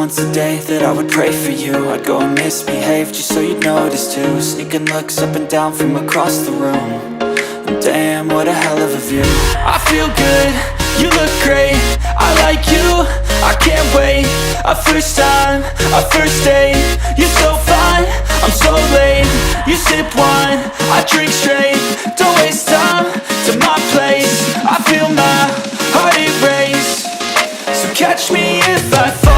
once a day that I would pray for you. I'd go and misbehave just so you'd notice too. Sneaking looks up and down from across the room. And damn, what a hell of a view. I feel good, you look great, I like you, I can't wait. A first time, a first date, you're so fine, I'm so late. You sip wine, I drink straight, don't waste time to my place. I feel my heart erase, so catch me if I fall.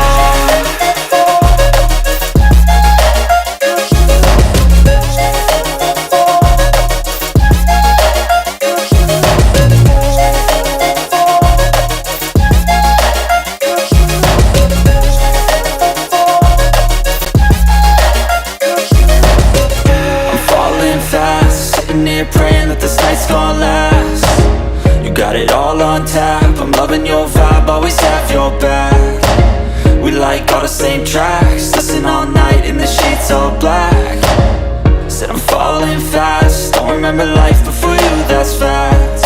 Praying that this night's gonna last. You got it all on tap, I'm loving your vibe, always have your back. We like all the same tracks, listen all night in the sheets all black. Said I'm falling fast, don't remember life before you, that's fact.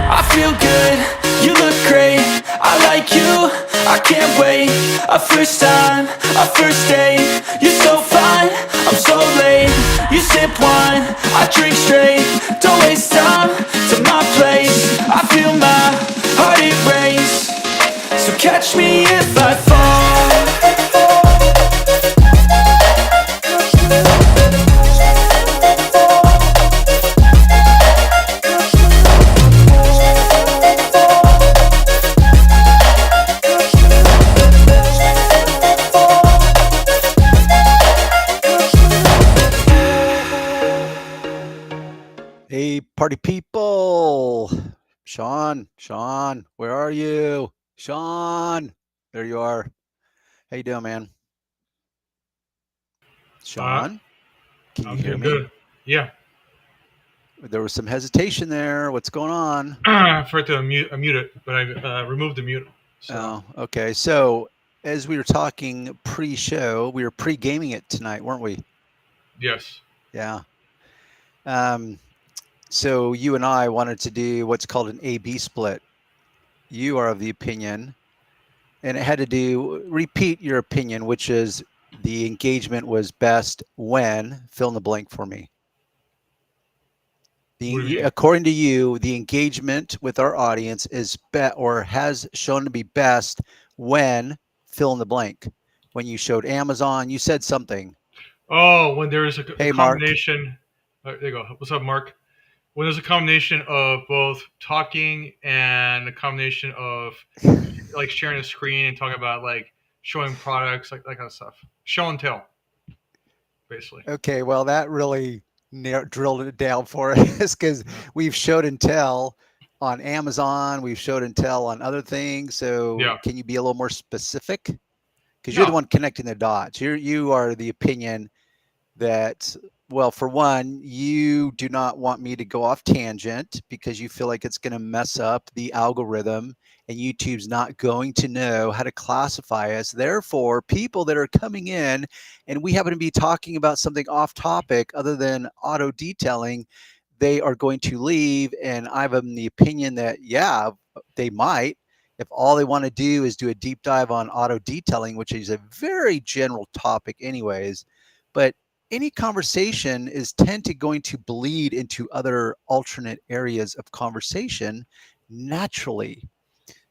I feel good, you look great, I like you, I can't wait. A first time, a first date, you're so fine, I'm so late. You sip wine, I drink straight, don't waste time to my place. I feel my heart erase, so catch me if I fall. Hey, party people. Sean, where are you? Sean, there you are. How you doing, man? Sean, can you hear me? Good. Yeah. There was some hesitation there. What's going on? I forgot to mute it, but I removed the mute. So. Oh, okay. So as we were talking pre-show, we were pre-gaming it tonight, weren't we? Yes. Yeah. So you and I wanted to do what's called an A-B split. You are of the opinion, and it had to do, repeat your opinion, which is the engagement was best when, fill in the blank for me. According to you, the engagement with our audience is has shown to be best when, fill in the blank. When you showed Amazon, you said something. Oh, when there is a combination. Mark. There you go. What's up, Mark? When there's a combination of both talking and a combination of like sharing a screen and talking about like showing products, like that kind of stuff. Show and tell, basically. Okay, well, that really drilled it down for us because we've showed and tell on Amazon, we've showed and tell on other things. So yeah. Can you be a little more specific? Because you're the one connecting the dots. You are the opinion that, well, for one, you do not want me to go off tangent because you feel like it's going to mess up the algorithm and YouTube's not going to know how to classify us. Therefore, people that are coming in and we happen to be talking about something off topic other than auto detailing, they are going to leave. And I have the opinion that, yeah, they might. If all they want to do is do a deep dive on auto detailing, which is a very general topic anyways, but any conversation is going to bleed into other alternate areas of conversation naturally.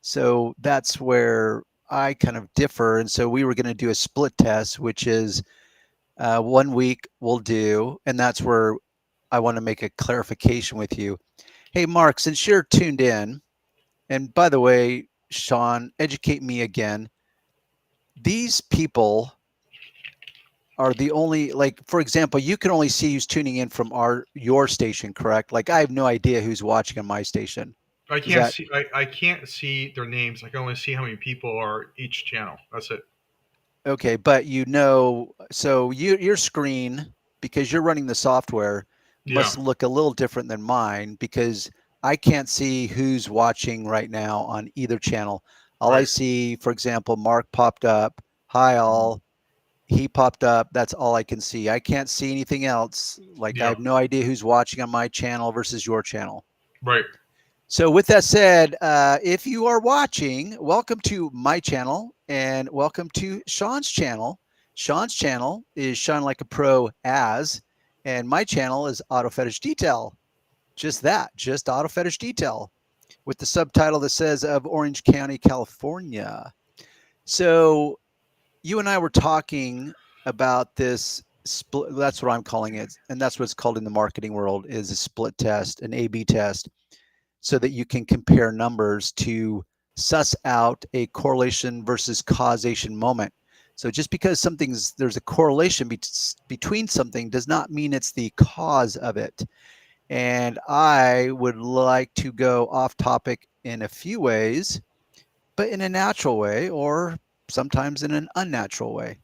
So that's where I kind of differ. And so we were going to do a split test, which is 1 week we'll do. And that's where I want to make a clarification with you. Hey, Mark, since you're tuned in, and by the way, Sean, educate me again. These people are the only, like, for example, you can only see who's tuning in from your station, correct? Like, I have no idea who's watching on my station. I can't see. I can't see their names. I can only see how many people are each channel. That's it. Okay, but so your screen, because you're running the software, must look a little different than mine because I can't see who's watching right now on either channel. All I see, for example, Mark popped up. Hi, all. He popped up. That's all I can see. I can't see anything else. Like I have no idea who's watching on my channel versus your channel. Right. So with that said, if you are watching, welcome to my channel and welcome to Sean's channel. Sean's channel is Shine Like a Pro As, and my channel is Auto Fetish Detail. Just that, just Auto Fetish Detail, with the subtitle that says of Orange County, California. So you and I were talking about this split. That's what I'm calling it. And that's what it's called in the marketing world, is a split test, an A/B test, so that you can compare numbers to suss out a correlation versus causation moment. So just because there's a correlation between something does not mean it's the cause of it. And I would like to go off topic in a few ways, but in a natural way, or sometimes in an unnatural way.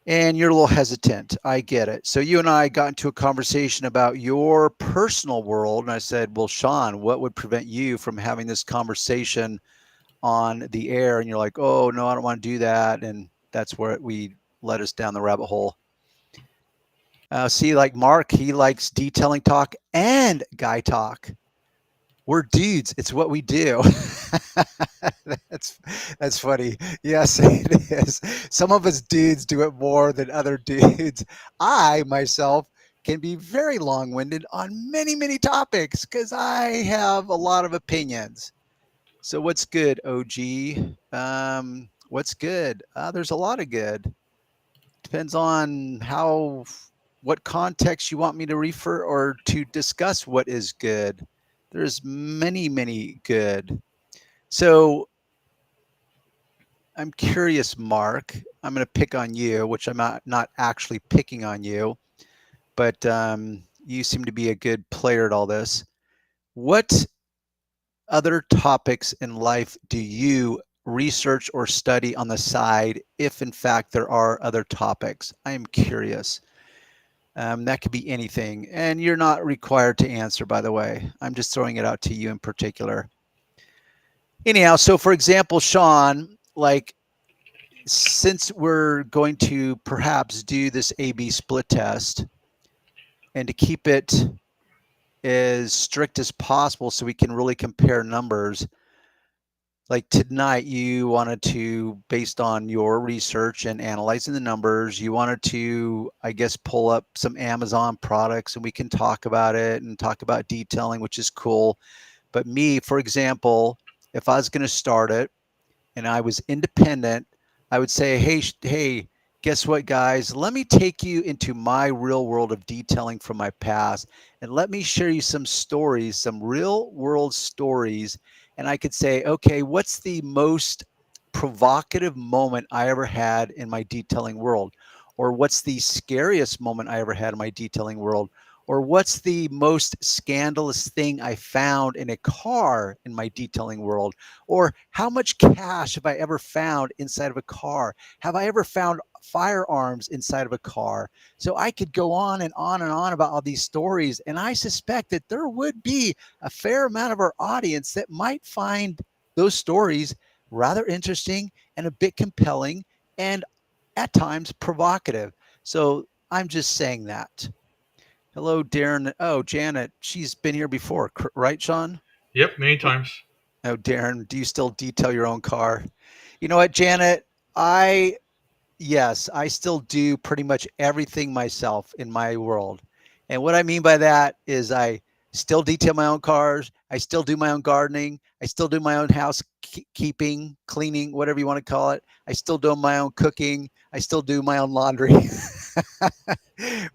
And you're a little hesitant. I get it. So you and I got into a conversation about your personal world. And I said, well, Sean, what would prevent you from having this conversation on the air? And you're like, oh, no, I don't want to do that. And that's where we led us down the rabbit hole. See, like Mark, he likes detailing talk and guy talk. We're dudes. It's what we do. That's funny. Yes, it is. Some of us dudes do it more than other dudes. I myself can be very long-winded on many, many topics because I have a lot of opinions. So what's good, OG? What's good? There's a lot of good. Depends on what context you want me to refer or to discuss what is good. There's many, many good. So I'm curious, Mark. I'm going to pick on you, which I'm not actually picking on you, but you seem to be a good player at all this. What other topics in life do you research or study on the side, if in fact there are other topics? I am curious. That could be anything, and you're not required to answer, by the way. I'm just throwing it out to you in particular. Anyhow, so for example, Sean, like, since we're going to perhaps do this A/B split test, and to keep it as strict as possible so we can really compare numbers, like tonight you wanted to, based on your research and analyzing the numbers, you wanted to, I guess, pull up some Amazon products and we can talk about it and talk about detailing, which is cool. But me, for example, if I was going to start it and I was independent, I would say, hey, guess what, guys? Let me take you into my real world of detailing from my past, and let me share you some stories, some real world stories. And I could say, okay, what's the most provocative moment I ever had in my detailing world? Or what's the scariest moment I ever had in my detailing world? Or what's the most scandalous thing I found in a car in my detailing world? Or how much cash have I ever found inside of a car? Have I ever found firearms inside of a car? So I could go on and on and on about all these stories. And I suspect that there would be a fair amount of our audience that might find those stories rather interesting and a bit compelling and at times provocative. So I'm just saying that. Hello, Darren. Oh, Janet, she's been here before, right, Sean? Yep, many times. Oh, Darren, do you still detail your own car? You know what, Janet? Yes, I still do pretty much everything myself in my world. And what I mean by that is I still detail my own cars. I still do my own gardening. I still do my own housekeeping, cleaning, whatever you want to call it. I still do my own cooking. I still do my own laundry.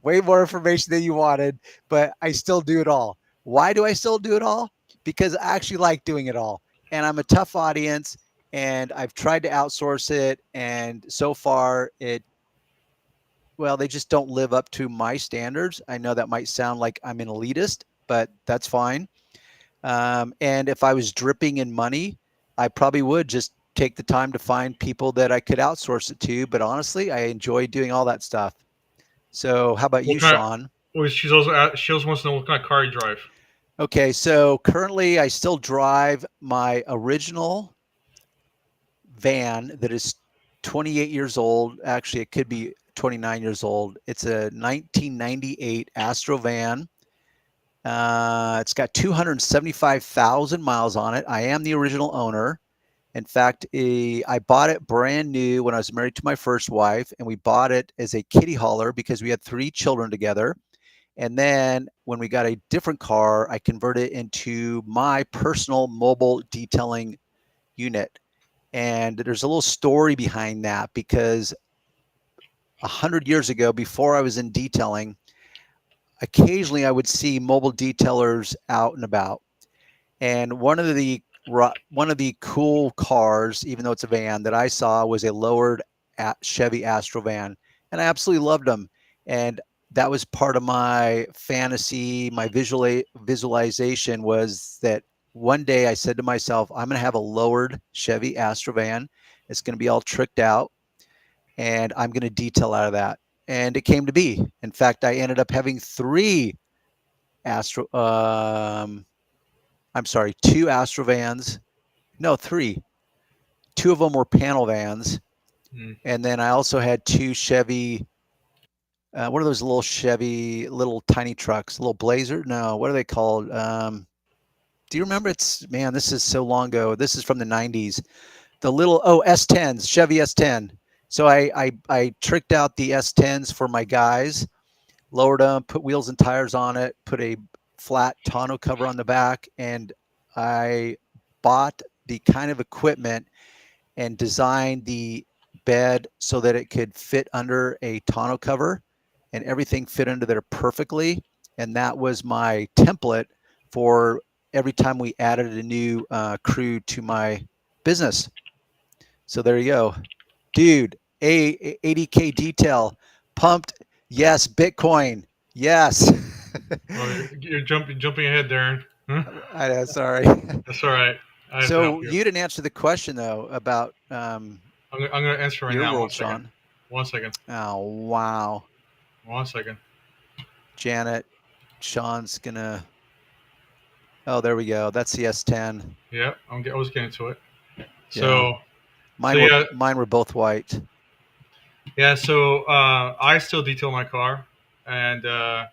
Way more information than you wanted, but I still do it all. Why do I still do it all? Because I actually like doing it all. And I'm a tough audience, and I've tried to outsource it. And so far they just don't live up to my standards. I know that might sound like I'm an elitist, but that's fine. And if I was dripping in money, I probably would just take the time to find people that I could outsource it to. But honestly, I enjoy doing all that stuff. So how about you, Sean? She also wants to know what kind of car you drive. Okay, so currently I still drive my original van that is 28 years old. Actually, it could be 29 years old. It's a 1998 Astro van. It's got 275,000 miles on it. I am the original owner. In fact, I bought it brand new when I was married to my first wife, and we bought it as a kitty hauler because we had 3 children together. And then when we got a different car, I converted it into my personal mobile detailing unit. And there's a little story behind that because 100 years ago, before I was in detailing, occasionally I would see mobile detailers out and about. And one of the cool cars, even though it's a van, that I saw was a lowered Chevy Astro van, and I absolutely loved them. And that was part of my fantasy, my visualization was that one day I said to myself, I'm going to have a lowered Chevy Astro van. It's going to be all tricked out, and I'm going to detail out of that. And it came to be. In fact, I ended up having 3 Astro. I'm sorry, 2 Astro vans. No, 3. 2 of them were panel vans, and then I also had 2 Chevy. What are those little Chevy, little tiny trucks? Little Blazer? No, what are they called? Do you remember? Man, this is so long ago. This is from the 90s. The little S10s, Chevy S10. So I tricked out the S10s for my guys, lowered them, put wheels and tires on it, put a flat tonneau cover on the back, and I bought the kind of equipment and designed the bed so that it could fit under a tonneau cover, and everything fit under there perfectly. And that was my template for every time we added a new crew to my business. So there you go, dude. 80K detail, pumped. Yes, Bitcoin. Yes. You're jumping ahead, Darren. I know, sorry. That's all right. So you didn't answer the question though about I'm going to answer right your now. world, Sean. 1 second. Oh wow. 1 second. Janet, Sean's gonna. Oh, there we go. That's the S10. Yeah, I was getting to it. So, yeah. Mine were both white. Yeah, so I still detail my car, and I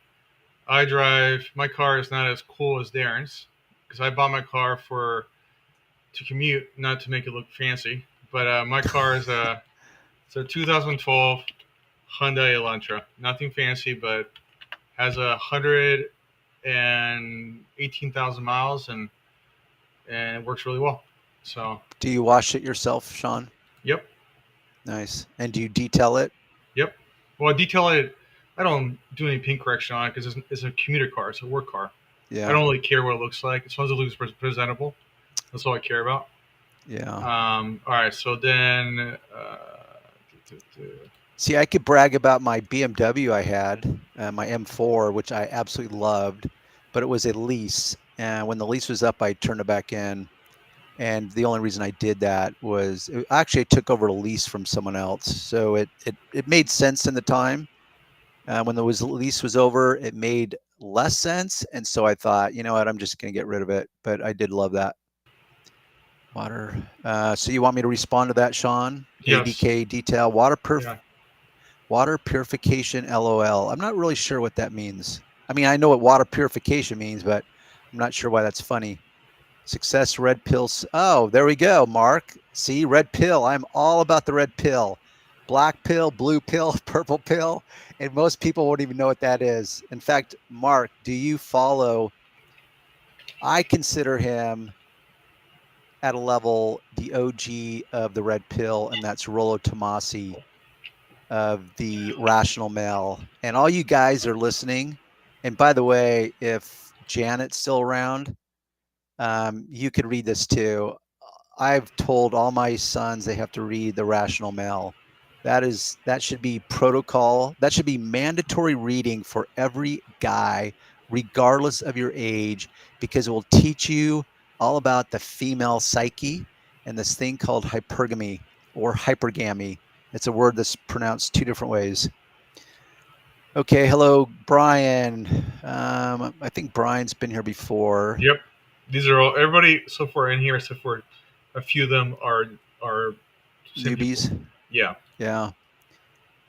drive. My car is not as cool as Darren's because I bought my car to commute, not to make it look fancy. But my car is it's a 2012 Hyundai Elantra. Nothing fancy, but has 118,000 miles, and it works really well. So. Do you wash it yourself, Sean? Yep. Nice. And do you detail it? Yep. Well, I detail it. I don't do any paint correction on it because it's a commuter car. It's a work car. Yeah. I don't really care what it looks like as long as it looks presentable. That's all I care about. Yeah. All right. So then. See, I could brag about my BMW I had, my M4, which I absolutely loved, but it was a lease. And when the lease was up, I turned it back in. And the only reason I did that was actually I took over a lease from someone else. So it made sense in the time. When the lease was over, it made less sense. And so I thought, you know what, I'm just going to get rid of it. But I did love that. Water. So you want me to respond to that, Sean? Yes. ADK detail. Water purification, LOL. I'm not really sure what that means. I mean, I know what water purification means, but I'm not sure why that's funny. Success, red pills. Oh, there we go, Mark. See, red pill. I'm all about the red pill. Black pill, blue pill, purple pill. And most people won't even know what that is. In fact, Mark, do you follow? I consider him at a level the OG of the red pill, and that's Rollo Tomasi of the Rational Male. And all you guys are listening. And by the way, if Janet's still around, you could read this too. I've told all my sons they have to read the Rational Male. That should be protocol. That should be mandatory reading for every guy, regardless of your age, because it will teach you all about the female psyche and this thing called hypergamy or hypergamy. It's a word that's pronounced 2 different ways. Okay, hello, Brian. I think Brian's been here before. Yep. These are all everybody so far in here, except for a few of them are newbies. People. Yeah. Yeah.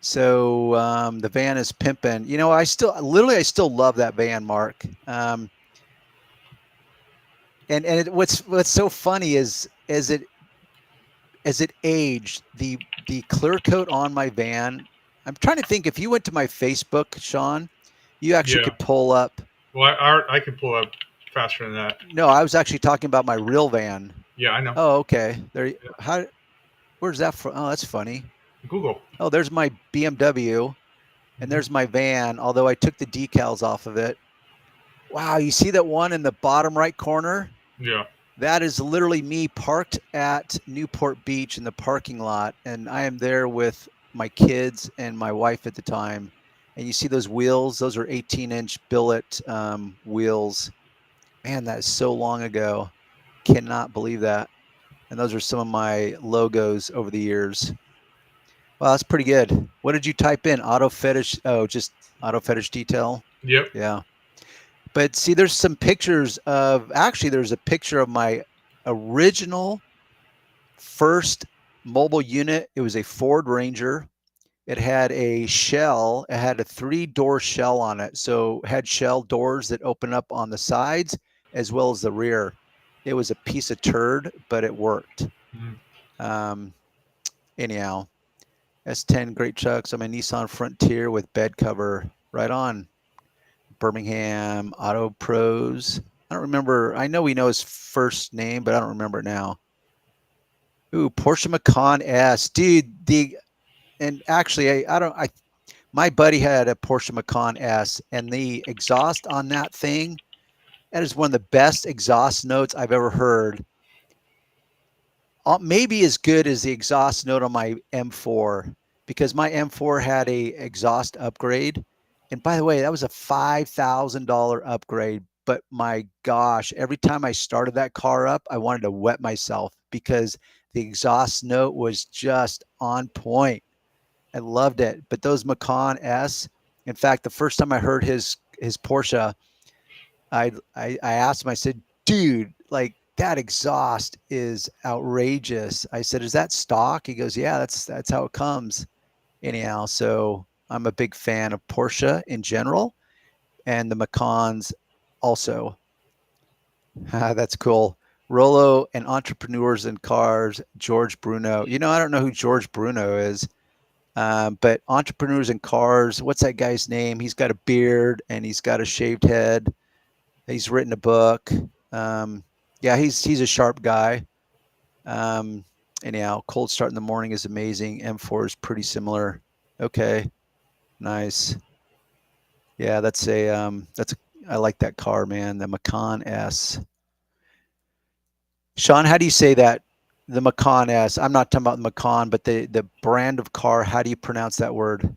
So the van is pimping. You know, I still love that van, Mark. What's so funny is as it aged, the clear coat on my van. I'm trying to think, if you went to my Facebook, Sean, you actually could pull up. Well, I could pull up faster than that. No, I was actually talking about my real van. Yeah, I know. Oh, okay. There. How? Where's that from? Oh, that's funny. Google. Oh, there's my BMW, and there's my van. Although I took the decals off of it. Wow, you see that one in the bottom right corner? Yeah. That is literally me parked at Newport Beach in the parking lot, and I am there with my kids and my wife at the time. And you see those wheels? Those are 18-inch billet wheels. Man, that is so long ago. Cannot believe that. And those are some of my logos over the years. Well, that's pretty good. What did you type in? Auto fetish? Oh, just auto fetish detail? Yep. Yeah. But see, there's some pictures of, actually, there's a picture of my original first mobile unit. It was a Ford Ranger. It had a shell. It had a 3-door shell on it. So it had shell doors that open up on the sides as well as the rear. It was a piece of turd, but it worked. Anyhow, S10, great trucks. I'm a Nissan Frontier with bed cover. Right on. Birmingham Auto Pros. I don't remember. I know we know his first name, but I don't remember it now. Ooh, Porsche Macan S, dude. And actually, my buddy had a Porsche Macan S, and the exhaust on that thing, that is one of the best exhaust notes I've ever heard. Maybe as good as the exhaust note on my M4, because my M4 had a exhaust upgrade. And by the way, that was a $5,000 upgrade. But my gosh, every time I started that car up, I wanted to wet myself because the exhaust note was just on point. I loved it. But those Macan S, in fact, the first time I heard his Porsche, I asked him, I said, dude, like, that exhaust is outrageous. I said, is that stock? He goes, yeah, that's how it comes. Anyhow, so I'm a big fan of Porsche in general and the Macans also. That's cool. Rollo and Entrepreneurs in Cars, George Bruno. You know, I don't know who George Bruno is, but Entrepreneurs in Cars, what's that guy's name? He's got a beard and he's got a shaved head. He's written a book. Yeah, he's a sharp guy. Anyhow, cold start in the morning is amazing. M4 is pretty similar. Okay, nice. Yeah, I like that car, man. The Macan S. Sean, how do you say that? The Macan S. I'm not talking about the Macan, but the brand of car. How do you pronounce that word?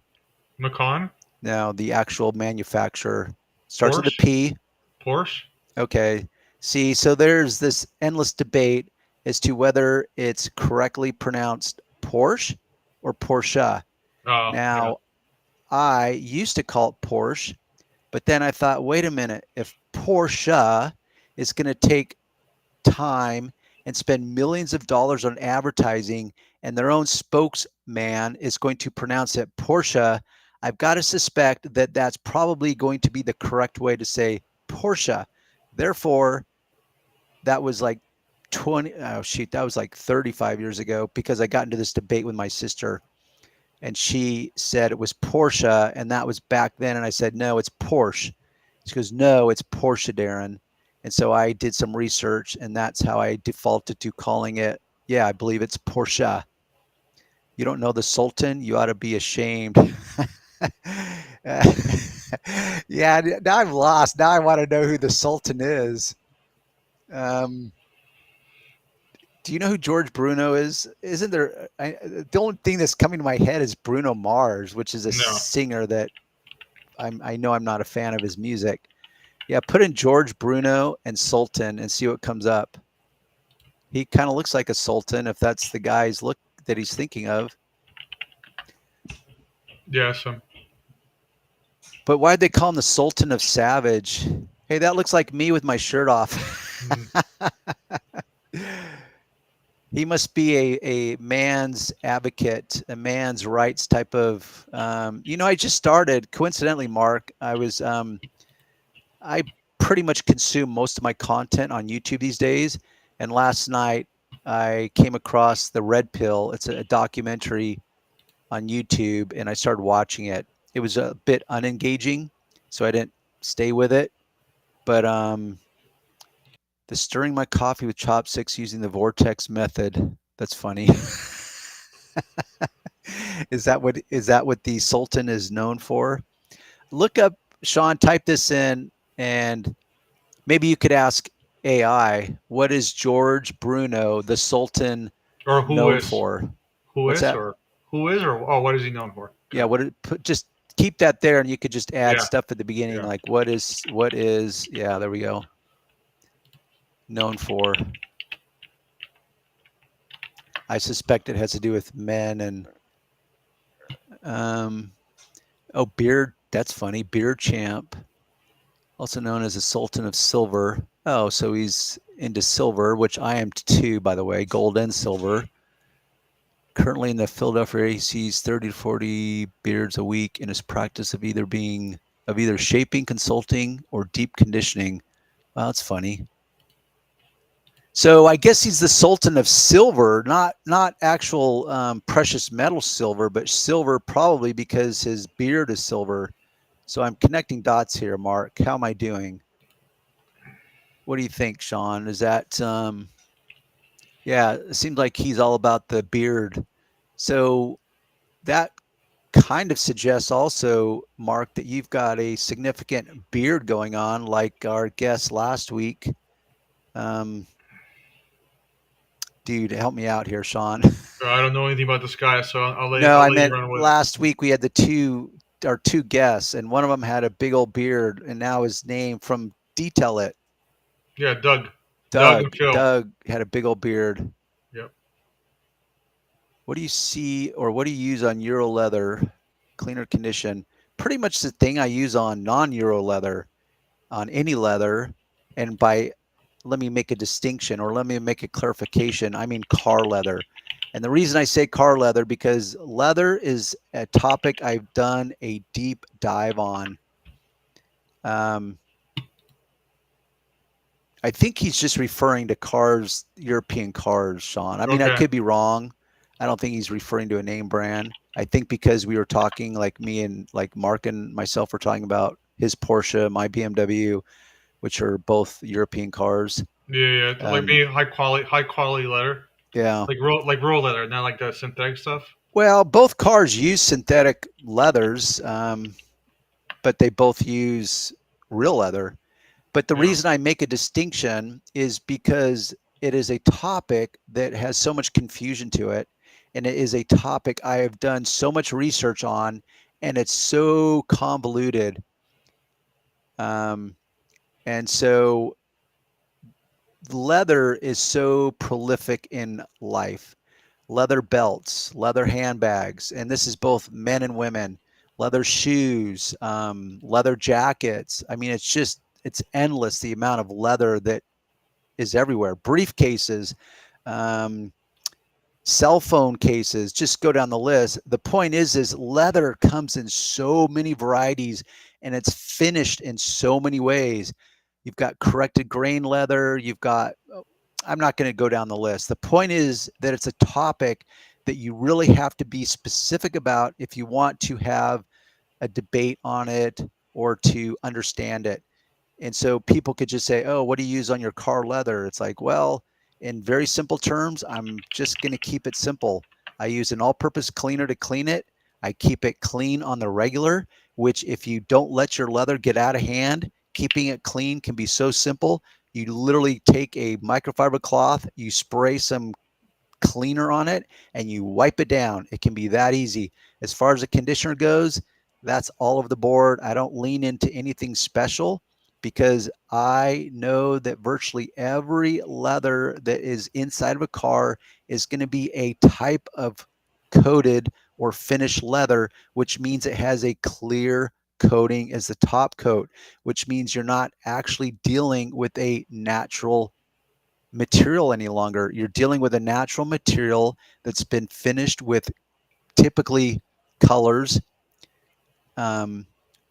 Macan? No, the actual manufacturer. Starts Porsche? with a P. Porsche? Okay. See, so there's this endless debate as to whether it's correctly pronounced Porsche or Porsche. Now, yeah. I used to call it Porsche, but then I thought, wait a minute, if Porsche is going to take time and spend millions of dollars on advertising and their own spokesman is going to pronounce it Porsche, I've got to suspect that that's probably going to be the correct way to say Porsche. Therefore, that was like 35 years ago, because I got into this debate with my sister and she said it was Porsche, and that was back then. And I said, no, it's Porsche. She goes, no, it's Porsche, Darren. And so I did some research, and that's how I defaulted to calling it. Yeah, I believe it's Porsche. You don't know the Sultan? You ought to be ashamed. Yeah, now I'm lost. Now I want to know who the Sultan is. Do you know who George Bruno is? Isn't there? The only thing that's coming to my head is Bruno Mars, which is a singer that I know I'm not a fan of his music. Yeah, put in George Bruno and Sultan and see what comes up. He kind of looks like a sultan, if that's the guy's look that he's thinking of. Yeah, But why'd they call him the Sultan of Savage? Hey, that looks like me with my shirt off. He must be a man's advocate, a man's rights type of. I just started coincidentally, Mark. I pretty much consume most of my content on YouTube these days, and last night I came across the Red Pill. It's a documentary on YouTube, and I started watching it. It was a bit unengaging, so I didn't stay with it. But the stirring my coffee with chopsticks using the vortex method. That's funny. Is that what the Sultan is known for? Look up, Sean, type this in, and maybe you could ask AI, what is George Bruno, the Sultan, or who known is for? who What's is that? or who is or oh, what is he known for? Yeah, just keep that there, and you could just add Yeah. stuff at the beginning, Yeah. like what is yeah, there we go. Known for. I suspect it has to do with men and beard. That's funny. Beard champ, also known as the Sultan of Silver. Oh, so he's into silver, which I am too, by the way, gold and silver. Currently in the Philadelphia area, he sees 30 to 40 beards a week in his practice of either shaping, consulting, or deep conditioning. Well, that's funny. So I guess he's the Sultan of Silver, not actual precious metal silver, but silver probably because his beard is silver. So I'm connecting dots here, Mark. How am I doing? What do you think, Sean? Is that yeah, it seems like he's all about the beard. So that kind of suggests also, Mark, that you've got a significant beard going on, like our guest last week. Dude, help me out here, Sean. I don't know anything about this guy, so I'll let No, I you meant run with last week we had our two guests, and one of them had a big old beard, and now his name from Detail It. Yeah, Doug. Doug had a big old beard. Yep. What do you see, or what do you use on Euro leather, cleaner condition? Pretty much the thing I use on non-Euro leather, on any leather, and let me make a distinction, or let me make a clarification. I mean car leather. And the reason I say car leather, because leather is a topic I've done a deep dive on. I think he's just referring to cars, European cars, Sean. I mean, I could be wrong. I don't think he's referring to a name brand. I think because we were talking, like me and like Mark and myself were talking about his Porsche, my BMW, which are both European cars. Yeah, like being high quality leather. Yeah, like real leather, not like the synthetic stuff. Well, both cars use synthetic leathers, but they both use real leather. But the reason I make a distinction is because it is a topic that has so much confusion to it. And it is a topic I have done so much research on, and it's so convoluted. And so leather is so prolific in life. Leather belts, leather handbags, and this is both men and women, leather shoes, leather jackets. I mean, it's endless, the amount of leather that is everywhere. Briefcases, cell phone cases, just go down the list. The point is leather comes in so many varieties, and it's finished in so many ways. You've got corrected grain leather. You've got, I'm not going to go down the list. The point is that it's a topic that you really have to be specific about if you want to have a debate on it or to understand it. And so people could just say, oh, what do you use on your car leather? It's like, well, in very simple terms, I'm just going to keep it simple. I use an all-purpose cleaner to clean it. I keep it clean on the regular, which if you don't let your leather get out of hand, keeping it clean can be so simple. You literally take a microfiber cloth, you spray some cleaner on it, and you wipe it down. It can be that easy. As far as the conditioner goes, that's all over the board. I don't lean into anything special because I know that virtually every leather that is inside of a car is going to be a type of coated or finished leather, which means it has a clear coating as the top coat, which means you're not actually dealing with a natural material any longer. You're dealing with a natural material that's been finished with typically colors,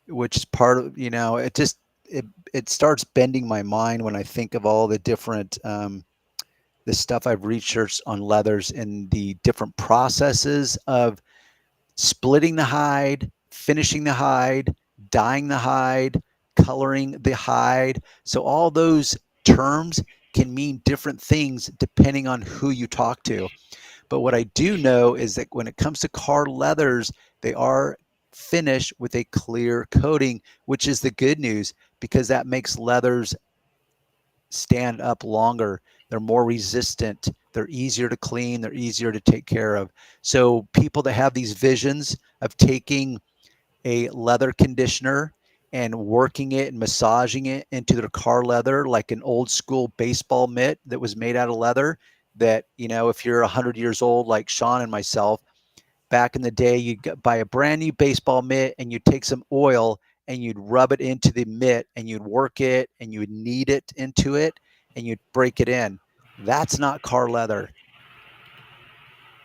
which is part of, it starts bending my mind when I think of all the different, the stuff I've researched on leathers and the different processes of splitting the hide, finishing the hide, dyeing the hide, coloring the hide. So all those terms can mean different things depending on who you talk to. But what I do know is that when it comes to car leathers, they are finished with a clear coating, which is the good news because that makes leathers stand up longer. They're more resistant. They're easier to clean. They're easier to take care of. So people that have these visions of taking a leather conditioner and working it and massaging it into their car leather like an old school baseball mitt that was made out of leather, that, if you're 100 years old like Sean and myself, back in the day, you'd buy a brand new baseball mitt and you'd take some oil and you'd rub it into the mitt and you'd work it and you would knead it into it and you'd break it in. That's not car leather.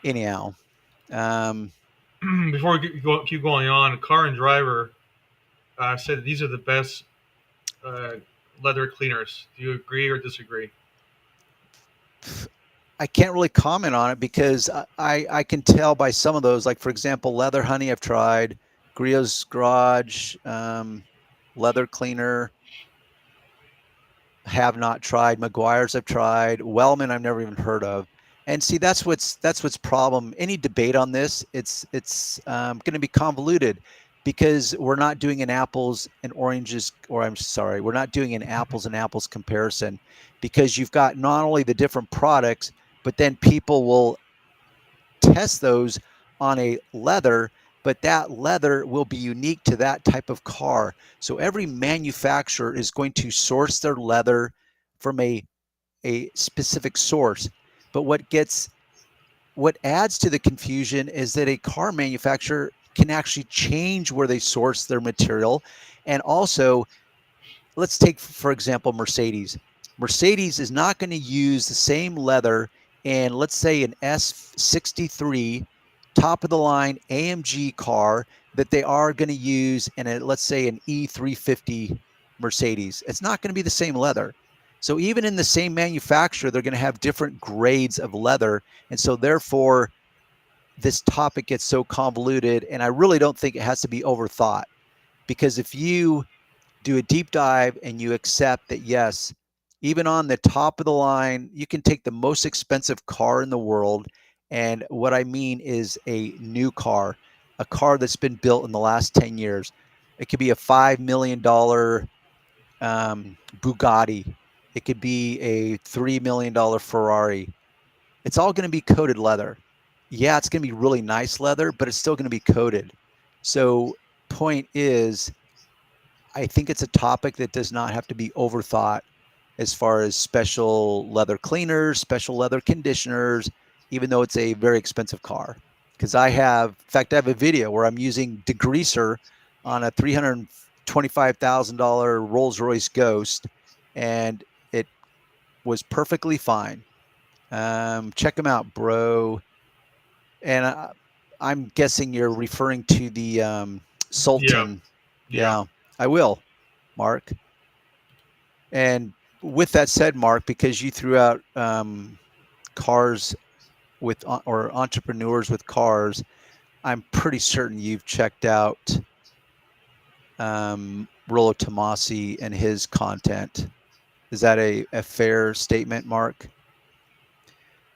Anyhow, Before we keep going on, Car and Driver said these are the best uh, leather cleaners. Do you agree or disagree? I can't really comment on it because I can tell by some of those, like for example, Leather Honey I've tried, Griot's Garage, Leather Cleaner, have not tried. McGuire's I've tried. Wellman I've never even heard of. And see, that's what's problem. Any debate on this, it's going to be convoluted because we're not doing an apples and oranges, or I'm sorry, we're not doing an apples and apples comparison, because you've got not only the different products, but then people will test those on a leather, but that leather will be unique to that type of car. So every manufacturer is going to source their leather from a specific source. But what adds to the confusion is that a car manufacturer can actually change where they source their material. And also, let's take, for example, Mercedes. Mercedes is not going to use the same leather in, let's say, an S63 top of the line AMG car that they are going to use in a, let's say, an E350 Mercedes. It's not going to be the same leather. So even in the same manufacturer, they're going to have different grades of leather. And so therefore, this topic gets so convoluted. And I really don't think it has to be overthought, because if you do a deep dive and you accept that, yes, even on the top of the line, you can take the most expensive car in the world. And what I mean is a new car, a car that's been built in the last 10 years. It could be a $5 million Bugatti. It could be a $3 million Ferrari. It's all going to be coated leather. Yeah, it's going to be really nice leather, but it's still going to be coated. So point is, I think it's a topic that does not have to be overthought as far as special leather cleaners, special leather conditioners, even though it's a very expensive car. Because I have a video where I'm using degreaser on a $325,000 Rolls-Royce Ghost, and it was perfectly fine. Check them out, bro. And I'm guessing you're referring to the Sultan. Yeah, I will, Mark. And with that said, Mark, because you threw out cars with, or entrepreneurs with cars, I'm pretty certain you've checked out Rollo Tomasi and his content. Is that a fair statement, Mark?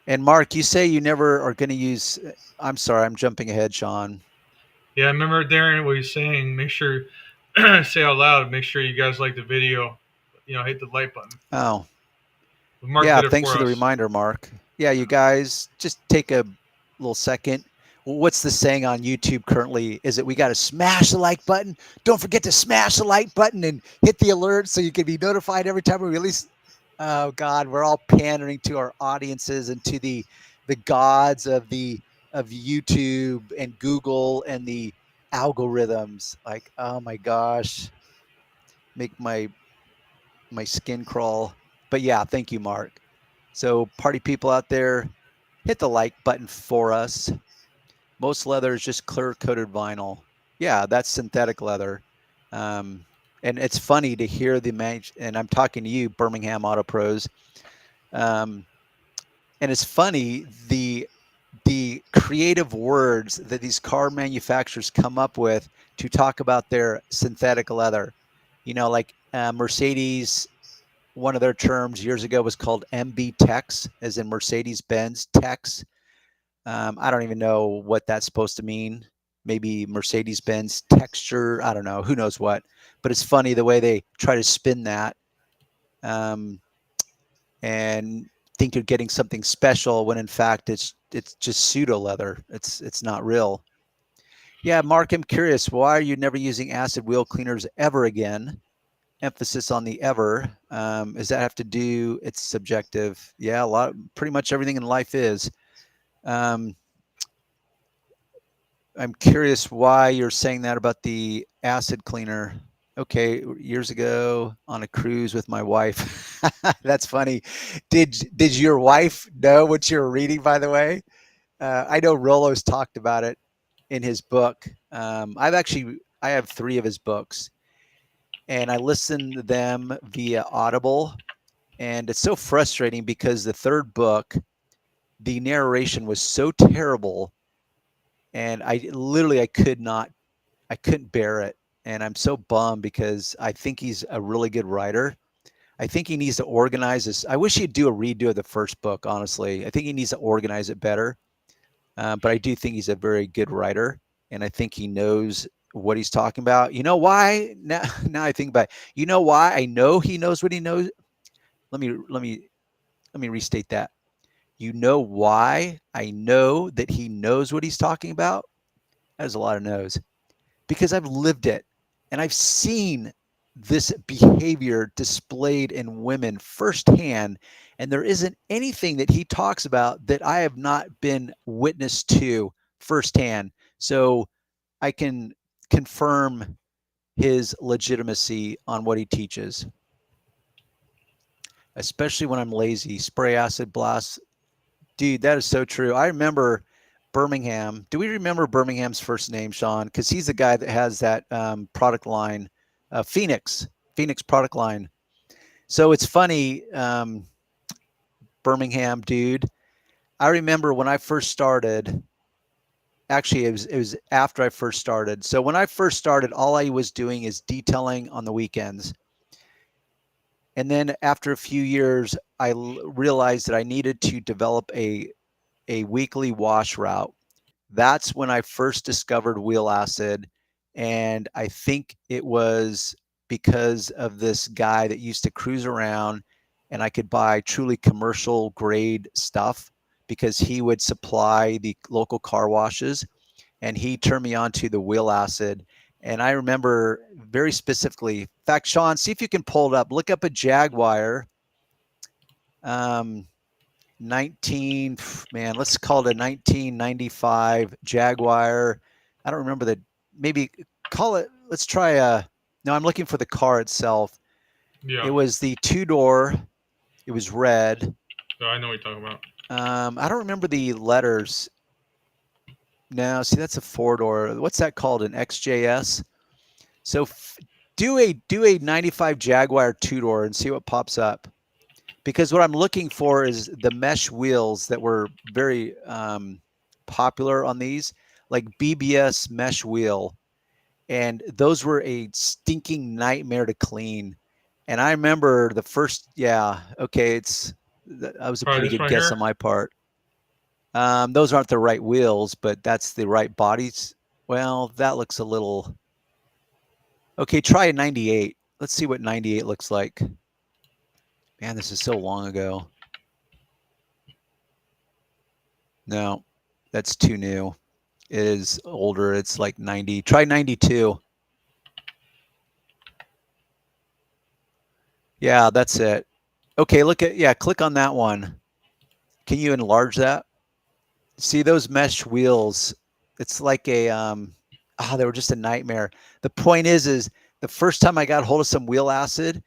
And Mark, you say you never are going to use, I'm sorry, I'm jumping ahead, Sean. Yeah, I remember Darren what he's saying. Make sure, say out loud, make sure you guys like the video. Hit the like button. Oh. Mark yeah, thanks for the reminder, Mark. Yeah, you guys, just take a little second. What's the saying on YouTube currently? Is it we got to smash the like button? Don't forget to smash the like button and hit the alert so you can be notified every time we release. Oh God, we're all pandering to our audiences and to the gods of YouTube and Google and the algorithms. Like, oh my gosh, make my skin crawl. But yeah, thank you, Mark. So party people out there, hit the like button for us. Most leather is just clear coated vinyl. Yeah, that's synthetic leather. And it's funny to hear and I'm talking to you, Birmingham Auto Pros. And it's funny, the creative words that these car manufacturers come up with to talk about their synthetic leather. Like Mercedes, one of their terms years ago was called MB Tex, as in Mercedes-Benz Tex. I don't even know what that's supposed to mean. Maybe Mercedes-Benz texture. I don't know. Who knows what? But it's funny the way they try to spin that and think you're getting something special when in fact it's just pseudo leather. It's not real. Yeah, Mark, I'm curious. Why are you never using acid wheel cleaners ever again? Emphasis on the ever. Does that have to do? It's subjective. Yeah, pretty much everything in life is. I'm curious why you're saying that about the acid cleaner. Okay, years ago on a cruise with my wife. That's funny. Did your wife know what you were reading, by the way? I know Rollo's talked about it in his book. I have 3 of his books, and I listen to them via Audible, and it's so frustrating because the 3rd book, the narration was so terrible, and I couldn't bear it. And I'm so bummed because I think he's a really good writer. I think he needs to organize this. I wish he'd do a redo of the 1st book, honestly. I think he needs to organize it better. But I do think he's a very good writer, and I think he knows what he's talking about. You know why? Now I think about it. You know why I know he knows what he knows? Let me restate that. You know why I know that he knows what he's talking about? That's a lot of no's. Because I've lived it, and I've seen this behavior displayed in women firsthand, and there isn't anything that he talks about that I have not been witness to firsthand. So I can confirm his legitimacy on what he teaches, especially when I'm lazy. Spray acid blast. Dude, that is so true. I remember Birmingham. Do we remember Birmingham's first name, Sean? Because he's the guy that has that product line, Phoenix product line. So it's funny, Birmingham dude. I remember when I first started. Actually, it was after I first started. So when I first started, all I was doing is detailing on the weekends. And then after a few years, I realized that I needed to develop a weekly wash route. That's when I first discovered wheel acid. And I think it was because of this guy that used to cruise around, and I could buy truly commercial grade stuff because he would supply the local car washes, and he turned me on to the wheel acid. And I remember very specifically, in fact, Sean, see if you can pull it up. Look up a Jaguar. 19, man, let's call it a 1995 Jaguar. I don't remember maybe call it, let's try no, I'm looking for the car itself. Yeah. It was the 2-door. It was red. Oh, I know what you're talking about. I don't remember the letters. No, see, that's a 4-door. What's that called? An XJS? So do a 95 Jaguar 2-door and see what pops up. Because what I'm looking for is the mesh wheels that were very popular on these, like BBS mesh wheel. And those were a stinking nightmare to clean. And I remember the first, okay, that was a pretty good guess on my part. Those aren't the right wheels, but that's the right bodies. Well, that looks a little, okay, try a 98. Let's see what 98 looks like. Man, this is so long ago. No, that's too new. It is older. It's like 90. Try 92. Yeah, that's it. Okay, click on that one. Can you enlarge that? See those mesh wheels? It's like a, they were just a nightmare. The point is the first time I got hold of some wheel acid,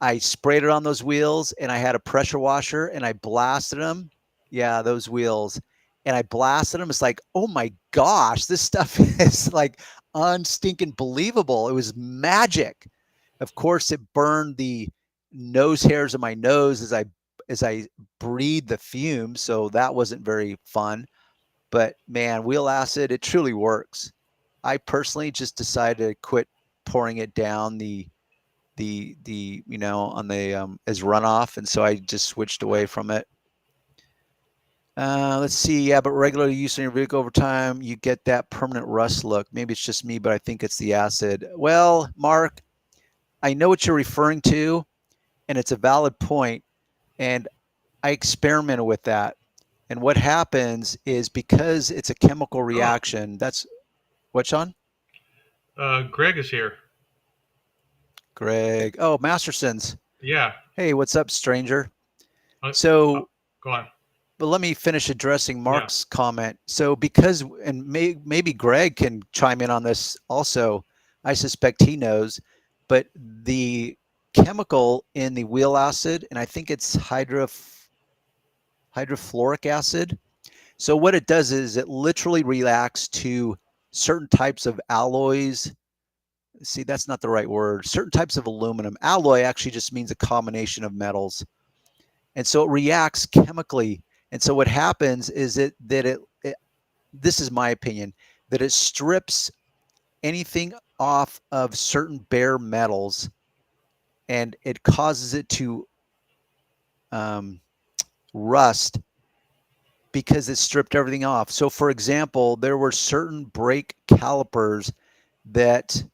I sprayed it on those wheels, and I had a pressure washer, and I blasted them. Yeah, those wheels. And I blasted them. It's like, oh my gosh, this stuff is like unstinking believable. It was magic. Of course, it burned the nose hairs of my nose as I breathed the fumes, so that wasn't very fun. But man, wheel acid, it truly works. I personally just decided to quit pouring it down the on the as runoff, and so I just switched away from it. Let's see. Yeah, but regular use on your vehicle over time, you get that permanent rust look. Maybe it's just me, but I think it's the acid. Well, Mark, I know what you're referring to, and it's a valid point. And I experimented with that. And what happens is, because it's a chemical reaction, that's what, Sean? Greg is here. Greg. Oh, Masterson's. Yeah. Hey, what's up, stranger? So go on. But let me finish addressing Mark's comment. So because, and maybe Greg can chime in on this also, I suspect he knows, but the chemical in the wheel acid, and I think it's hydrofluoric acid. So what it does is it literally reacts to certain types of alloys. See, that's not the right word. Certain types of aluminum. Alloy actually just means a combination of metals. And so it reacts chemically. And so what happens is that this is my opinion, that it strips anything off of certain bare metals, and it causes it to rust because it stripped everything off. So for example, there were certain brake calipers that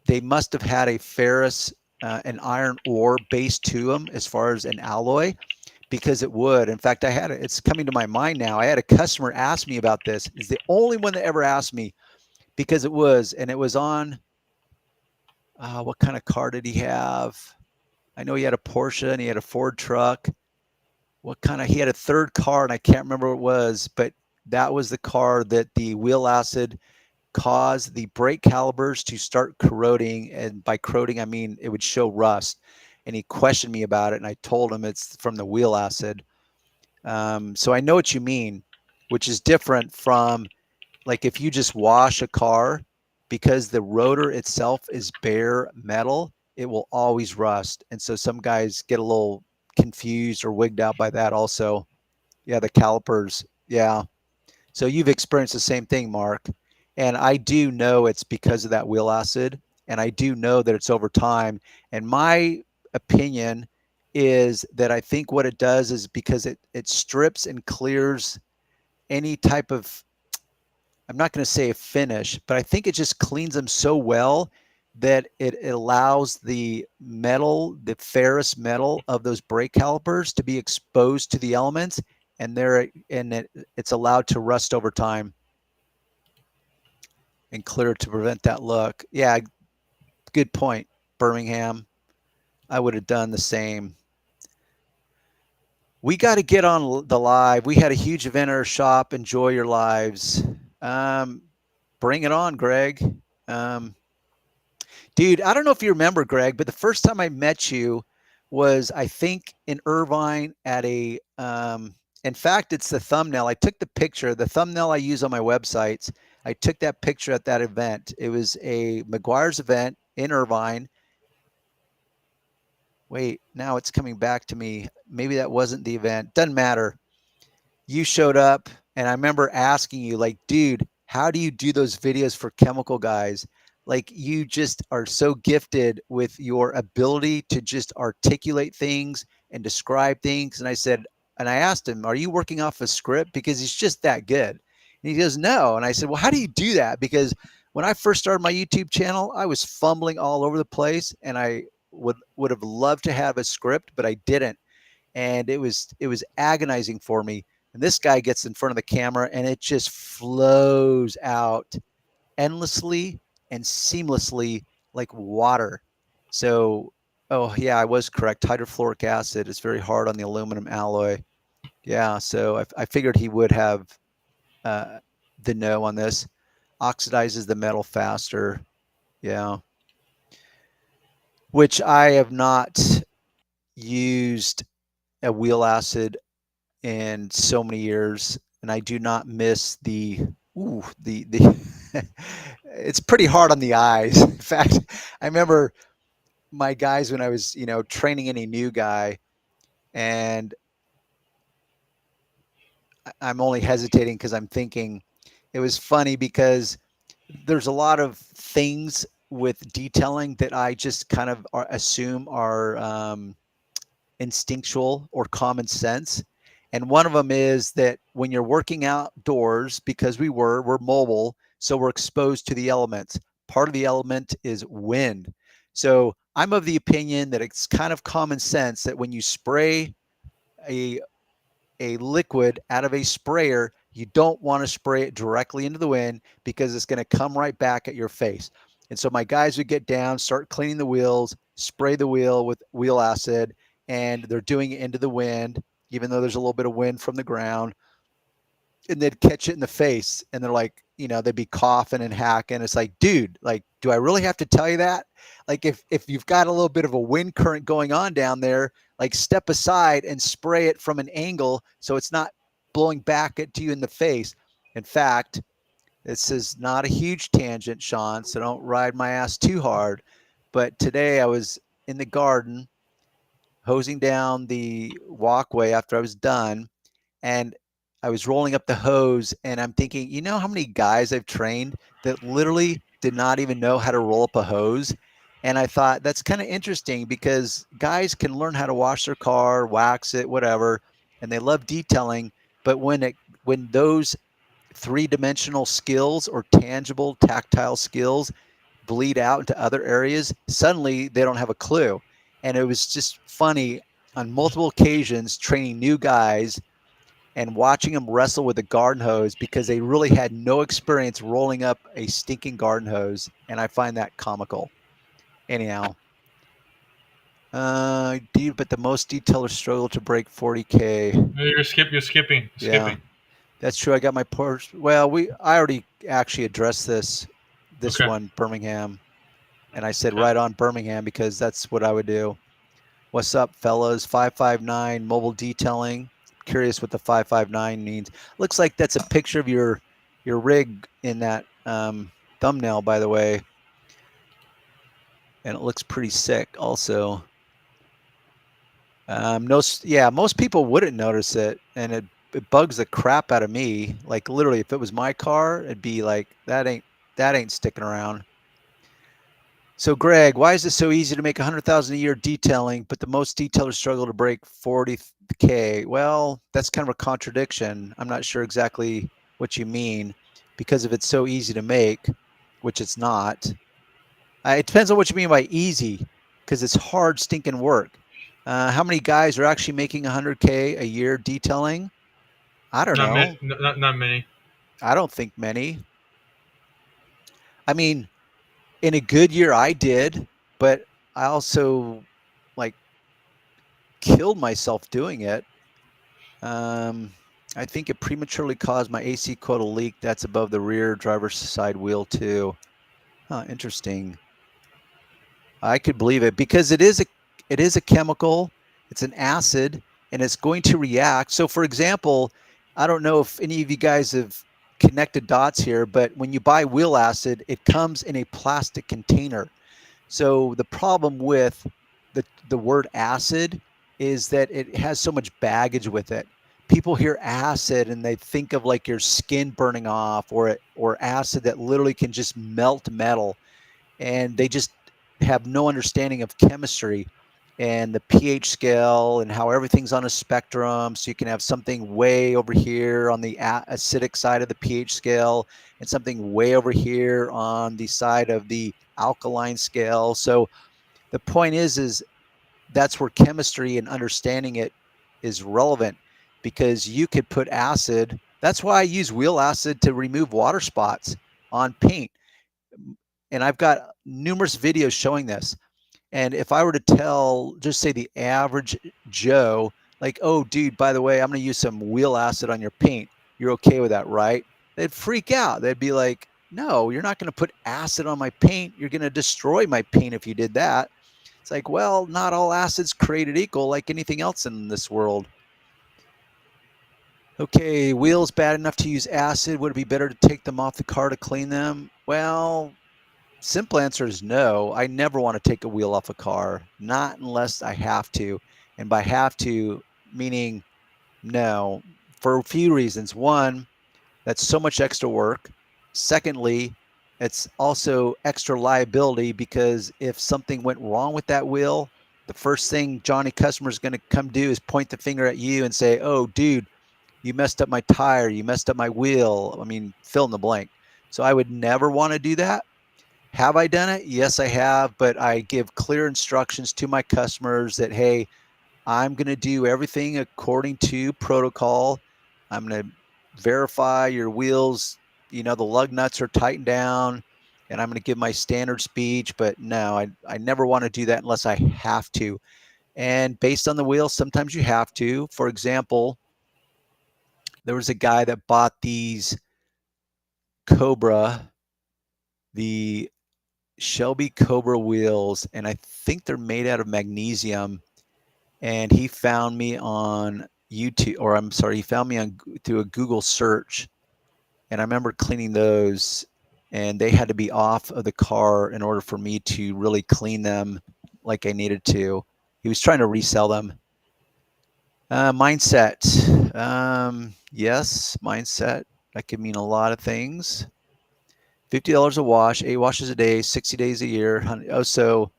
they must have had a ferrous an iron ore base to them as far as an alloy, because it would. In fact, it's coming to my mind now. I had a customer ask me about this. It's the only one that ever asked me, because it was on, what kind of car did he have? I know he had a Porsche and he had a Ford truck. He had a third car, and I can't remember what it was, but that was the car that the wheel acid caused the brake calipers to start corroding. And by corroding, I mean it would show rust. And he questioned me about it, and I told him it's from the wheel acid. So I know what you mean, which is different from, like, if you just wash a car, because the rotor itself is bare metal, it will always rust. And so some guys get a little confused or wigged out by that also. Yeah, the calipers. Yeah. So you've experienced the same thing, Mark. And I do know it's because of that wheel acid, and I do know that it's over time. And my opinion is that I think what it does is because it strips and clears any type of, I'm not going to say a finish, but I think it just cleans them so well that it allows the metal, the ferrous metal of those brake calipers to be exposed to the elements, and it's allowed to rust over time and clear to prevent that look. Yeah, good point, Birmingham. I would have done the same. We got to get on the live. We had a huge event at our shop. Enjoy your lives. Bring it on, Greg. Dude, I don't know if you remember, Greg, but the first time I met you was, I think, in Irvine at a, in fact, it's the thumbnail. I took the picture, the thumbnail I use on my websites. I took that picture at that event. It was a McGuire's event in Irvine. Wait, now it's coming back to me. Maybe that wasn't the event. Doesn't matter. You showed up, and I remember asking you, like, dude, how do you do those videos for chemical guys? Like, you just are so gifted with your ability to just articulate things and describe things. And I said, and I asked him, are you working off a script? Because he's just that good. And he goes, no. And I said, well, how do you do that? Because when I first started my YouTube channel, I was fumbling all over the place, and I would have loved to have a script, but I didn't. And it was agonizing for me. And this guy gets in front of the camera, and it just flows out endlessly and seamlessly like water. So, oh yeah, I was correct. Hydrofluoric acid is very hard on the aluminum alloy. Yeah, so I figured he would have the no on this. Oxidizes the metal faster. Yeah. which I have not used a wheel acid in so many years, and I do not miss the it's pretty hard on the eyes. In fact, I remember my guys when I was, training any new guy, and I'm only hesitating because I'm thinking it was funny because there's a lot of things with detailing that I just kind of assume are instinctual or common sense. And one of them is that when you're working outdoors, because we're mobile, so we're exposed to the elements. Part of the element is wind. So I'm of the opinion that it's kind of common sense that when you spray a a liquid out of a sprayer, you don't want to spray it directly into the wind because it's going to come right back at your face. And so my guys would get down, start cleaning the wheels, spray the wheel with wheel acid, and they're doing it into the wind, even though there's a little bit of wind from the ground. And they'd catch it in the face, and they're like, they'd be coughing and hacking. It's like, dude, like, do I really have to tell you that? Like, if you've got a little bit of a wind current going on down there, like, step aside and spray it from an angle so it's not blowing back at you in the face. In fact, this is not a huge tangent, Sean, so don't ride my ass too hard. But today I was in the garden hosing down the walkway after I was done, and I was rolling up the hose, and I'm thinking, how many guys I've trained that literally did not even know how to roll up a hose? And I thought that's kind of interesting because guys can learn how to wash their car, wax it, whatever, and they love detailing. But when those three-dimensional skills or tangible tactile skills bleed out into other areas, suddenly they don't have a clue. And it was just funny on multiple occasions training new guys and watching them wrestle with a garden hose because they really had no experience rolling up a stinking garden hose. And I find that comical. Anyhow, but the most detailers struggle to break 40K. You're skipping. Yeah, that's true. I got my Porsche. Well, I already actually addressed this Okay. one, Birmingham. And I said right on Birmingham because that's what I would do. What's up, fellas? 559 mobile detailing. Curious what the 559 means. Looks like that's a picture of your rig in that thumbnail, by the way. And it looks pretty sick also. Most people wouldn't notice it, and it bugs the crap out of me. Like literally, if it was my car, it'd be like that ain't sticking around. So, Greg, why is it so easy to make 100,000 a year detailing, but the most detailers struggle to break 40K? Well, that's kind of a contradiction. I'm not sure exactly what you mean, because if it's so easy to make, which it's not, it depends on what you mean by easy, because it's hard stinking work. How many guys are actually making 100K a year detailing? I don't know. Not many. I don't think many. I mean, in a good year, I did, but I also killed myself doing it. I think it prematurely caused my AC coil to leak. That's above the rear driver's side wheel too. Huh, interesting. I could believe it because it is a chemical. It's an acid, and it's going to react. So, for example, I don't know if any of you guys have connected dots here, but when you buy wheel acid, it comes in a plastic container. So the problem with the word acid is that it has so much baggage with it. People hear acid and they think of like your skin burning off, or acid that literally can just melt metal, and they just have no understanding of chemistry and the pH scale and how everything's on a spectrum. So you can have something way over here on the acidic side of the pH scale and something way over here on the side of the alkaline scale. So the point is that's where chemistry and understanding it is relevant, because you could put acid. That's why I use wheel acid to remove water spots on paint. And I've got numerous videos showing this. And if I were to tell, just say the average Joe, like, oh, dude, by the way, I'm going to use some wheel acid on your paint. You're okay with that, right? They'd freak out. They'd be like, no, you're not going to put acid on my paint. You're going to destroy my paint if you did that. It's It's like, well, not all acids created equal, like anything else in this world. Okay, wheels bad enough to use acid. Would it be better to take them off the car to clean them? Well, simple answer is no. I never want to take a wheel off a car, not unless I have to. And by have to, meaning no, for a few reasons. One, that's so much extra work. Secondly, it's also extra liability because if something went wrong with that wheel, the first thing Johnny customer is going to come do is point the finger at you and say, oh, dude, you messed up my tire, you messed up my wheel. I mean, fill in the blank. So I would never want to do that. Have I done it? Yes, I have, but I give clear instructions to my customers that, hey, I'm going to do everything according to protocol. I'm going to verify your wheels, the lug nuts are tightened down, and I'm going to give my standard speech. But no, I never want to do that unless I have to. And based on the wheel, sometimes you have to. For example, there was a guy that bought these Cobra, the Shelby Cobra wheels, and I think they're made out of magnesium. And he found me on YouTube, or I'm sorry, he found me through a Google search. And I remember cleaning those, and they had to be off of the car in order for me to really clean them like I needed to. He was trying to resell them. Mindset. Yes, mindset. That could mean a lot of things. $50 a wash, 8 washes a day, 60 days a year. Oh, so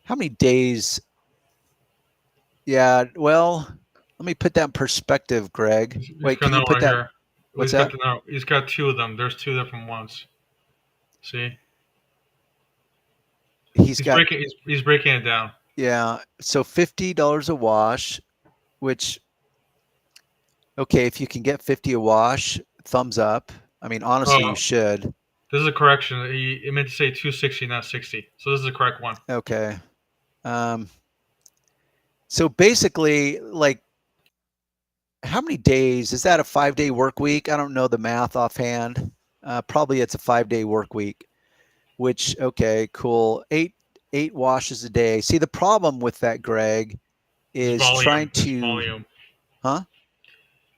how many days? Yeah, well, let me put that in perspective, Greg. Wait, can you put that? Here. What's that? He's got 2 of them. There's 2 different ones. See? He's breaking it down. Yeah, so $50 a wash, which, okay, if you can get 50 a wash, thumbs up. I mean, honestly, you should. This is a correction. It meant to say 260, not 60. So this is the correct one. Okay. So basically, like, how many days? Is that a 5-day work week? I don't know the math offhand. Probably it's a 5-day work week, which, okay, cool. Eight washes a day. See, the problem with that, Greg, is trying to volume. Huh?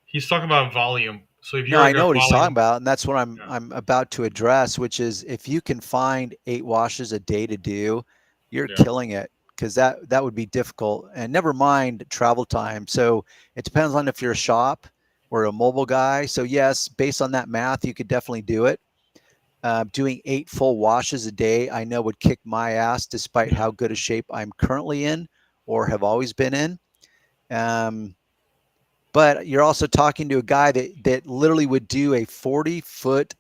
He's talking about volume. So if no, I know what he's talking about, and that's what I'm about to address, which is if you can find 8 washes a day to do, you're killing it, because that would be difficult. And never mind travel time. So it depends on if you're a shop or a mobile guy. So yes, based on that math, you could definitely do it. Doing 8 full washes a day, I know would kick my ass, despite how good a shape I'm currently in or have always been in. But you're also talking to a guy that literally would do a 40-foot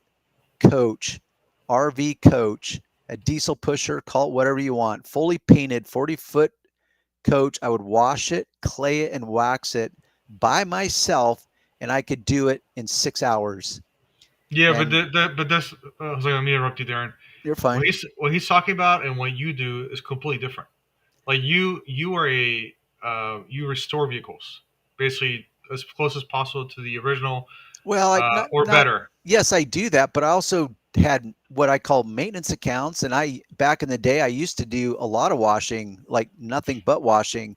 coach, RV coach, a diesel pusher, call it whatever you want, fully painted 40-foot coach. I would wash it, clay it, and wax it by myself, and I could do it in 6 hours. Yeah, but this. I was like, let me interrupt you, Darren. You're fine. What he's talking about and what you do is completely different. Like you are you restore vehicles, basically as close as possible to the original, better. Yes, I do that, but I also had what I call maintenance accounts, and back in the day I used to do a lot of washing, like nothing but washing.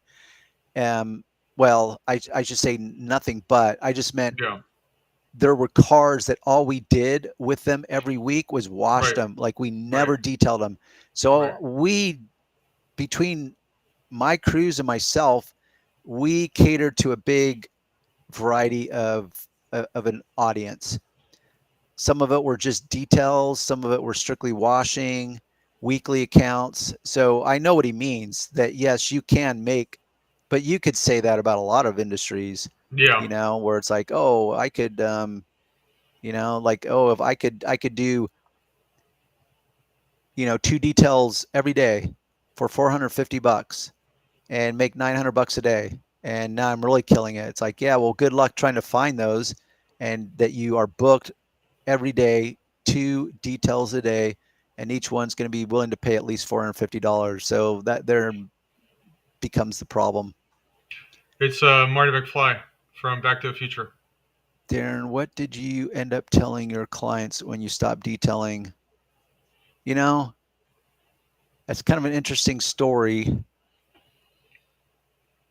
Well, I should say nothing but. I just meant there were cars that all we did with them every week was wash them. Like we never detailed them. So we, between my crews and myself, we catered to a big variety of an audience. Some of it were just details. Some of it were strictly washing, weekly accounts. So I know what he means, that yes, you can make, but you could say that about a lot of industries, where it's like, oh, I could, like, oh, if I could do, 2 details every day for $450 and make $900 a day. And now I'm really killing it. It's like, yeah, well, good luck trying to find those, and that you are booked every day, 2 details a day, and each one's going to be willing to pay at least $450. So that there becomes the problem. It's Marty McFly from Back to the Future. Darren, what did you end up telling your clients when you stopped detailing? That's kind of an interesting story.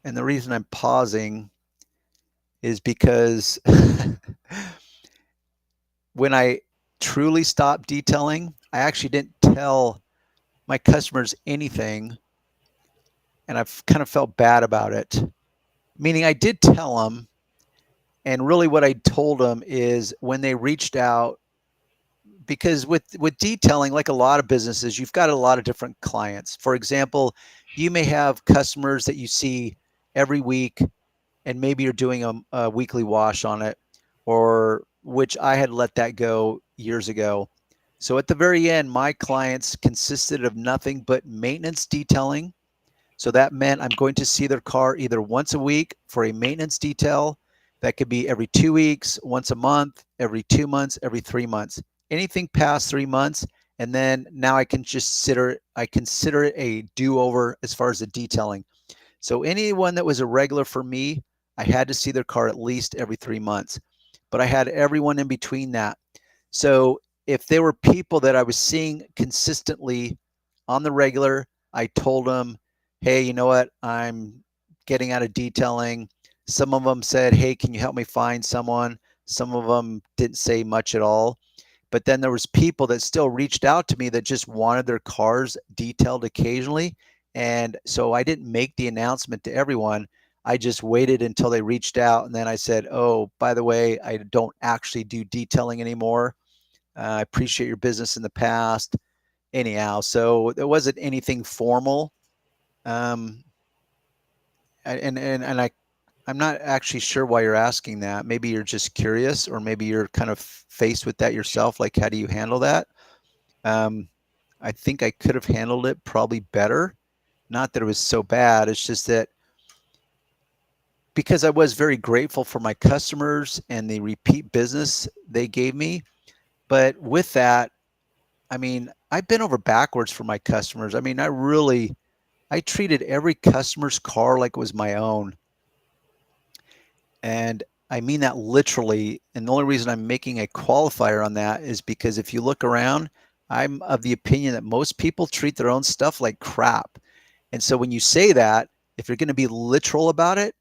And the reason I'm pausing is because when I truly stopped detailing, I actually didn't tell my customers anything. And I've kind of felt bad about it. Meaning I did tell them. And really what I told them is when they reached out, because with detailing, like a lot of businesses, you've got a lot of different clients. For example, you may have customers that you see every week, and maybe you're doing a weekly wash on it, or which I had let that go years ago. So at the very end, my clients consisted of nothing but maintenance detailing. So that meant I'm going to see their car either once a week for a maintenance detail. That could be every 2 weeks, once a month, every 2 months, every 3 months. Anything past 3 months, and then now I consider it a do-over as far as the detailing. So anyone that was a regular for me, I had to see their car at least every 3 months. But I had everyone in between that. So if there were people that I was seeing consistently on the regular, I told them, hey, you know what? I'm getting out of detailing. Some of them said, hey, can you help me find someone? Some of them didn't say much at all. But then there was people that still reached out to me that just wanted their cars detailed occasionally. And so I didn't make the announcement to everyone. I just waited until they reached out. And then I said, oh, by the way, I don't actually do detailing anymore. I appreciate your business in the past. Anyhow, so there wasn't anything formal. Um, I'm not actually sure why you're asking that. Maybe you're just curious, or maybe you're kind of faced with that yourself. Like, how do you handle that? Um, I think I could have handled it probably better. Not that it was so bad. It's just that because I was very grateful for my customers and the repeat business they gave me. But with that, I mean, I bent over backwards for my customers. I mean, I treated every customer's car like it was my own. And I mean that literally. And the only reason I'm making a qualifier on that is because if you look around, I'm of the opinion that most people treat their own stuff like crap. And so when you say that, if you're going to be literal about it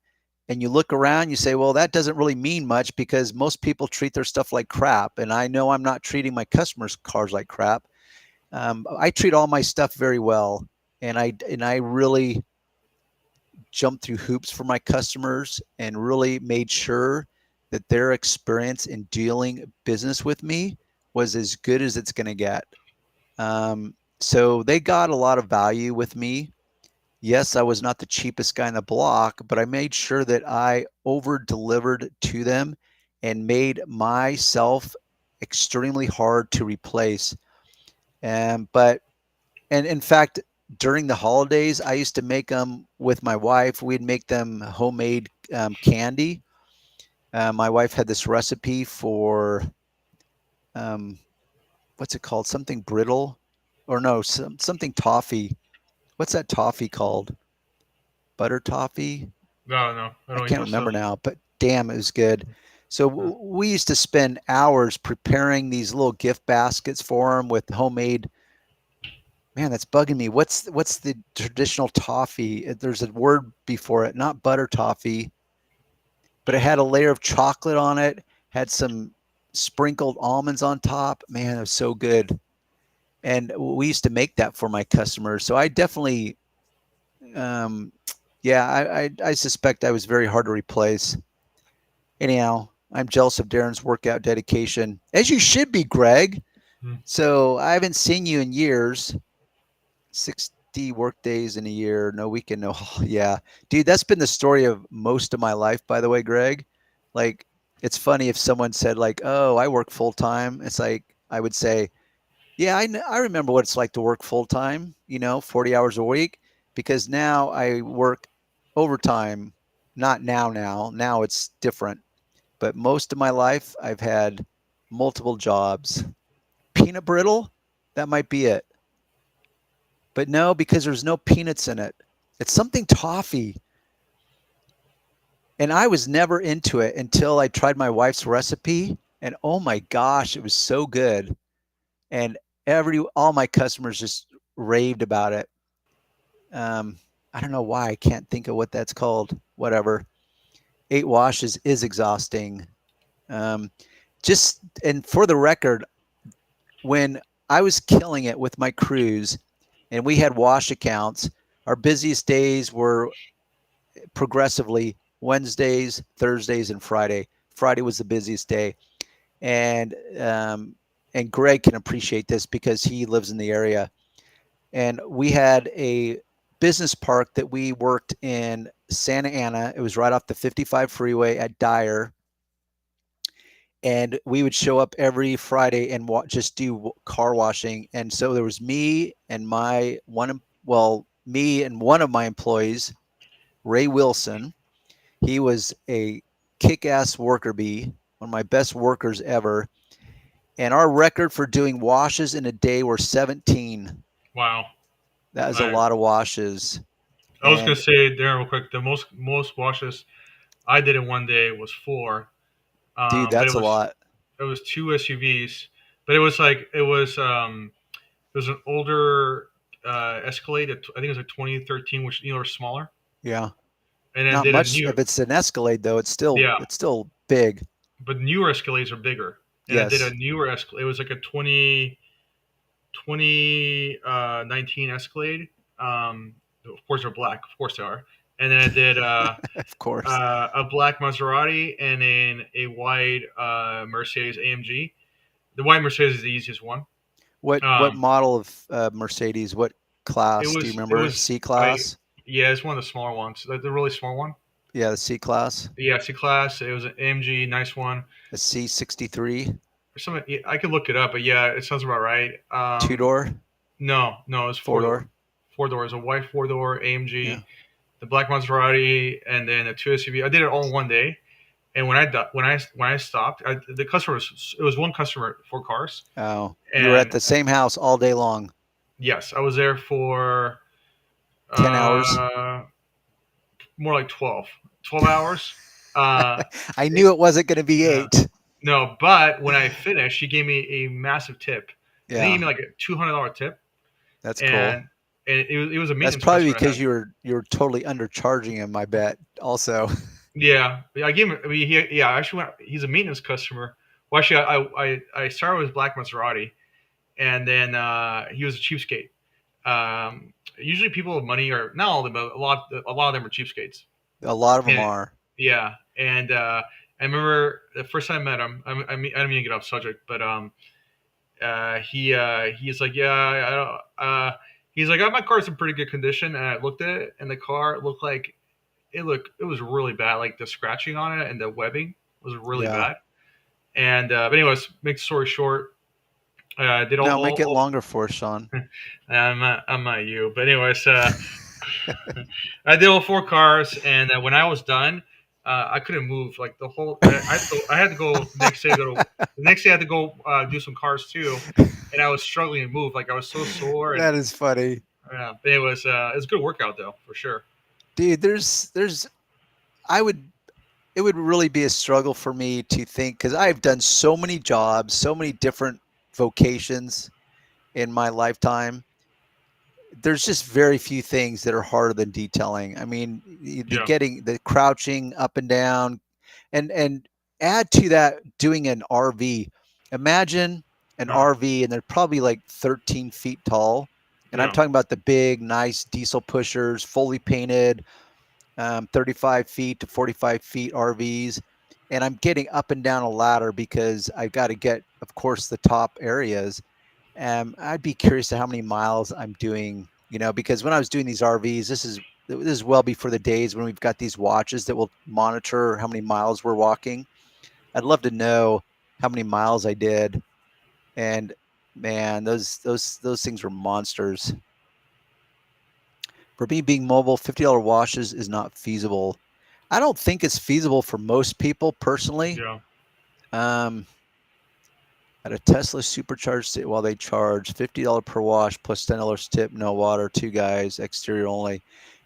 and you look around, you say, well, that doesn't really mean much because most people treat their stuff like crap. And I know I'm not treating my customers' cars like crap. I treat all my stuff very well. And I really jumped through hoops for my customers and really made sure that their experience in dealing business with me was as good as it's going to get. So they got a lot of value with me. Yes, I was not the cheapest guy in the block, but I made sure that I over delivered to them and made myself extremely hard to replace. But in fact, during the holidays, I used to make them with my wife. We'd make them homemade candy. My wife had this recipe for what's it called? Something brittle, or no, something toffee. What's that toffee called? Butter toffee? No, I I don't can't eat remember stuff. now, but damn, it was good. So we used to spend hours preparing these little gift baskets for them with homemade. Man, that's bugging me. What's the traditional toffee? There's a word before it, not butter toffee, but it had a layer of chocolate on it, had some sprinkled almonds on top. Man, it was so good. And we used to make that for my customers. So I definitely, um, yeah, I suspect I was very hard to replace. Anyhow, I'm jealous of Darren's workout dedication, as you should be, Greg. So I haven't seen you in years. 60 work days in a year, no weekend, no. Yeah, dude, that's been the story of most of my life, by the way, Greg. Like, it's funny if someone said like, oh, I work full time. It's like, I would say, yeah, I remember what it's like to work full time, 40 hours a week, because now I work overtime. Not now it's different, but most of my life I've had multiple jobs. Peanut brittle, that might be it. But no, because there's no peanuts in it. It's something toffee. And I was never into it until I tried my wife's recipe. And oh my gosh, it was so good. And all my customers just raved about it. I don't know why I can't think of what that's called. Whatever. 8 washes is exhausting. Um, and for the record, when I was killing it with my crews and we had wash accounts, our busiest days were progressively Wednesdays, Thursdays, and Friday. Friday was the busiest day. And Greg can appreciate this because he lives in the area. And we had a business park that we worked in Santa Ana. It was right off the 55 freeway at Dyer. And we would show up every Friday and just do car washing. And so there was me and me and one of my employees, Ray Wilson. He was a kick-ass worker bee, one of my best workers ever. And our record for doing washes in a day were 17. Wow. That was a lot of washes. I was going to say, Darren, real quick, the most washes I did in one day was 4. Dude, that's a lot. It was 2 SUVs, but it was an older Escalade. I think it was a 2013, which are smaller. Yeah. And not much. If it's an Escalade, though, it's still big. But newer Escalades are bigger. And I did a newer Escalade. It was like a 2019 Escalade. Of course, they're black. Of course, they are. And then I did of course a black Maserati and then a white Mercedes AMG. The white Mercedes is the easiest one. What model of Mercedes? What class? Do you remember? C class? Yeah, it's one of the smaller ones. The really small one. Yeah, the C class. Yeah, C class. It was an AMG, nice one. A C63. Something I could look it up, but yeah, it sounds about right. 2-door? No, it's 4-door. 4-door. It's a white 4-door AMG. Yeah. The black Maserati, and then a 2 SUV. I did it all in one day, and when I stopped, it was one customer, 4 cars. Oh, you were at the same house all day long. Yes, I was there for 10 hours. More like 12 hours. I knew it wasn't going to be 8. No, but when I finished, she gave me a massive tip. Yeah, they gave me like a $200 tip. That's cool. And it was a maintenance. That's probably because you were totally undercharging him, I bet. Also. Yeah, I gave him. I mean, he's a maintenance customer. Well, actually, I started with black Maserati, and then he was a cheapskate. Usually, people with money are not all of them, but a lot of them are cheapskates. A lot of them are. Yeah, and I remember the first time I met him. I don't mean to get off subject, but he's like, he's like, my car's in pretty good condition, and I looked at it, and the car looked like it was really bad. Like the scratching on it and the webbing was really bad. And but anyways, make the story short, make it longer for us, Sean. I'm not you, but anyways, I did all 4 cars, and when I was done, I couldn't move. Like the whole, I had to go the next day. The next day, I had to go do some cars too, and I was struggling to move. Like I was so sore. That is funny. Yeah, but it was a good workout though, for sure. Dude, it would really be a struggle for me to think, because I've done so many jobs, so many different vocations in my lifetime. There's just very few things that are harder than detailing. I mean, getting the crouching up and down, and add to that doing an RV. Imagine an RV, and they're probably like 13 feet tall. And I'm talking about the big, nice diesel pushers, fully painted, 35 feet to 45 feet RVs. And I'm getting up and down a ladder because I've got to get, of course, the top areas. I'd be curious to how many miles I'm doing, because when I was doing these RVs, this is well before the days when we've got these watches that will monitor how many miles we're walking. I'd love to know how many miles I did. And man, those things were monsters. For me, being mobile, $50 washes is not feasible. I don't think it's feasible for most people personally. Yeah. At a Tesla supercharged while they charge $50 per wash plus $10 tip, no water, 2 guys, exterior only.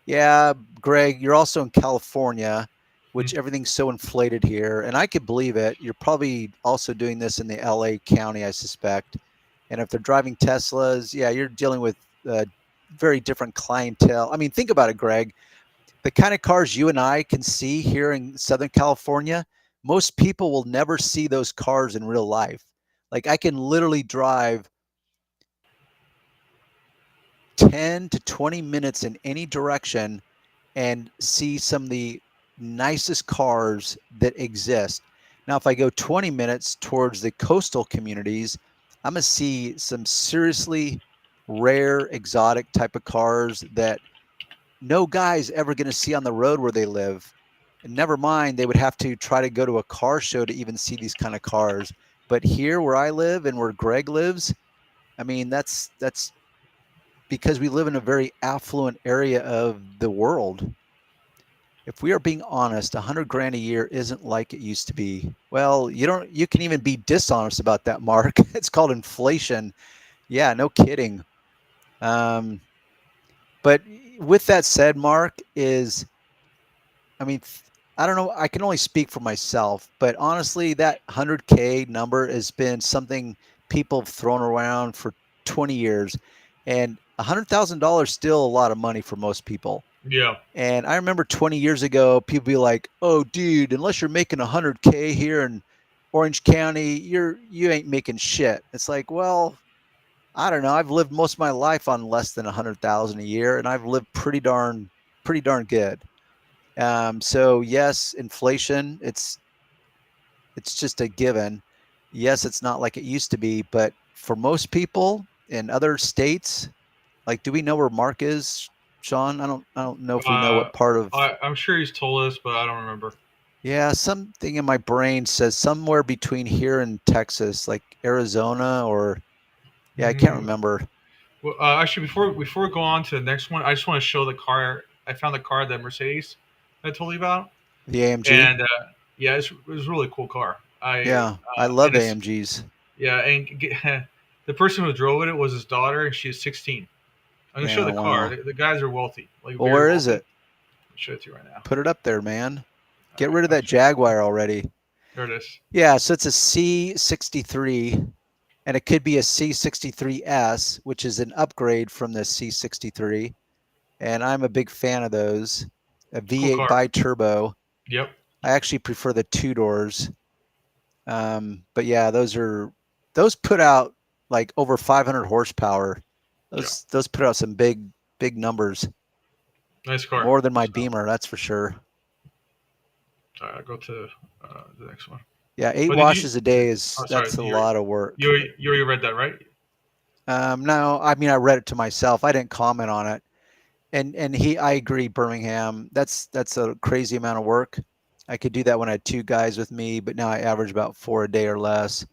Yeah, Greg, you're also in California, which everything's so inflated here, and I could believe it. You're probably also doing this in the LA County, I suspect. And if they're driving Teslas, yeah, you're dealing with very different clientele. I mean, think about it, Greg. The kind of cars you and I can see here in Southern California, most people will never see those cars in real life. Like I can literally drive 10 to 20 minutes in any direction and see some of the nicest cars that exist. Now, if I go 20 minutes towards the coastal communities, I'm going to see some seriously rare, exotic type of cars that no guy's ever going to see on the road where they live. And never mind, they would have to try to go to a car show to even see these kind of cars. But here where I live and where Greg lives, I mean, that's because we live in a very affluent area of the world. If we are being honest, 100 grand a year isn't like it used to be. Well, you can even be dishonest about that, Mark. It's called inflation. Yeah, no kidding. But with that said, Mark, I mean, I don't know. I can only speak for myself, but honestly, that 100K number has been something people have thrown around for 20 years. And $100,000 is still a lot of money for most people. Yeah. And I remember 20 years ago, people be like, "Oh, dude, unless you're making 100K here in Orange County, you ain't making shit." It's like, well, I don't know. I've lived most of my life on less than 100,000 a year, and I've lived pretty darn good. So yes, inflation, it's just a given. Yes, it's not like it used to be, but for most people in other states, like, do we know where Mark is, Sean? I don't know if we know what part of. I'm sure he's told us, but I don't remember. Yeah, something in my brain says somewhere between here and Texas, like Arizona or. Yeah, I can't remember. Well, actually, before we go on to the next one, I just want to show the car. I found the car, that Mercedes I told you about. The AMG. And yeah, it was a really cool car. I love AMGs. Yeah, and the person who drove it was his daughter, and she is 16. I'm gonna show the car. The guys are wealthy. Like, well, where is it? I'll show it to you right now. Put it up there, man. Get rid of that Jaguar already. There it is. Yeah, so it's a C63, and it could be a C63S, which is an upgrade from the C63. And I'm a big fan of those. A V8 cool bi-turbo. Yep. I actually prefer the two doors. But yeah, those put out like over 500 horsepower. Those put out some big numbers. Nice car. More than my Beamer, that's for sure. All right, I'll go to the next one. Yeah, 8 washes a day that's a lot of work. You already read that, right? No, I mean, I read it to myself. I didn't comment on it. And I agree, Birmingham. That's a crazy amount of work. I could do that when I had 2 guys with me, but now I average about 4 a day or less.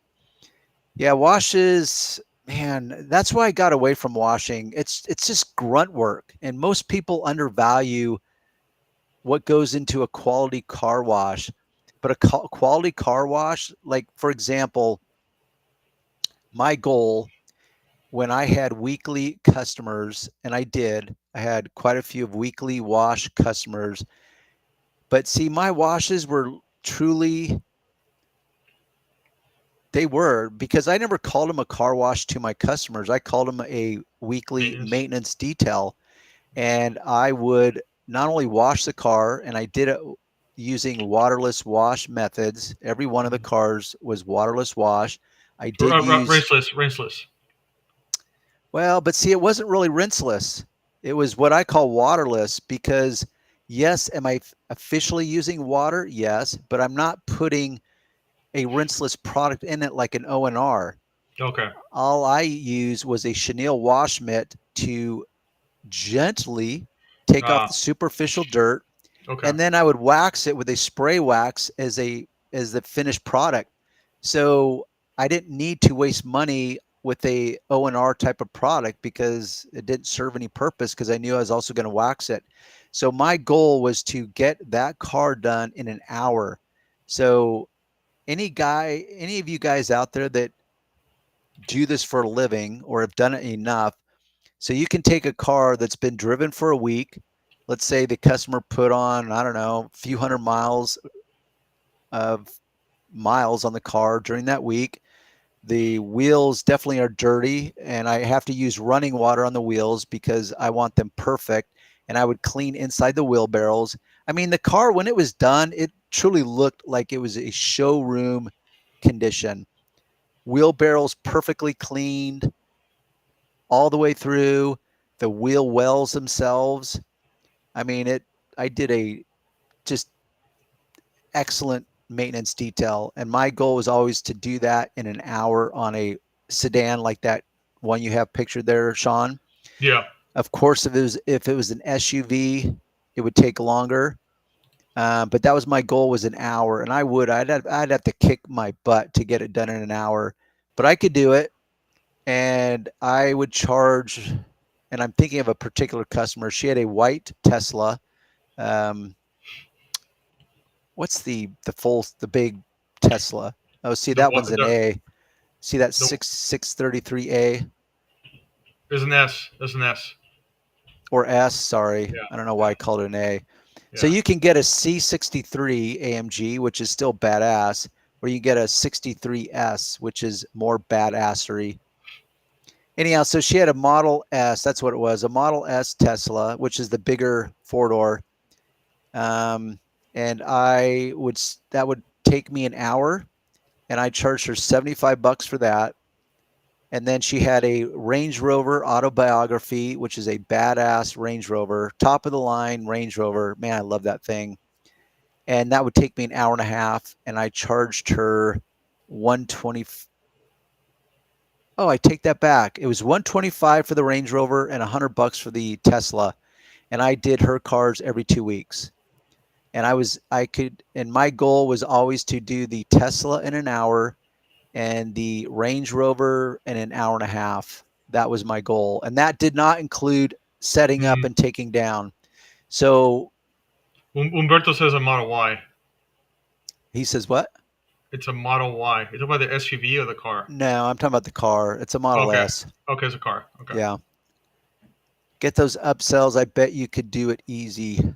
Yeah, washes, man, that's why I got away from washing. It's just grunt work, and most people undervalue what goes into a quality car wash. But a quality car wash, like, for example, my goal when I had weekly customers, and I had quite a few of weekly wash customers. But see, my washes were truly, they were, because I never called them a car wash to my customers. I called them a weekly maintenance detail. And I would not only wash the car, and I did it using waterless wash methods. Every one of the cars was waterless wash. I did use rinseless. Well, but see, it wasn't really rinseless. It was what I call waterless, because yes, am I officially using water? Yes, but I'm not putting a rinseless product in it like an O&R. Okay. All I used was a chenille wash mitt to gently take off the superficial dirt. Okay. And then I would wax it with a spray wax as the finished product. So I didn't need to waste money with a O&R type of product because it didn't serve any purpose, because I knew I was also going to wax it. So my goal was to get that car done in an hour. So any of you guys out there that do this for a living or have done it enough, so you can take a car that's been driven for a week. Let's say the customer put on, I don't know, a few hundred miles on the car during that week. The wheels definitely are dirty, and I have to use running water on the wheels because I want them perfect. And I would clean inside the wheel barrels. I mean, the car, when it was done, it truly looked like it was a showroom condition. Wheel barrels perfectly cleaned all the way through. The wheel wells themselves. I mean, I did a just excellent maintenance detail, and my goal was always to do that in an hour on a sedan like that one you have pictured there, Sean. Yeah. Of course, if it was an SUV, it would take longer. But that was my goal, was an hour, and I'd have to kick my butt to get it done in an hour, but I could do it. And I would charge, and I'm thinking of a particular customer. She had a white Tesla. Um, what's the big Tesla? Oh, see, that one's an A. See that 633A? There's an S. There's an S. Or S, sorry. Yeah. I don't know why I called it an A. Yeah. So you can get a C63 AMG, which is still badass, or you get a 63S, which is more badassery. Anyhow, so she had a Model S. That's what it was, a Model S Tesla, which is the bigger four-door. And that would take me an hour, and I charged her $75 for that. And then she had a Range Rover Autobiography, which is a badass Range Rover, top of the line Range Rover. Man, I love that thing. And that would take me an hour and a half, and I charged her 120. Oh, I take that back. It was 125 for the Range Rover and $100 for the Tesla. And I did her cars every 2 weeks. And my goal was always to do the Tesla in an hour and the Range Rover in an hour and a half. That was my goal. And that did not include setting up and taking down. So Umberto says a Model Y. He says what? It's a Model Y. You're talking about the SUV or the car? No, I'm talking about the car. It's a Model S. Okay, it's a car. Okay. Yeah. Get those upsells. I bet you could do it easy.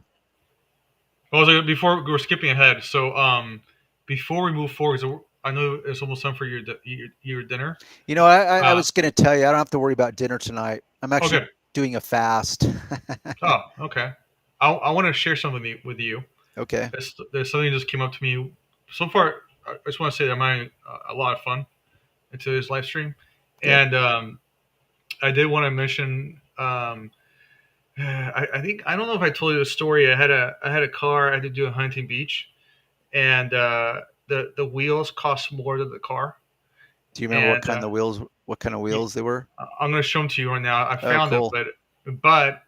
Well, before we're skipping ahead, so before we move forward, so I know it's almost time for your dinner. You know, I was going to tell you, I don't have to worry about dinner tonight. I'm actually doing a fast. Oh, okay. I want to share something with you. Okay. There's something that just came up to me. So far, I just want to say that I'm having a lot of fun into this live stream, and I did want to mention. I think I don't know if I told you the story. I had a car. I had to do in Huntington Beach, and the wheels cost more than the car. Do you remember what kind of wheels? What kind of wheels they were? I'm going to show them to you right now. I found them, but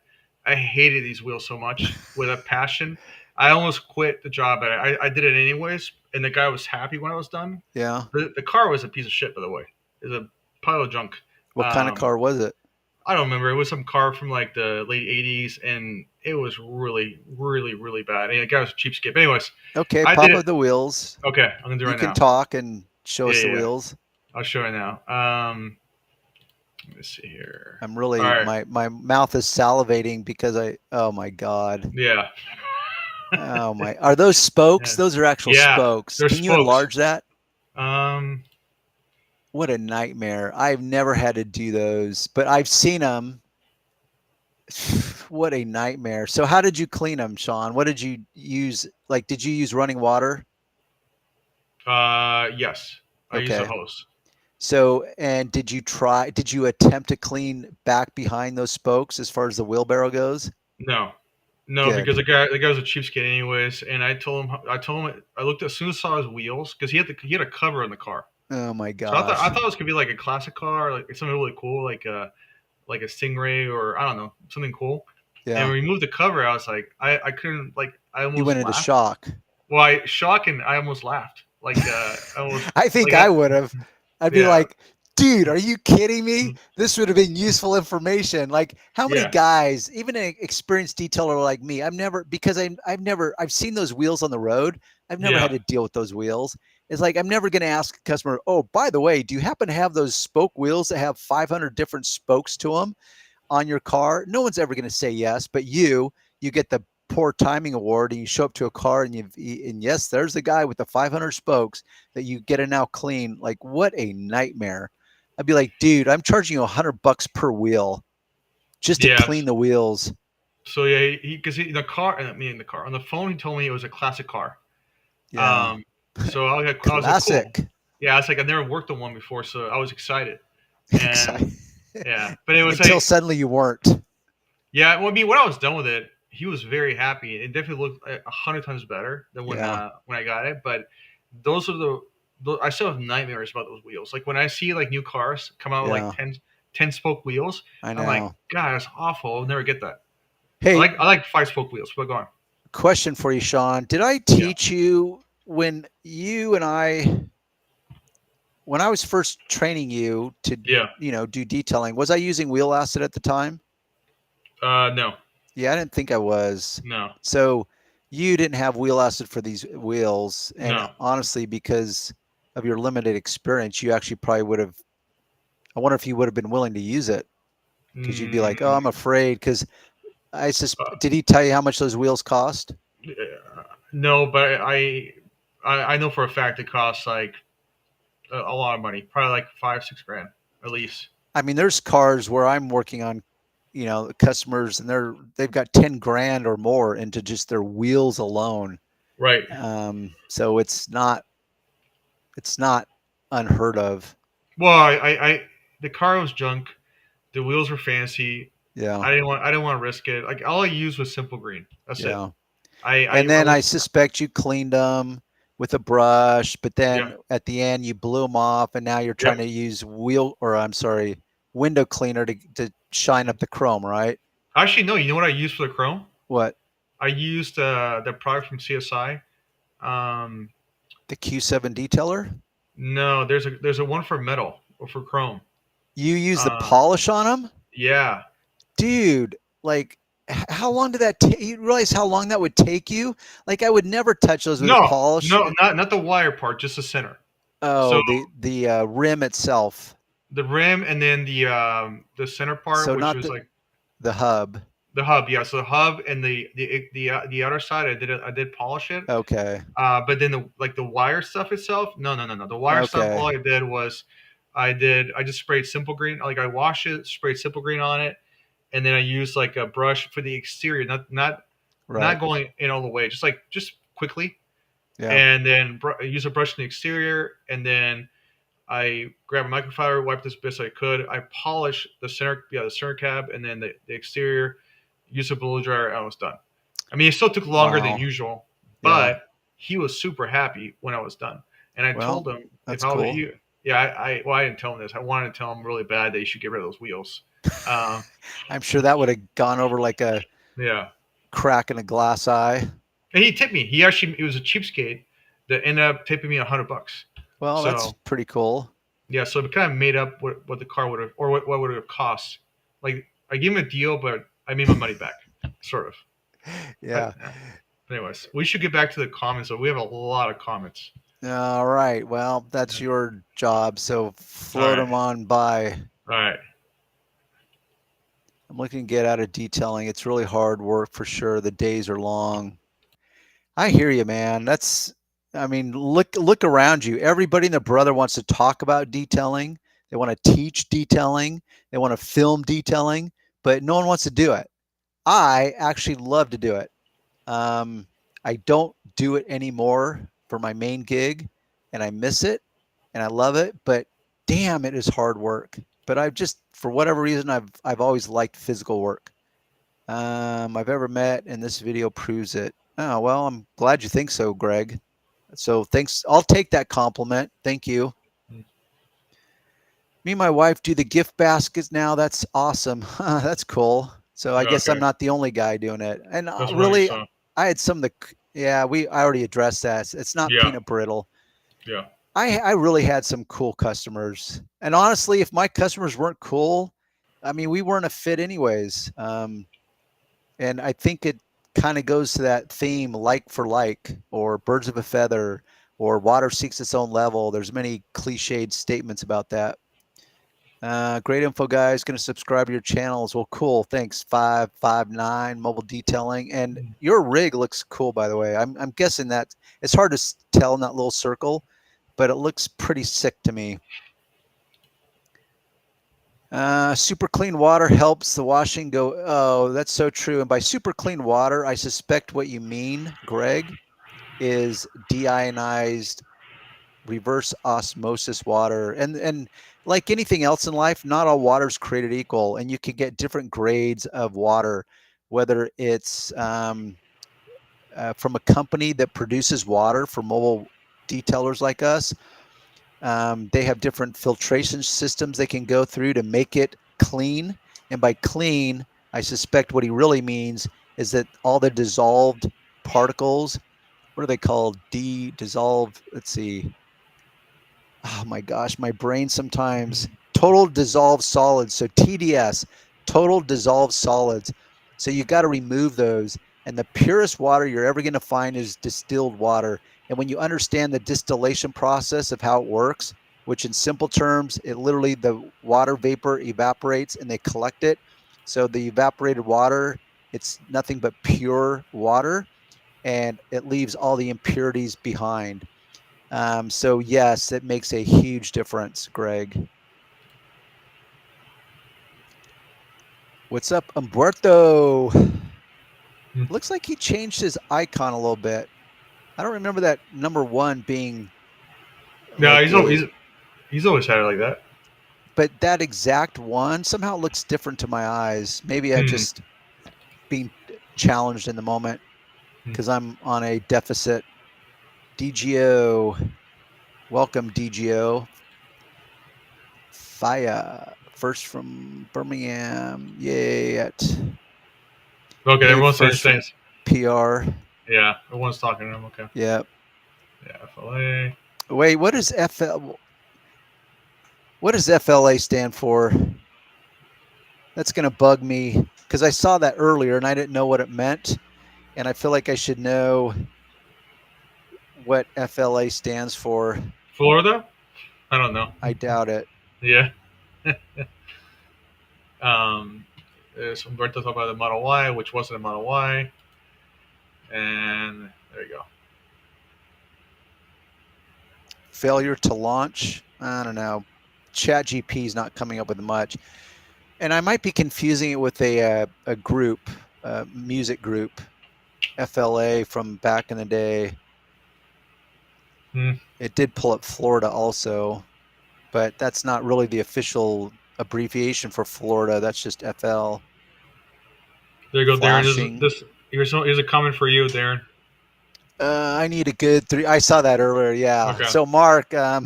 I hated these wheels so much with a passion. I almost quit the job, but I did it anyways, and the guy was happy when I was done. Yeah. The car was a piece of shit, by the way. It was a pile of junk. What kind of car was it? I don't remember. It was some car from like the late 80s, and it was really, really, really bad. And the guy was a cheapskate. But anyways. Okay, pop up the wheels. Okay, I'm going to do it right now. You can talk and show us the wheels. I'll show it now. Let me see here. I'm really, my mouth is salivating because oh my God. Yeah. Oh my, are those spokes? Yeah. Those are actual spokes. Can you enlarge that? What a nightmare. I've never had to do those, but I've seen them. What a nightmare. So how did you clean them, Sean? What did you use? Like, did you use running water? Yes. I used a hose. So, and did you attempt to clean back behind those spokes as far as the wheelbarrow goes? No, because the guy was a cheapskate anyways. And I told him, I looked as soon as I saw his wheels, because he had a cover in the car. Oh my God. So I thought this could be like a classic car, like something really cool, like a Stingray, or I don't know, something cool. Yeah. And when we moved the cover, I was like, I couldn't, like, I almost You went into shock. Well, and I almost laughed. Like, I think I would have. I'd be like, dude, are you kidding me? This would have been useful information. Like, how many guys, even an experienced detailer like me, I've seen those wheels on the road. I've never had to deal with those wheels. It's like, I'm never going to ask a customer, oh, by the way, do you happen to have those spoke wheels that have 500 different spokes to them on your car? No one's ever going to say yes, but you get the poor timing award and you show up to a car and and yes, there's the guy with the 500 spokes that you get to now clean. Like, what a nightmare. I'd be like, dude, I'm charging you $100 per wheel just to clean the wheels. So yeah, because the car, on the phone, he told me it was a classic car. Yeah. So I was like, cool. Yeah, it's like I've never worked on one before, so I was excited. And yeah, but it was until suddenly you weren't. Yeah, well, I mean, when I was done with it, he was very happy. It definitely looked 100 times better than when I got it. But those are I still have nightmares about those wheels. Like when I see like new cars come out with like 10 spoke wheels, I'm like, God, that's awful. I'll never get that. Hey, I like 5 spoke wheels. But go on. Question for you, Sean. Did I teach you when I was first training you to do detailing, was I using wheel acid at the time? No. Yeah, I didn't think I was. No. So you didn't have wheel acid for these wheels. And honestly, because of your limited experience, you actually probably would have, I wonder if you would have been willing to use it, because you'd be like, oh, I'm afraid. Because did he tell you how much those wheels cost? No, but I know for a fact it costs like a lot of money, probably like $5-6 grand at least. I mean, there's cars where I'm working on, customers, and they've got 10 grand or more into just their wheels alone. Right. So it's not unheard of. Well, I the car was junk. The wheels were fancy. Yeah. I didn't want to risk it. Like all I used was Simple Green. That's it. I suspect you cleaned them with a brush, but then at the end you blew them off, and now you're trying to use window cleaner to shine up the chrome, right? Actually, no. You know what I used for the chrome? What? I used the product from CSI. The Q7 detailer? No, there's a one for metal or for chrome. You use the polish on them? Yeah. Dude, like, how long did that take? You realize how long that would take you? Like, I would never touch those with polish. No, not the wire part, just the center. Oh, so, the rim itself. The rim, and then the center part, so which not was like the hub. The hub, yeah. So the hub and the outer side, I did polish it. Okay. But then the wire stuff itself, no. The wire stuff, all I did was, I just sprayed Simple Green. Like I washed it, sprayed Simple Green on it, and then I used like a brush for the exterior, not going in all the way, just quickly. Yeah. And then use a brush in the exterior, and then I grabbed a microfiber, wiped as best I could. I polished the center cab, and then the exterior. Use a blow dryer, and I was done. I mean, it still took longer than usual, but he was super happy when I was done. And I told him, that's cool. I didn't tell him this. I wanted to tell him really bad that he should get rid of those wheels. I'm sure that would have gone over like a crack in a glass eye. And he tipped me. He was a cheapskate that ended up tipping me $100. Well, that's pretty cool. Yeah, so it kind of made up what the car would have, or what would it have cost. Like I gave him a deal, but I made my money back, sort of. Yeah. But anyways, we should get back to the comments. So we have a lot of comments. All right. Well, that's your job. So float them on by. All right. I'm looking to get out of detailing. It's really hard work for sure. The days are long. I hear you, man. Look around you. Everybody and their brother wants to talk about detailing. They want to teach detailing. They want to film detailing. But no one wants to do it. I actually love to do it. I don't do it anymore for my main gig, and I miss it, and I love it. But damn, it is hard work. But I've just, for whatever reason, I've always liked physical work. I've ever met, and this video proves it. Oh well, I'm glad you think so, Greg. So thanks. I'll take that compliment. Thank you. Me and my wife do the gift baskets now. That's awesome. That's cool. So I guess I'm not the only guy doing it. And really, I had some of the, I already addressed that. It's not peanut brittle. Yeah. I really had some cool customers. And honestly, if my customers weren't cool, I mean, we weren't a fit anyways. And I think it kind of goes to that theme, like for like, or birds of a feather, or water seeks its own level. There's many cliched statements about that. Great info, guys. Going to subscribe to your channels. Well, cool. Thanks. 559 Mobile Detailing. And your rig looks cool, by the way. I'm guessing that it's hard to tell in that little circle, but it looks pretty sick to me. Super clean water helps the washing go. Oh, that's so true. And by super clean water, I suspect what you mean, Greg, is deionized reverse osmosis water. And like anything else in life, not all water is created equal, and you can get different grades of water, whether it's from a company that produces water for mobile detailers like us. They have different filtration systems they can go through to make it clean. And by clean, I suspect what he really means is that all the dissolved particles, what are they called? Dissolved. Let's see. Oh my gosh, my brain sometimes. Total dissolved solids. So TDS, total dissolved solids. So you got to remove those. And the purest water you're ever going to find is distilled water. And when you understand the distillation process of how it works, which in simple terms, it literally, the water vapor evaporates and they collect it. So the evaporated water, it's nothing but pure water, and it leaves all the impurities behind. So yes, it makes a huge difference, Greg. What's up, Umberto? Looks like he changed his icon a little bit. I don't remember that number 1 being. No, like he's always had it like that. But that exact one somehow looks different to my eyes. Maybe I just being challenged in the moment because I'm on a deficit. DGO, welcome DGO. Fire, first from Birmingham. Yay at. Okay, everyone's saying PR. Yeah, everyone's talking to him. Okay. Yep. Yeah, FLA. Wait, what does FLA stand for? That's going to bug me because I saw that earlier and I didn't know what it meant. And I feel like I should know what FLA stands for. Florida? I don't know. I doubt it. Yeah. So Umberto talked about the Model Y, which wasn't a Model Y. And there you go. Failure to launch. I don't know. ChatGPT is not coming up with much. And I might be confusing it with a group, a music group, FLA from back in the day. It did pull up Florida also, but that's not really the official abbreviation for Florida. That's just FL. There you go, Darren. Here's a comment for you, Darren. I need a good 3. I saw that earlier. Yeah. Okay. So Mark, yeah,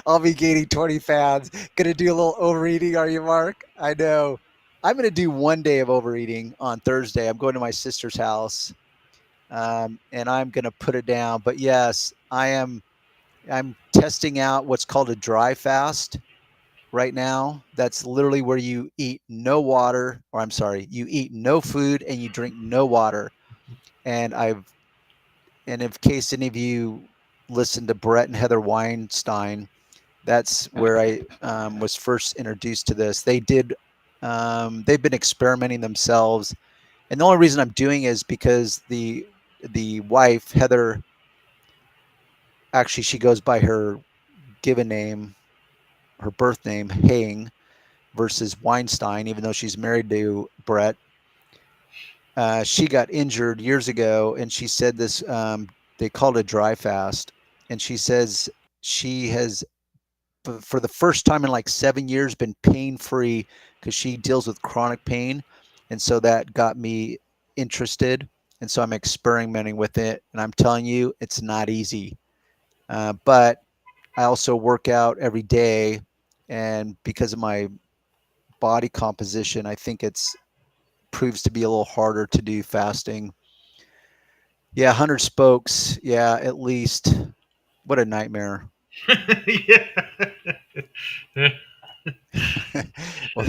I'll be gaining 20 pounds. Gonna do a little overeating. Are you, Mark? I know. I'm gonna do 1 day of overeating on Thursday. I'm going to my sister's house, and I'm gonna put it down. But yes, I'm testing out what's called a dry fast right now. That's literally where you eat no water, or I'm sorry, you eat no food and you drink no water. And in case any of you listened to Brett and Heather Weinstein, that's where I was first introduced to this. They've been experimenting themselves. And the only reason I'm doing it is because the wife, Heather, actually, she goes by her given name, her birth name, Haing, versus Weinstein, even though she's married to Brett. She got injured years ago, and she said this, they called it a dry fast. And she says she has, for the first time in like 7 years, been pain-free because she deals with chronic pain. And so that got me interested. And so I'm experimenting with it. And I'm telling you, it's not easy. But I also work out every day. And because of my body composition, I think it's proves to be a little harder to do fasting. Yeah, 100 spokes. Yeah, at least. What a nightmare. Yeah. Well,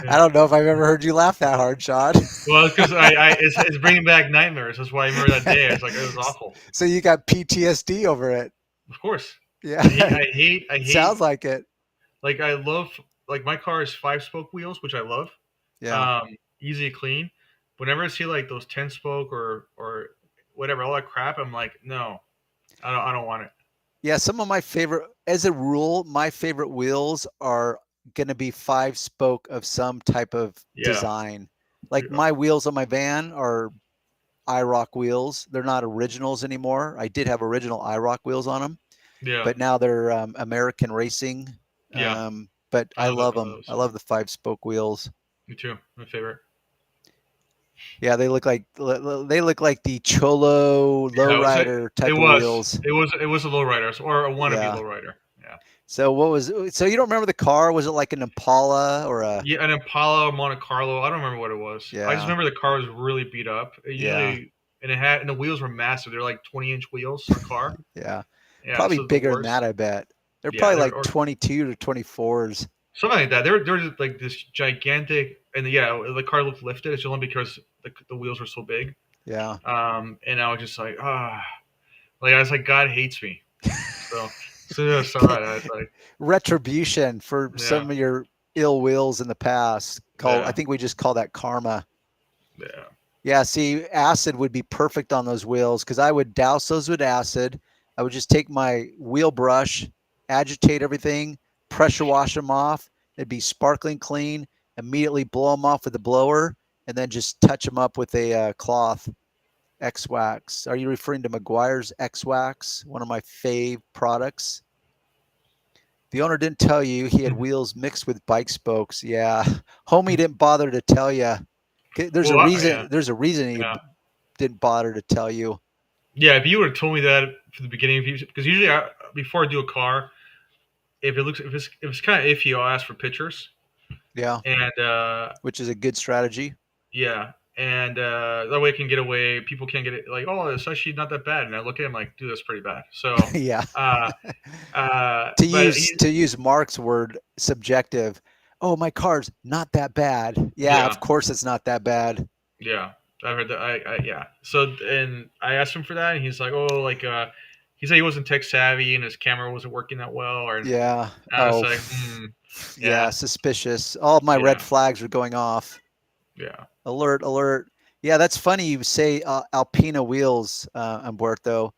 I don't know if I've ever heard you laugh that hard, Sean. Well, because it's bringing back nightmares. That's why I remember that day. It's like, it was awful. So you got PTSD over it. Of course. Yeah. I hate. Sounds like it. Like I love, like my car is 5-spoke wheels, which I love. Yeah. Easy to clean. Whenever I see like those 10-spoke or whatever, all that crap, I'm like, no, I don't want it. Yeah, some of my favorite, as a rule, my favorite wheels are going to be 5-spoke of some type of design. Like my wheels on my van are IROC wheels. They're not originals anymore. I did have original IROC wheels on them, but now they're American Racing. But I love them. I love the 5-spoke wheels. Me too. My favorite. Yeah, they look like the Cholo lowrider type of wheels. It was a lowrider or a wannabe lowrider. Yeah. So you don't remember the car? Was it like an Impala or a? Yeah, an Impala or Monte Carlo. I don't remember what it was. Yeah. I just remember the car was really beat up. And the wheels were massive. They're like 20-inch wheels on a car. Yeah. Probably so bigger than that, I bet. They're probably like 22 to 24s. Something like that. They're just like this gigantic, and the car looked lifted. It's only because the wheels were so big. Yeah. And I was just like, like I was like, God hates me. So as soon as I saw it, I was like, retribution for some of your ill wills in the past. I think we just call that karma. Yeah. Yeah. See, acid would be perfect on those wheels because I would douse those with acid. I would just take my wheel brush, agitate everything, pressure wash them off. It'd be sparkling clean. Immediately blow them off with a blower, and then just touch them up with a cloth. X-Wax. Are you referring to Meguiar's X-Wax, one of my fave products? The owner didn't tell you he had wheels mixed with bike spokes. Yeah, homie didn't bother to tell you. There's a reason. Yeah. There's a reason he didn't bother to tell you. Yeah, if you would have told me that from the beginning, because usually before I do a car, if it's kind of iffy, I'll ask for pictures. Yeah. And which is a good strategy. Yeah. And that way I can get away. People can't get it like, oh, it's actually not that bad. And I look at him like, dude, that's pretty bad. So yeah. To use Mark's word, subjective. Oh, my car's not that bad. Yeah, of course it's not that bad. Yeah, I heard that. Yeah. So and I asked him for that, and he's like, oh, like he said he wasn't tech savvy and his camera wasn't working that well. Or yeah. I was like, yeah, suspicious. All of my red flags were going off. Yeah. Alert. Yeah, that's funny you say Alpina wheels, Humberto.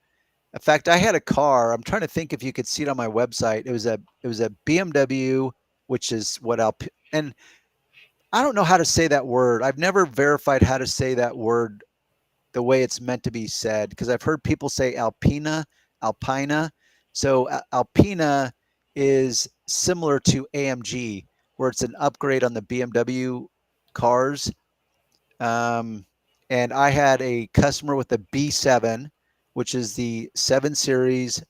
In fact, I had a car. I'm trying to think if you could see it on my website. It was a BMW, which is what and I don't know how to say that word. I've never verified how to say that word the way it's meant to be said, because I've heard people say Alpina. So Alpina is similar to AMG, where it's an upgrade on the BMW cars. And I had a customer with a B7, which is the 7 Series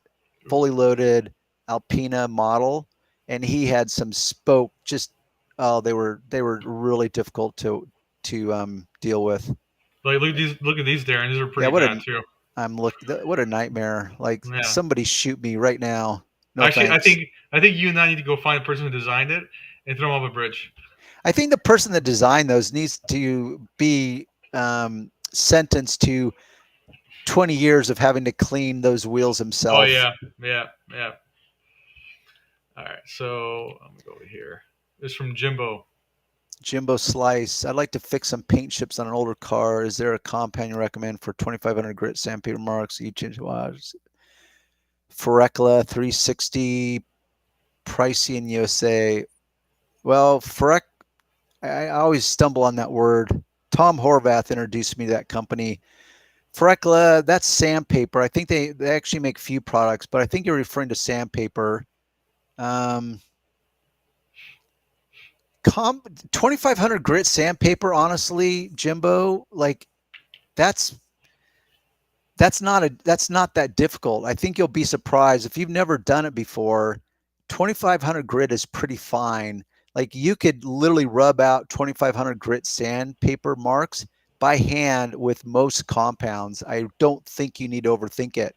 fully loaded Alpina model, and he had some spoke. They were really difficult to deal with. Like look at these, Darren. These are pretty bad too. What a nightmare! Like somebody shoot me right now. No Actually, thanks. I think you and I need to go find the person who designed it and throw them off a bridge. I think the person that designed those needs to be sentenced to 20 years of having to clean those wheels himself. Oh yeah. All right, so I'm gonna go over here. This is from Jimbo Slice. I'd like to fix some paint chips on an older car. Is there a compound you recommend for 2,500 grit sandpaper marks? Each inch wise. Ferekla 360, pricey in USA. Well, I always stumble on that word. Tom Horvath introduced me to that company. Ferekla, that's sandpaper. I think they actually make few products, but I think you're referring to sandpaper. 2,500 grit sandpaper, honestly, Jimbo, like that's not that difficult. I think you'll be surprised if you've never done it before. 2,500 grit is pretty fine. Like you could literally rub out 2,500 grit sandpaper marks by hand with most compounds. I don't think you need to overthink it.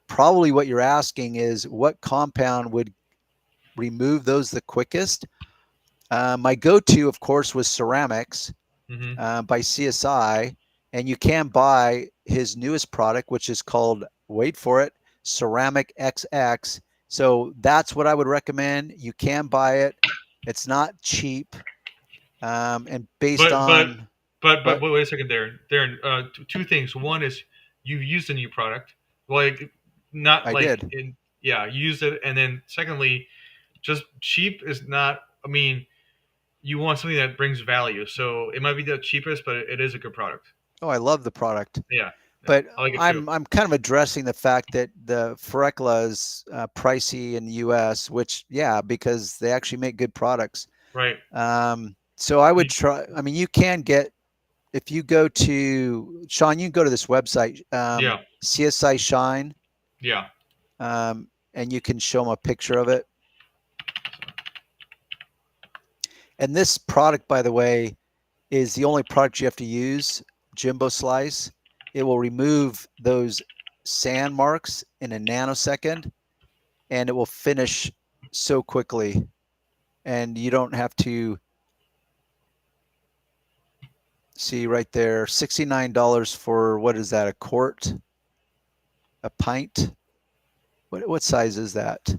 Probably what you're asking is what compound would remove those the quickest. My go-to, of course, was ceramics by CSI, and you can buy his newest product, which is called, wait for it, Ceramic XX, So that's what I would recommend. You can buy it. It's not cheap. And based But on what wait a second, Darren. Two things. One is you've used a new product, like not I like did. in yeah, you used it, and then secondly, just cheap is not. I mean, you want something that brings value. So it might be the cheapest, but it is a good product. Oh, I love the product. Yeah, yeah, But I like it too. I'm kind of addressing the fact that the Ferekla is pricey in the U.S., which because they actually make good products. Right. So I would try. I mean, you can get if you go to Sean, you can go to this website, Yeah. CSI Shine, Yeah. and you can show them a picture of it. And this product, by the way, is the only product you have to use, Jimbo Slice. It will remove those sand marks in a nanosecond, and it will finish so quickly. And you don't have to see right there, $69 for, what is that, a quart? A pint? What size is that?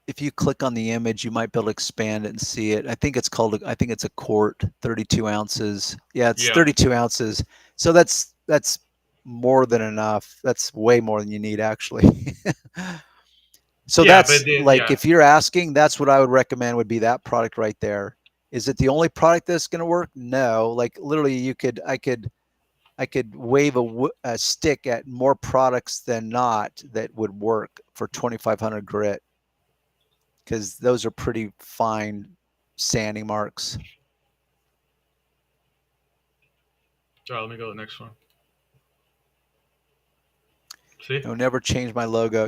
If you click on the image, you might be able to expand it and see it. I think it's a quart, 32 ounces. Yeah, it's 32 ounces. So that's more than enough. That's way more than you need, actually. So that's like, if you're asking, that's what I would recommend would be that product right there. Is it the only product that's going to work? No. Like literally, I could wave a stick at more products than not that would work for 2,500 grit, because those are pretty fine sanding marks. All right, let me go to the next one. See? No, never change my logo.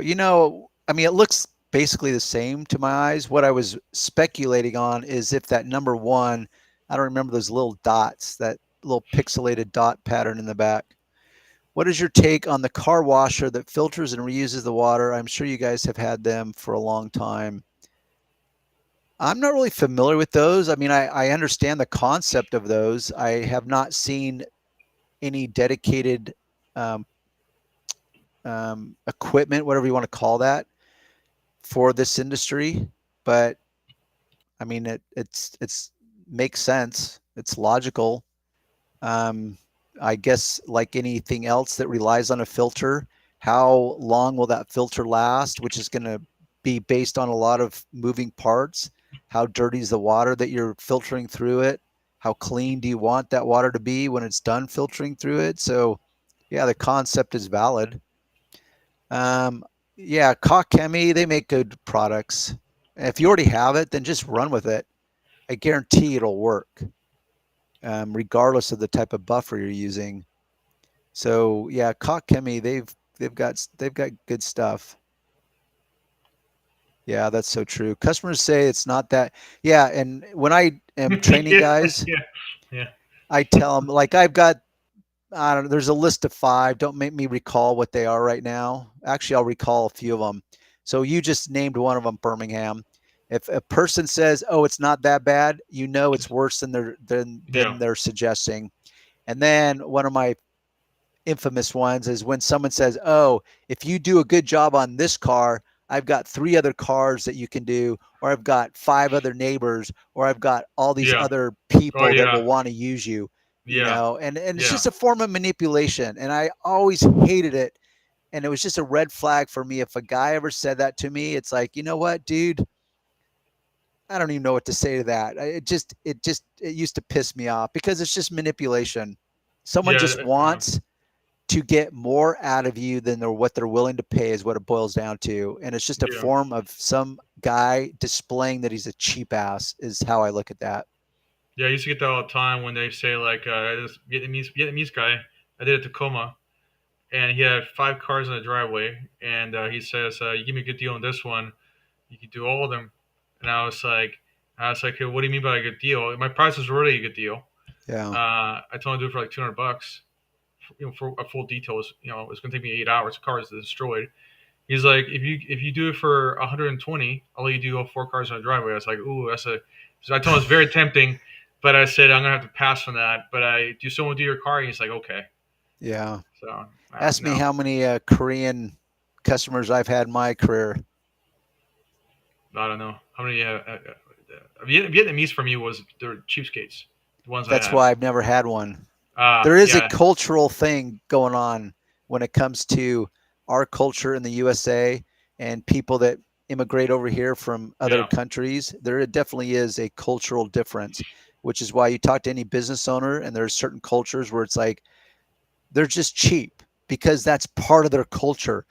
I mean, it looks basically the same to my eyes. What I was speculating on is if that number 1, I don't remember those little dots, that little pixelated dot pattern in the back. What is your take on the car washer that filters and reuses the water? I'm sure you guys have had them for a long time. I'm not really familiar with those. I mean, I understand the concept of those. I have not seen any dedicated equipment, whatever you want to call that, for this industry. But I mean, it's makes sense. It's logical. I guess like anything else that relies on a filter, how long will that filter last, which is going to be based on a lot of moving parts. How dirty is the water that you're filtering through it? How clean do you want that water to be when it's done filtering through it? So yeah, the concept is valid. Yeah, Kakemi, they make good products. If you already have it, then just run with it. I guarantee it'll work, regardless of the type of buffer you're using. So yeah, Kakemi, they've got good stuff. Yeah, that's so true. Customers say it's not that. Yeah, and when I am training guys, I tell them, like, I don't know, there's a list of 5. Don't make me recall what they are right now. Actually, I'll recall a few of them. So you just named one of them, Birmingham. If a person says, "Oh, it's not that bad," it's worse than they're suggesting. And then one of my infamous ones is when someone says, "Oh, if you do a good job on this car, I've got 3 other cars that you can do, or I've got 5 other neighbors, or I've got all these other people that will want to use you." And it's just a form of manipulation. And I always hated it. And it was just a red flag for me. If a guy ever said that to me, it's like, you know what, dude? I don't even know what to say to that. It used to piss me off, because it's just manipulation. Someone just wants to get more out of you than what they're willing to pay, is what it boils down to. And it's just a form of some guy displaying that he's a cheap ass, is how I look at that. Yeah, I used to get that all the time when they say, like, this Vietnamese guy, I did a Tacoma, and he had 5 cars in the driveway, and he says, "You give me a good deal on this one, you can do all of them." And I was like, "Hey, what do you mean by a good deal? My price was already a good deal." Yeah. I told him to do it for like $200. For a full detail, it's going to take me 8 hours. The car is destroyed. He's like, if you do it for 120, I'll let you do all 4 cars in the driveway. I was like, ooh, So I told him it's very tempting, but I said I'm gonna have to pass on that. But do someone do your car? And he's like, okay. Yeah. So Ask me how many Korean customers I've had in my career. I don't know how many. Vietnamese for me was they're cheapskates. The ones That's I had. why I've never had one. There is a Yeah. cultural thing going on when it comes to our culture in the USA and people that immigrate over here from other countries. There definitely is a cultural difference, which is why you talk to any business owner and there's certain cultures where it's like they're just cheap because that's part of their culture.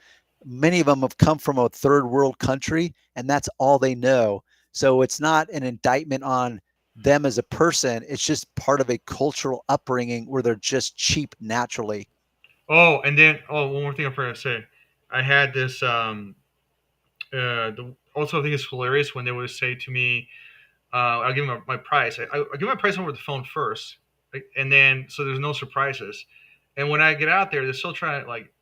Many of them have come from a third world country and that's all they know. So it's not an indictment on them as a person. It's just part of a cultural upbringing where they're just cheap naturally. Oh, and then one more thing I forgot to say. I had this also I think it's hilarious when they would say to me, I'll give them my price. I give my price over the phone first, like, and then so there's no surprises. And when I get out there, they're still trying to like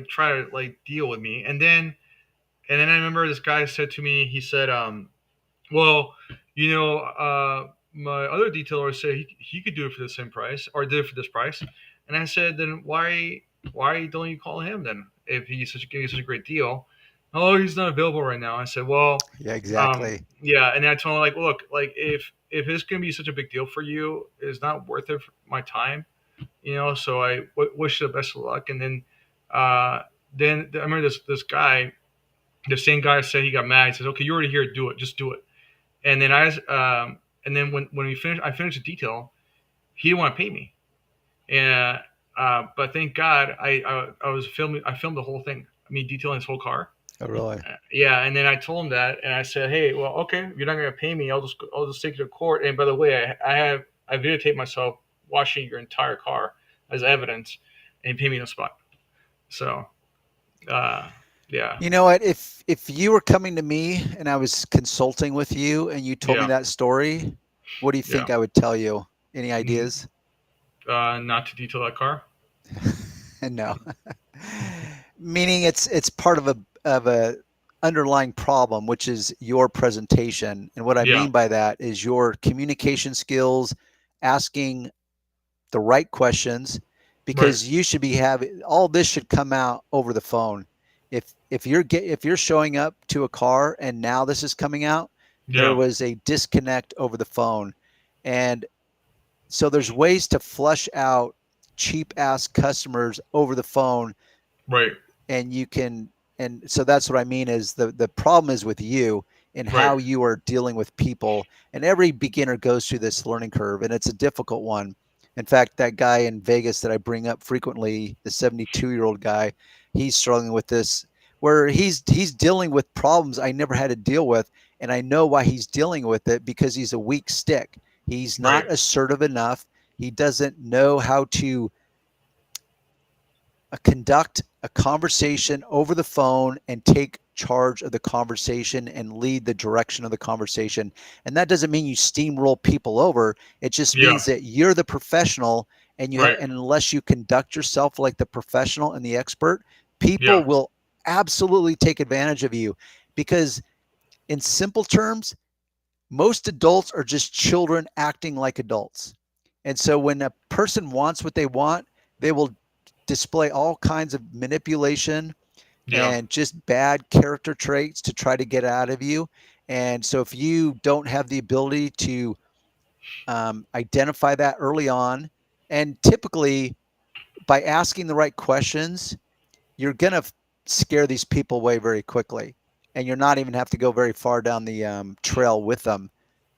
try to deal with me. And then I remember this guy said to me, he said, well, my other detailer said he could do it for the same price or did it for this price. And I said, then why don't you call him then if he's giving you such a great deal? Oh, he's not available right now. I said, well, yeah, exactly. Yeah. And I told him look, if it's going to be such a big deal for you, it's not worth it for my time, So I wish you the best of luck. And then I remember this guy, the same guy said he got mad. He says, okay, you're already here, do it, just do it. And then and then when I finished the detail, he didn't want to pay me. And but thank God I filmed the whole thing. I mean, detailing his whole car. Oh, really? Yeah. And then I told him that, and I said, hey, well, okay, if you're not gonna pay me, I'll just take you to court. And by the way, I videotaped myself washing your entire car as evidence, and pay me on the spot. So, yeah. You know what? If you were coming to me and I was consulting with you and you told me that story, what do you think I would tell you? Any ideas? Not to detail that car. No. Meaning it's part of a underlying problem, which is your presentation. And what I mean by that is your communication skills, asking the right questions, because you should be having all this should come out over the phone. If you're showing up to a car and now this is coming out, there was a disconnect over the phone. And so there's ways to flush out cheap ass customers over the phone. Right. And you can, and so that's what I mean is the problem is with you and how you are dealing with people. And every beginner goes through this learning curve and it's a difficult one. In fact, that guy in Vegas that I bring up frequently, the 72-year-old guy, he's struggling with this, where he's dealing with problems I never had to deal with. And I know why he's dealing with it, because he's a weak stick. He's not assertive enough. He doesn't know how to conduct a conversation over the phone and take charge of the conversation and lead the direction of the conversation. And that doesn't mean you steamroll people over. It just means that you're the professional, and and unless you conduct yourself like the professional and the expert, people will absolutely take advantage of you, because in simple terms, most adults are just children acting like adults. And so when a person wants what they want, they will display all kinds of manipulation and just bad character traits to try to get out of you. And so if you don't have the ability to identify that early on, and typically by asking the right questions, you're going to scare these people away very quickly. And you're not even have to go very far down the trail with them.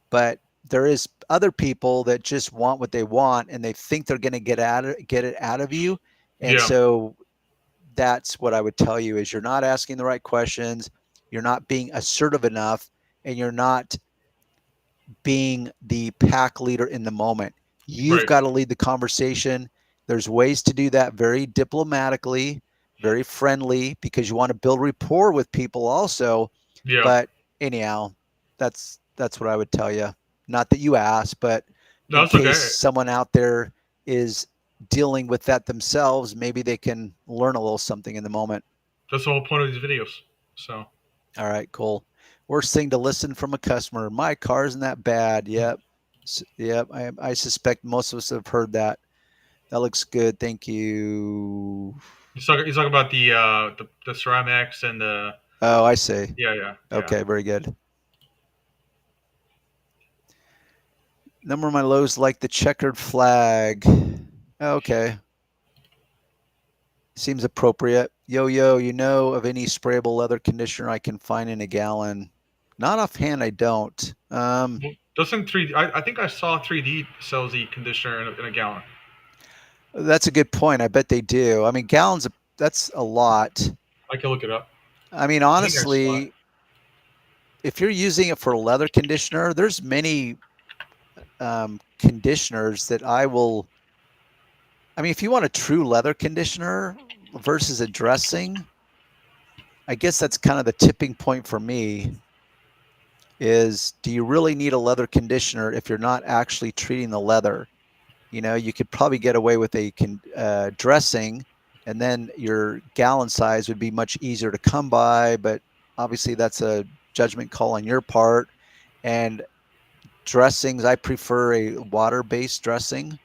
But there is other people that just want what they want and they think they're going to get it out of you. And so that's what I would tell you is you're not asking the right questions. You're not being assertive enough, and you're not being the pack leader in the moment. You've got to lead the conversation. There's ways to do that very diplomatically, very friendly, because you want to build rapport with people also. But anyhow, that's what I would tell you. Not that you asked, but in case someone out there is dealing with that themselves, maybe they can learn a little something in the moment. That's the whole point of these videos. So, all right, cool. Worst thing to listen from a customer: my car isn't that bad. Yep. I suspect most of us have heard that. That looks good. Thank you. You talk about the ceramics and the. Oh, I see. Yeah. Okay, very good. Number of my lows like the checkered flag. Okay. Seems appropriate. Yo, you know of any sprayable leather conditioner I can find in a gallon? Not offhand, I don't. Doesn't 3D? I think I saw 3D sells the conditioner in a gallon. That's a good point. I bet they do. I mean, gallons, that's a lot. I can look it up. I mean, honestly, if you're using it for a leather conditioner, there's many conditioners that I mean, if you want a true leather conditioner versus a dressing, I guess that's kind of the tipping point for me is, do you really need a leather conditioner if you're not actually treating the leather? You know, you could probably get away with a dressing, and then your gallon size would be much easier to come by, but obviously that's a judgment call on your part. And dressings, I prefer a water-based dressing.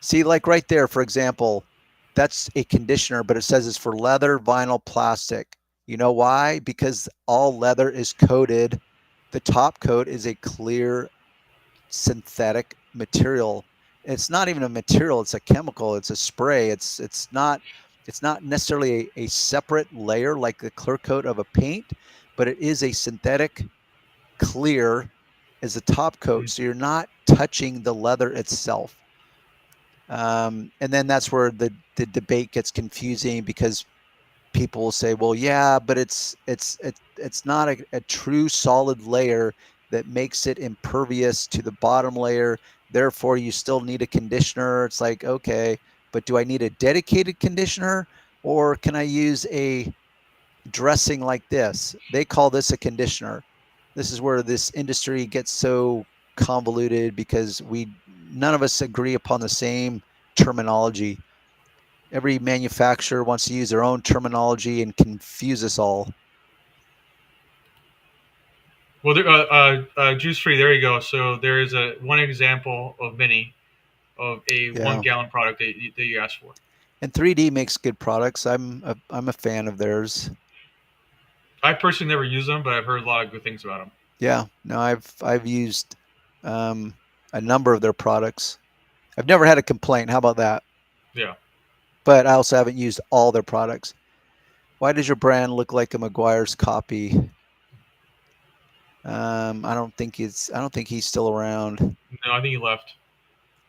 See, like right there, for example, that's a conditioner, but it says it's for leather, vinyl, plastic. You know why? Because all leather is coated. The top coat is a clear synthetic material. It's not even a material, it's a chemical, it's a spray. It's not necessarily a separate layer like the clear coat of a paint, but it is a synthetic clear as a top coat. So you're not touching the leather itself. And then that's where the debate gets confusing, because people will say, well, yeah, but it's not a true solid layer that makes it impervious to the bottom layer. Therefore, you still need a conditioner. It's like, okay, but do I need a dedicated conditioner, or can I use a dressing like this? They call this a conditioner. This is where this industry gets so convoluted, because none of us agree upon the same terminology. Every manufacturer wants to use their own terminology and confuse us all. Well, juice free. There you go. So there is one example of many of a 1 gallon product that you asked for. And 3D makes good products. I'm a fan of theirs. I personally never use them, but I've heard a lot of good things about them. Yeah, no, I've used a number of their products. I've never had a complaint. How about that? Yeah. But I also haven't used all their products. Why does your brand look like a Meguiar's copy? I don't think he's still around. No, I think he left.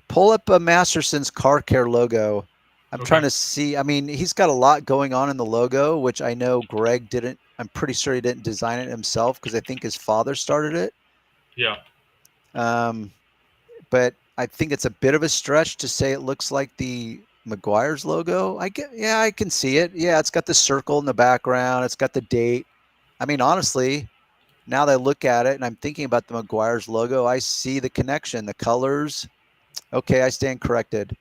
Pull up a Masterson's car care logo. I'm trying to see. I mean, he's got a lot going on in the logo, which I know Greg didn't. I'm pretty sure he didn't design it himself, because I think his father started it. Yeah. But I think it's a bit of a stretch to say it looks like the Meguiar's logo. I can see it. Yeah, it's got the circle in the background. It's got the date. I mean, honestly, now that I look at it and I'm thinking about the Meguiar's logo, I see the connection, the colors. Okay, I stand corrected.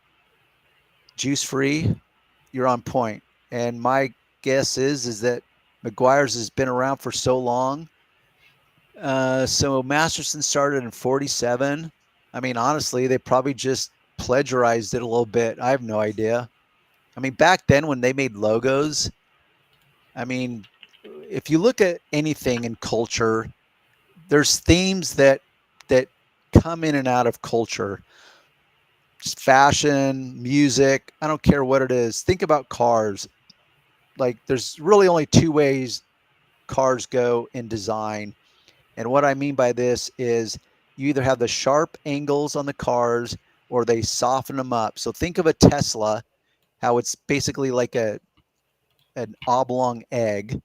Juice free, you're on point. And my guess is that Meguiar's has been around for so long. So Masterson started in 47. I mean, honestly, they probably just plagiarized it a little bit. I have no idea. I mean, back then when they made logos, I mean, if you look at anything in culture, there's themes that come in and out of culture. Just fashion, music, I don't care what it is. Think about cars. Like, there's really only two ways cars go in design. And what I mean by this is you either have the sharp angles on the cars or they soften them up. So think of a Tesla, how it's basically like an oblong egg,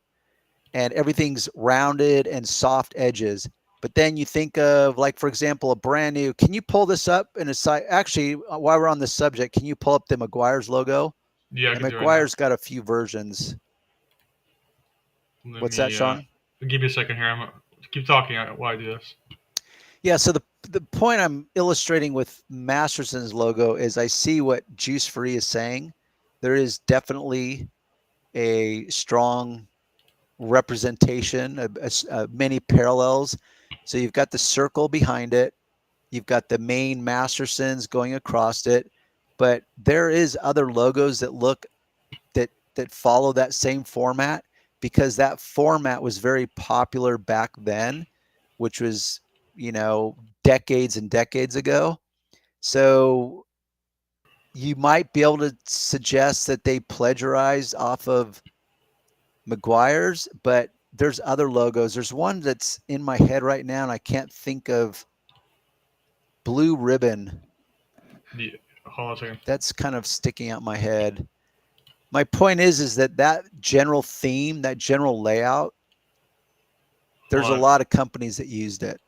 and everything's rounded and soft edges. But then you think of, like, for example, a brand new, can you pull this up in a side? Actually, while we're on this subject, can you pull up the Meguiar's logo? Yeah, and Meguiar's got a few versions. What's that, Sean? Give me a second here. I'm keep talking while I do this. Yeah, so the point I'm illustrating with Masterson's logo is I see what Juice Free is saying. There is definitely a strong representation, many parallels. So you've got the circle behind it. You've got the main Mastersons going across it. but there is other logos that look that follow that same format, because that format was very popular back then, which was, decades and decades ago. So you might be able to suggest that they plagiarized off of Meguiar's, but there's other logos. There's one that's in my head right now, and I can't think of. Blue Ribbon. Yeah. Hold on a second. That's kind of sticking out my head. My point is that general theme, that general layout, there's a lot of companies that used it.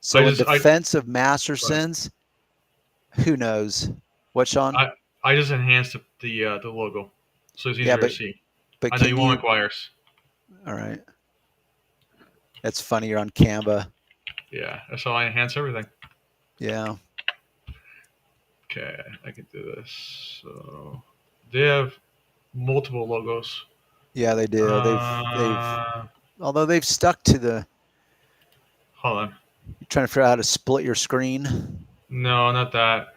So in defense of Masterson's, who knows? What, Sean? I just enhanced the logo, so it's easier to see. But I know you want Meguiar's. All right. That's funny. You're on Canva. Yeah, that's how I enhance everything. Yeah. Okay, I can do this. So they have multiple logos. Yeah, they do. Although they've stuck to the. Hold on. You're trying to figure out how to split your screen? No, not that.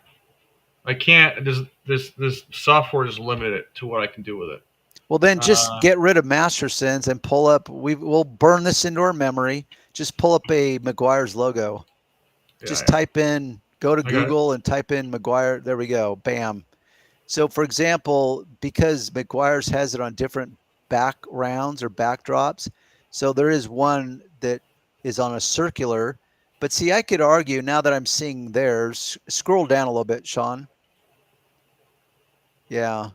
I can't. This software is limited to what I can do with it. Well, then just get rid of Masterson's and pull up. We'll burn this into our memory. Just pull up a Meguiar's logo. Yeah, just type in, go to Google and type in Meguiar. There we go. Bam. So, for example, because Meguiar's has it on different backgrounds or backdrops, so there is one that is on a circular. But see, I could argue now that I'm seeing theirs. Scroll down a little bit, Sean. Yeah.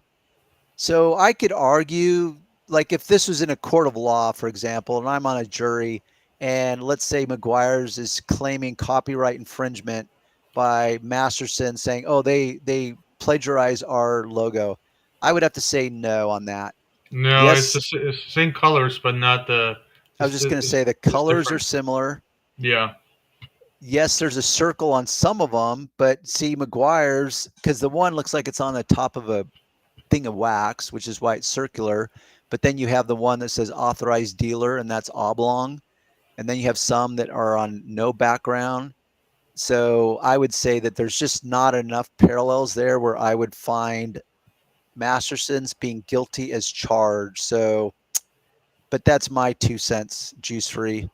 So I could argue, like if this was in a court of law, for example, and I'm on a jury, and let's say Meguiar's is claiming copyright infringement by Masterson, saying, oh, they plagiarize our logo. I would have to say no on that. No, yes, it's the same colors, but not the... I was just going to say the colors are similar. Yeah. Yes, there's a circle on some of them, but see Meguiar's, because the one looks like it's on the top of a thing of wax, which is why it's circular. But then you have the one that says authorized dealer, and that's oblong. And then you have some that are on no background. So I would say that there's just not enough parallels there where I would find Masterson's being guilty as charged. So, but that's my 2 cents, juice free.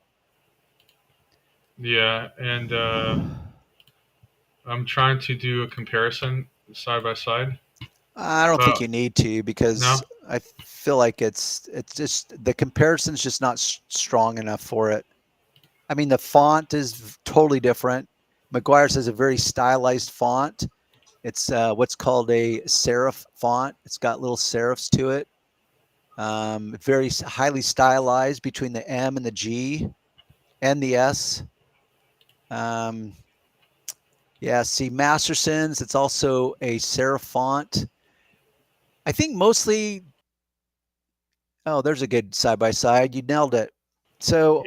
Yeah, and I'm trying to do a comparison side by side. I don't think you need to, because I feel like it's just the comparison's just not strong enough for it. I mean, the font is totally different. Meguiar's has a very stylized font. It's what's called a serif font. It's got little serifs to it. Very highly stylized between the M and the G and the S. Yeah, see, Masterson's, it's also a serif font. I think mostly, oh, there's a good side-by-side. You nailed it. So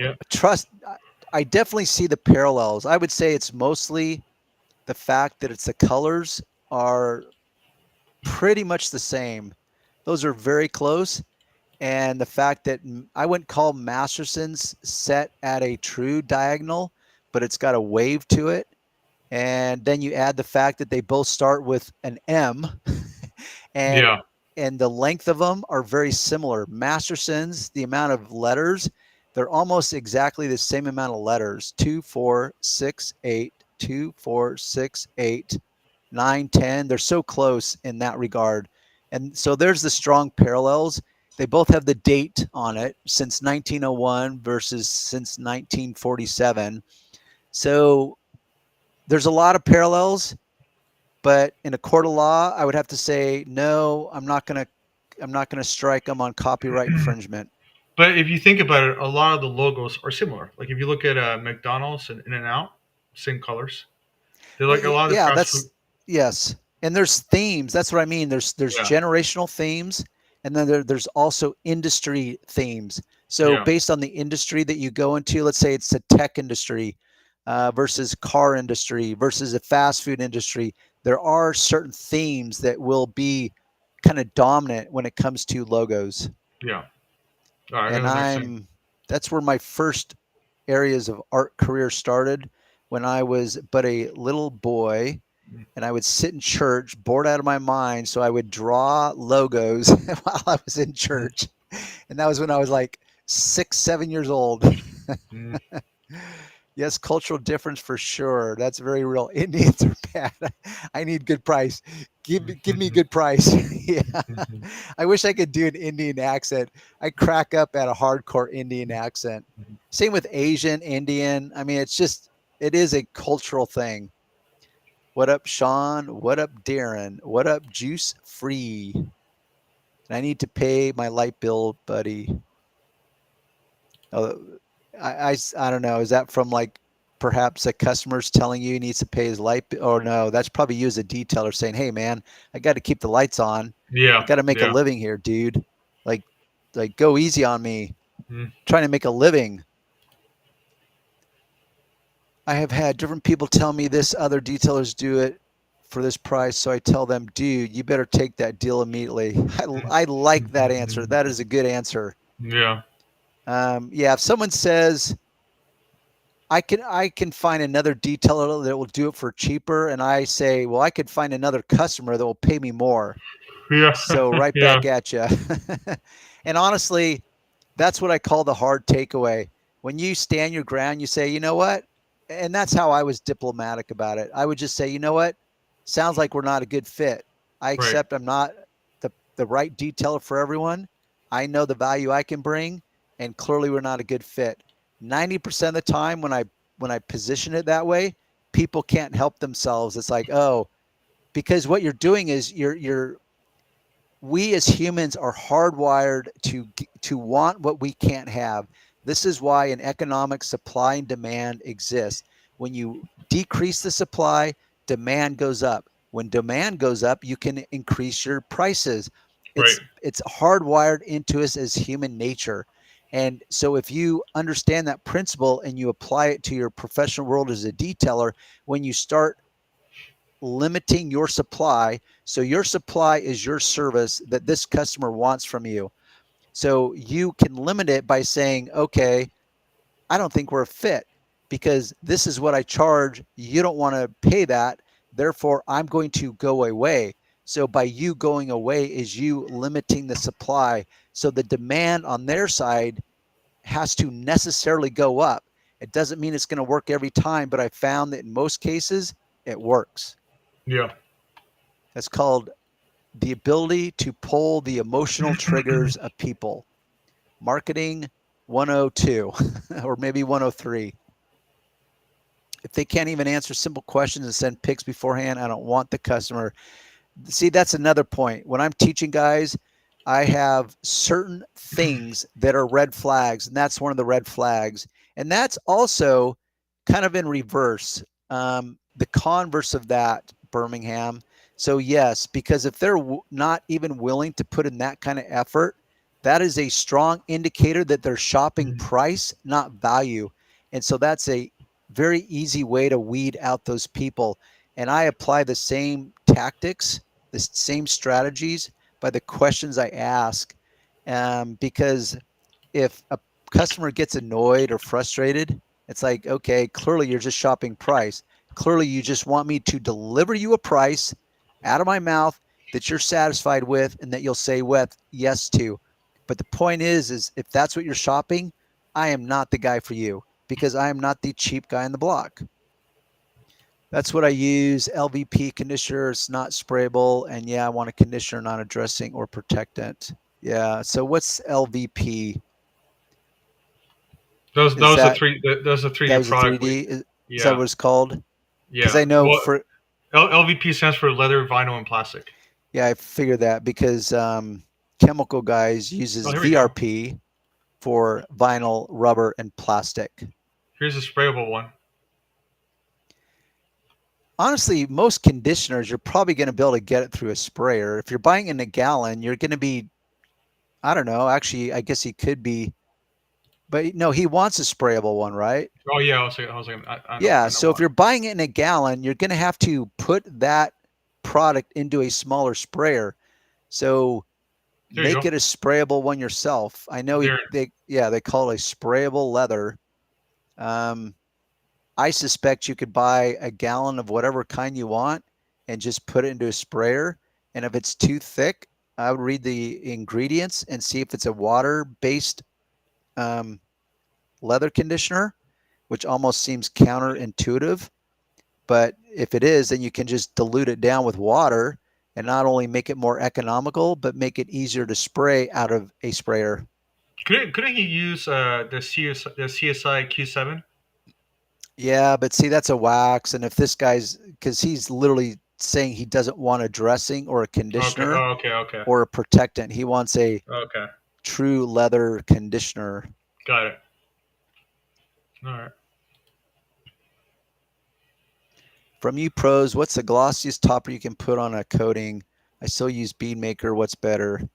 I definitely see the parallels. I would say it's mostly the fact that the colors are pretty much the same. Those are very close. And the fact that I wouldn't call Masterson's set at a true diagonal, but it's got a wave to it. And then you add the fact that they both start with an M. And the length of them are very similar. Masterson's, the amount of letters, they're almost exactly the same amount of letters. 2, 4, 6, 8, 2, 4, 6, 8, 9, 10. They're so close in that regard. And so there's the strong parallels. They both have the date on it, since 1901 versus since 1947. So there's a lot of parallels. But in a court of law, I would have to say, no, I'm not gonna strike them on copyright infringement. But if you think about it, a lot of the logos are similar. Like if you look at McDonald's and In-N-Out, same colors. They're like a lot of fast food. Yes, and there's themes. That's what I mean. There's generational themes, and then there's also industry themes. So based on the industry that you go into, let's say it's a tech industry versus car industry versus a fast food industry. There are certain themes that will be kind of dominant when it comes to logos. Yeah. All right, and that's where my first areas of art career started, when I was but a little boy. and I would sit in church, bored out of my mind. So I would draw logos while I was in church. And that was when I was like 6, 7 years old. Yes, cultural difference for sure. That's very real. Indians are bad. I need good price. Give me good price. Yeah. I wish I could do an Indian accent. I crack up at a hardcore Indian accent. Same with Asian, Indian. I mean, it is a cultural thing. What up, Sean? What up, Darren? What up, Juice Free? I need to pay my light bill, buddy. Oh, I don't know. Is that from like perhaps a customer's telling you he needs to pay his light bill? Or no, that's probably you as a detailer saying, hey, man, I got to keep the lights on. Yeah. I got to make a living here, dude. Like go easy on me. Trying to make a living. I have had different people tell me this, other detailers do it for this price. So I tell them, dude, you better take that deal immediately. I like that answer. That is a good answer. Yeah. Yeah. If someone says, I can find another detailer that will do it for cheaper, and I say, well, I could find another customer that will pay me more. Yeah. So right back at you. And honestly, that's what I call the hard takeaway. When you stand your ground, you say, you know what? And that's how I was diplomatic about it. I would just say, you know what? Sounds like we're not a good fit. I accept I'm not the right detailer for everyone. I know the value I can bring, and clearly we're not a good fit. 90% of the time when I position it that way, people can't help themselves. It's like, oh, because what you're doing is we as humans are hardwired to want what we can't have. This is why an economic supply and demand exists. When you decrease the supply, demand goes up. When demand goes up, you can increase your prices. It's hardwired into us as human nature. And so if you understand that principle and you apply it to your professional world as a detailer, when you start limiting your supply, so your supply is your service that this customer wants from you. So you can limit it by saying, okay, I don't think we're a fit because this is what I charge. You don't want to pay that. Therefore, I'm going to go away. So by you going away is you limiting the supply. So the demand on their side has to necessarily go up. It doesn't mean it's going to work every time, but I found that in most cases, it works. Yeah. That's called the ability to pull the emotional triggers of people. Marketing 102 or maybe 103. If they can't even answer simple questions and send pics beforehand, I don't want the customer. See, that's another point. When I'm teaching guys, I have certain things that are red flags, and that's one of the red flags. And that's also kind of in reverse. The converse of that, Birmingham. So yes, because if they're not even willing to put in that kind of effort, that is a strong indicator that they're shopping price, not value. And so that's a very easy way to weed out those people. And I apply the same tactics, the same strategies by the questions I ask. Because if a customer gets annoyed or frustrated, it's like, okay, clearly you're just shopping price. Clearly you just want me to deliver you a price out of my mouth that you're satisfied with and that you'll say with yes to. But the point is if that's what you're shopping, I am not the guy for you because I am not the cheap guy on the block. That's what I use. LVP conditioner. It's not sprayable. And yeah, I want a conditioner, not a dressing or protectant. Yeah. So what's LVP? Those are 3D product. 3D. Is that what it's called? Yeah. Because I know for LVP stands for leather, vinyl, and plastic. Yeah, I figured that because chemical guys uses VRP for vinyl, rubber, and plastic. Here's a sprayable one. Honestly, most conditioners, you're probably going to be able to get it through a sprayer. If you're buying in a gallon, you're going to be, I don't know. Actually, I guess he could be, but no, he wants a sprayable one, right? Oh yeah, I was like, yeah. So if you're buying it in a gallon, you're going to have to put that product into a smaller sprayer. So make it a sprayable one yourself. I know they call it a sprayable leather. I suspect you could buy a gallon of whatever kind you want, and just put it into a sprayer. And if it's too thick, I would read the ingredients and see if it's a water-based leather conditioner, which almost seems counterintuitive. But if it is, then you can just dilute it down with water and not only make it more economical, but make it easier to spray out of a sprayer. Couldn't he use the CSI Q7? Yeah, but see, that's a wax. And if this guy's, because he's literally saying he doesn't want a dressing or a conditioner okay. or a protectant. He wants a true leather conditioner. Got it. All right. From you pros, what's the glossiest topper you can put on a coating? I still use bead maker. What's better?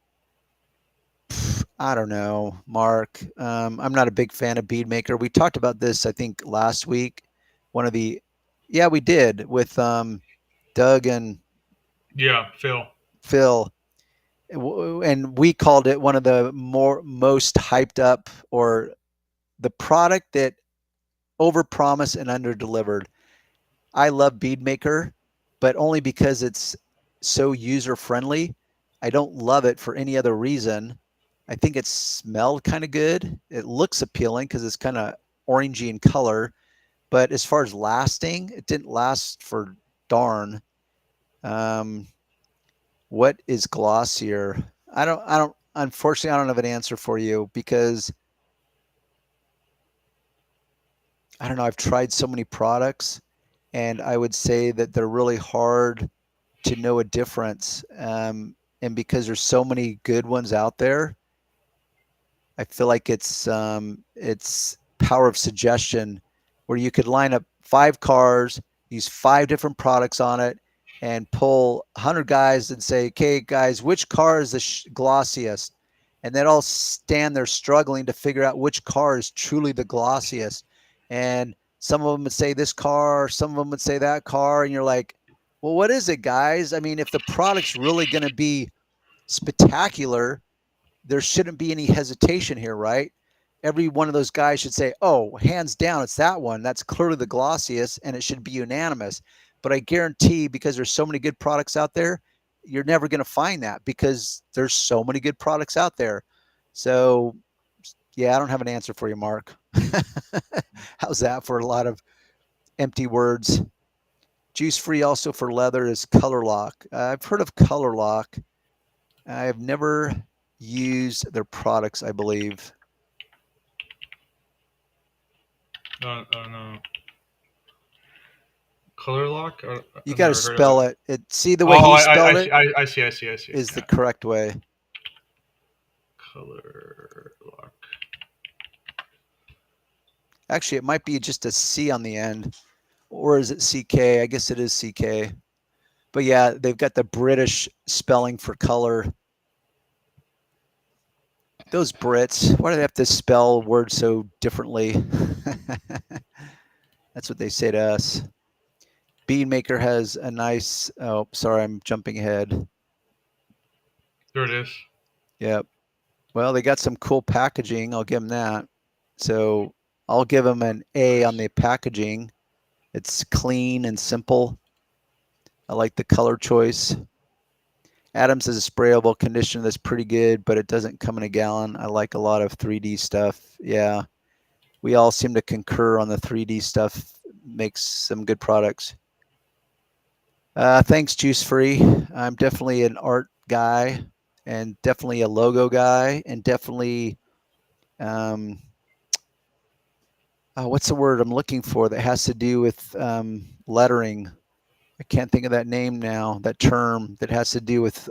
I don't know, Mark. I'm not a big fan of bead maker. We talked about this, I think, last week. Yeah, we did with Doug and Phil. And we called it one of the most hyped up, or the product that overpromised and underdelivered. I love bead maker, but only because it's so user friendly. I don't love it for any other reason. I think it smelled kind of good. It looks appealing because it's kind of orangey in color. But as far as lasting, it didn't last for darn. What is glossier? Unfortunately, I don't have an answer for you because I don't know. I've tried so many products, and I would say that they're really hard to know a difference. And because there's so many good ones out there, I feel like it's power of suggestion, where you could line up 5 cars, use 5 different products on it, and pull 100 guys and say, okay, guys, which car is the glossiest? And they'd all stand there struggling to figure out which car is truly the glossiest. And some of them would say this car, some of them would say that car. And you're like, well, what is it, guys? I mean, if the product's really going to be spectacular, there shouldn't be any hesitation here, right? Every one of those guys should say, oh, hands down, it's that one. That's clearly the glossiest, and it should be unanimous. But I guarantee, because there's so many good products out there, you're never going to find that because there's so many good products out there. So, yeah, I don't have an answer for you, Mark. How's that for a lot of empty words? Juice free also for leather is Color Lock. I've heard of Color Lock. I've never used their products, I believe. No. Color Lock? You got to spell it. See the way he spelled it? I see. Is the correct way. Color Lock. Actually, it might be just a C on the end. Or is it CK? I guess it is CK. But yeah, they've got the British spelling for color. Those Brits, why do they have to spell words so differently? That's what they say to us. Bead maker has a nice, oh, sorry, I'm jumping ahead. There it is. Yep. Well, they got some cool packaging. I'll give them that. So I'll give them an A on the packaging. It's clean and simple. I like the color choice. Adams is a sprayable conditioner that's pretty good, but it doesn't come in a gallon. I like a lot of 3D stuff. Yeah. We all seem to concur on the 3D stuff. Makes some good products. Thanks, Juice Free. I'm definitely an art guy and definitely a logo guy and definitely, what's the word I'm looking for that has to do with lettering? I can't think of that name now, that term that has to do with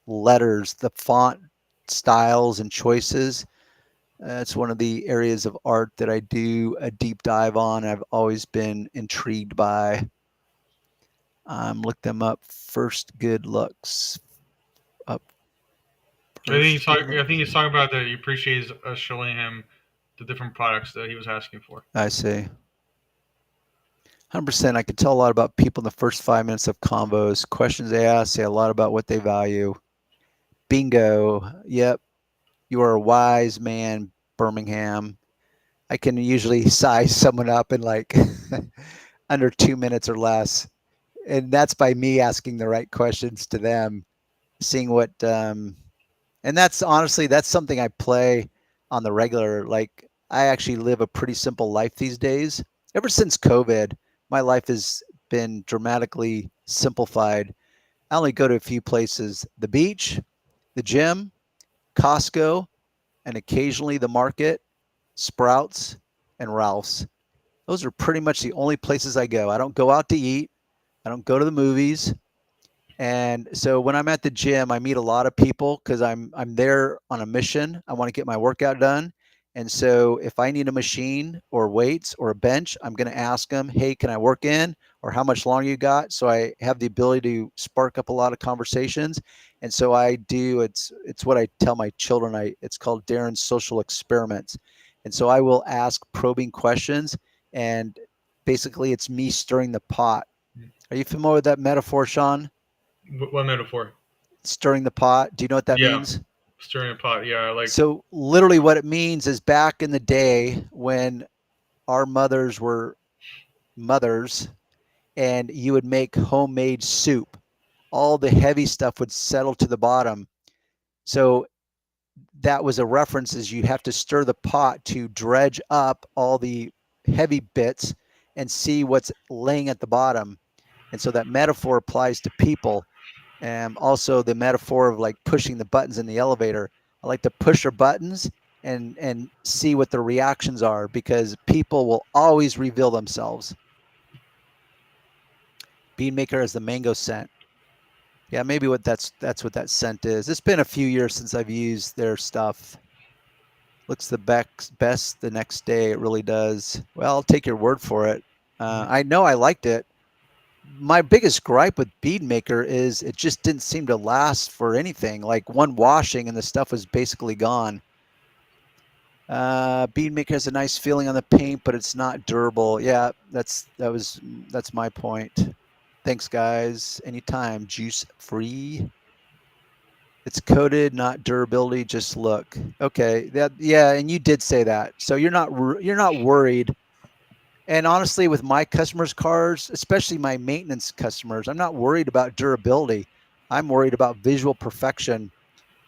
letters, the font styles and choices. It's one of the areas of art that I do a deep dive on. I've always been intrigued by. Look them up. First Good Looks. Up. I think he's talking about that he appreciates us showing him the different products that he was asking for. I see. 100%. I can tell a lot about people in the first 5 minutes of convos. Questions they ask say a lot about what they value. Bingo. Yep. You are a wise man, Birmingham. I can usually size someone up in like under 2 minutes or less. and that's by me asking the right questions to them, seeing what, and that's honestly, that's something I play on the regular. Like I actually live a pretty simple life these days. Ever since COVID, my life has been dramatically simplified. I only go to a few places: the beach, the gym, Costco, and occasionally the market, Sprouts, and Ralph's. Those are pretty much the only places I go. I don't go out to eat. I don't go to the movies. And so when I'm at the gym, I meet a lot of people because I'm there on a mission. I want to get my workout done. And so if I need a machine or weights or a bench, I'm going to ask them, hey, can I work in? Or how much longer you got? So I have the ability to spark up a lot of conversations. And so I do, it's what I tell my children. It's called Darren's social experiments. And so I will ask probing questions, and basically it's me stirring the pot. Are you familiar with that metaphor, Sean? What metaphor? Stirring the pot. Do you know what that means? Stirring a pot. Yeah, like. So literally what it means is back in the day when our mothers were mothers and you would make homemade soup, all the heavy stuff would settle to the bottom. So that was a reference, is you have to stir the pot to dredge up all the heavy bits and see what's laying at the bottom. And so that metaphor applies to people. And also the metaphor of like pushing the buttons in the elevator. I like to push their buttons and see what the reactions are, because people will always reveal themselves. Beanmaker has the mango scent. Yeah, maybe that's what that scent is. It's been a few years since I've used their stuff. Looks the best the next day. It really does. Well, I'll take your word for it. I know I liked it. My biggest gripe with Beadmaker is it just didn't seem to last for anything. Like one washing and the stuff was basically gone. Beadmaker has a nice feeling on the paint, but it's not durable. Yeah, that's my point. Thanks, guys. Anytime. Juice free. It's coated, not durability. Just look. Okay. Yeah, and you did say that. So you're not worried. And honestly, with my customers' cars, especially my maintenance customers, I'm not worried about durability. I'm worried about visual perfection.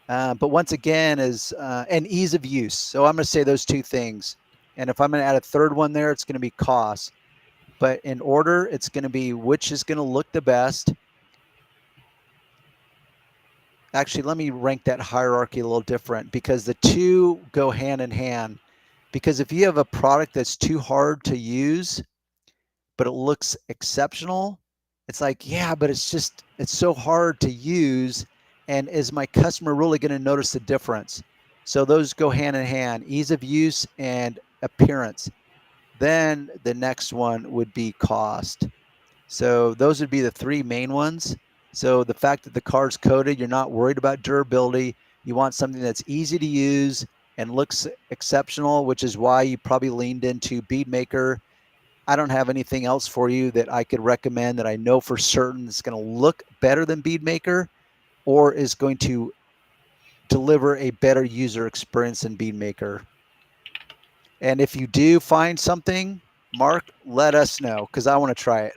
But once again, and ease of use. So I'm going to say those two things. And if I'm going to add a third one there, it's going to be cost. But in order, it's going to be which is going to look the best. Actually, let me rank that hierarchy a little different, because the two go hand in hand. Because if you have a product that's too hard to use, but it looks exceptional, it's like, yeah, but it's so hard to use. And is my customer really going to notice the difference? So those go hand in hand, ease of use and appearance. Then the next one would be cost. So those would be the three main ones. So the fact that the car's coated, you're not worried about durability. You want something that's easy to use and looks exceptional, which is why you probably leaned into Beadmaker. I don't have anything else for you that I could recommend that I know for certain is going to look better than Beadmaker or is going to deliver a better user experience than Beadmaker. And if you do find something, Mark, let us know, because I want to try it.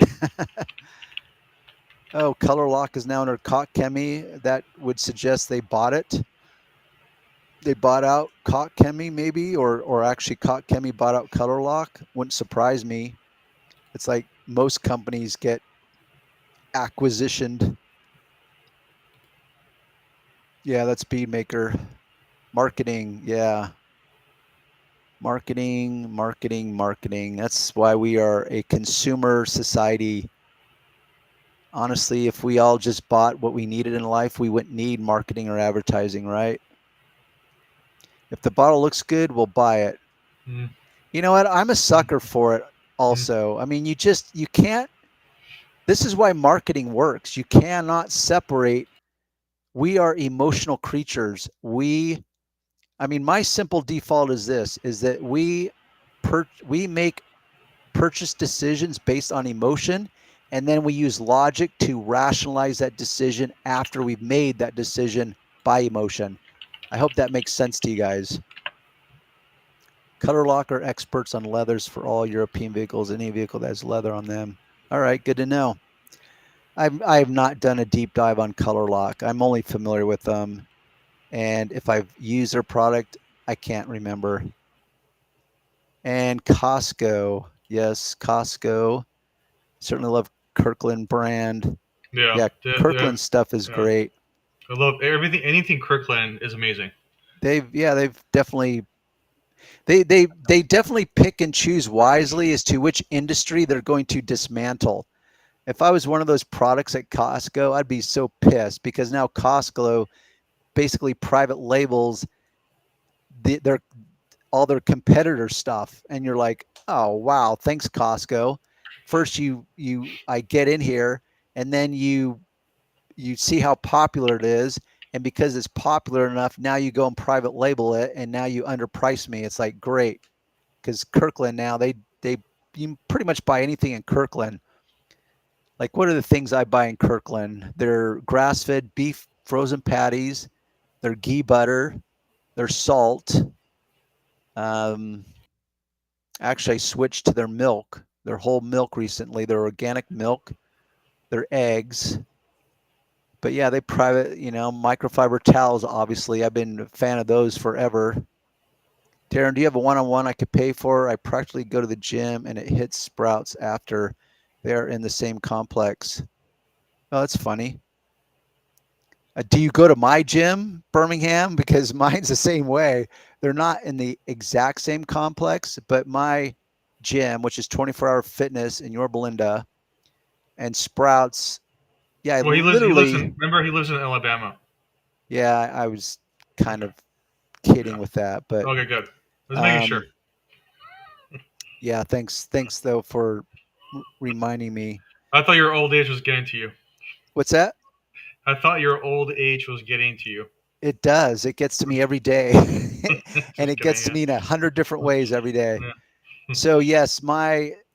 Oh, Color Lock is now under Koch Chemi. That would suggest they bought it. They bought out Koch Chemi, maybe, or actually Koch Chemi bought out Color Lock. Wouldn't surprise me. It's like most companies get acquisitioned. Yeah, that's Beadmaker. Marketing, yeah. Marketing. That's why we are a consumer society. Honestly, if we all just bought what we needed in life, we wouldn't need marketing or advertising, right? If the bottle looks good, we'll buy it. Mm. You know what? I'm a sucker for it also. I mean, you can't. This is why marketing works. You cannot separate. We are emotional creatures. My simple default is this, is that we make purchase decisions based on emotion, and then we use logic to rationalize that decision after we've made that decision by emotion. I hope that makes sense to you guys. Color Lock are experts on leathers for all European vehicles, any vehicle that has leather on them. All right, good to know. I've not done a deep dive on Color Lock. I'm only familiar with them, and if I've used their product, I can't remember. And Costco, yes, Costco. Certainly love Kirkland brand. Yeah, Kirkland stuff is great. I love everything. Anything Kirkland is amazing. They've definitely they definitely pick and choose wisely as to which industry they're going to dismantle. If I was one of those products at Costco, I'd be so pissed because now Costco basically private labels their all their competitor stuff, and you're like, oh wow, thanks Costco. First I get in here, and then you see how popular it is, and because it's popular enough, now you go and private label it, and now you underprice me. It's like great, because Kirkland now they you pretty much buy anything in Kirkland. Like, what are the things I buy in Kirkland? Their grass-fed beef frozen patties, their ghee butter, their salt. Actually, I switched to their milk, their whole milk recently, their organic milk, their eggs. But yeah, they private, microfiber towels, obviously. I've been a fan of those forever. Darren, do you have a one-on-one I could pay for? I practically go to the gym and it hits Sprouts after they're in the same complex. Oh, that's funny. Do you go to my gym, Birmingham? Because mine's the same way. They're not in the exact same complex, but my gym, which is 24-hour fitness in Yorba Linda, and Sprouts. Yeah, well, he lives remember, he lives in Alabama. Yeah, I was kind of kidding with that, but okay, good. Let's make sure. Yeah, thanks though for reminding me. I thought your old age was getting to you. What's that? I thought your old age was getting to you. It does. It gets to me every day, and it gets to me in 100 different ways every day. So yes,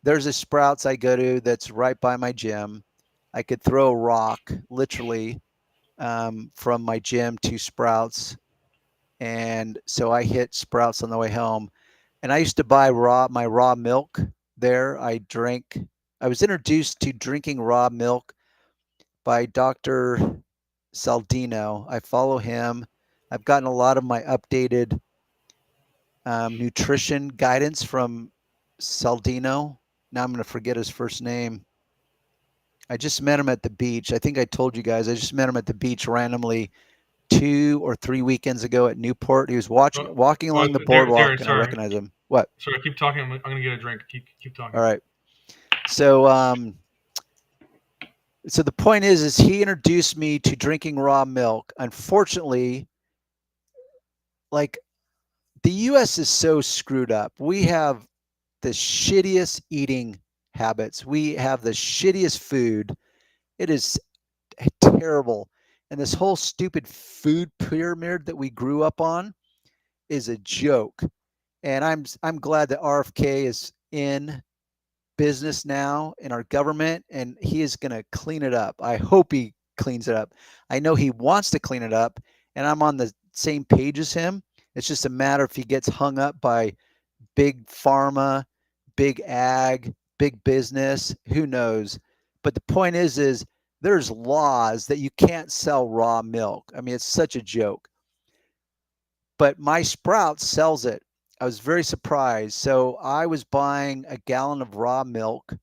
there's a Sprouts I go to that's right by my gym. I could throw a rock literally from my gym to Sprouts, and so I hit Sprouts on the way home. And I used to buy my raw milk there. I was introduced to drinking raw milk by Dr. Saldino. I follow him. I've gotten a lot of my updated nutrition guidance from Saldino. Now I'm going to forget his first name. I just met him at the beach. I think I told you guys. I just met him at the beach randomly 2 or 3 weekends ago at Newport. He was walking along the boardwalk, Darren, and I recognize him. What? Sorry, keep talking. I'm going to get a drink. Keep talking. All right. So, so the point is he introduced me to drinking raw milk. Unfortunately, like, the U.S. is so screwed up. We have the shittiest eating habits. We have the shittiest food. It is terrible. And this whole stupid food pyramid that we grew up on is a joke. And I'm glad that RFK is in business now in our government, and he is going to clean it up. I hope he cleans it up. I know he wants to clean it up, and I'm on the same page as him. It's just a matter if he gets hung up by big pharma, big ag, big business, who knows. But the point is there's laws that you can't sell raw milk. I mean, it's such a joke. But my Sprouts sells it. I was very surprised. So I was buying a gallon of raw milk.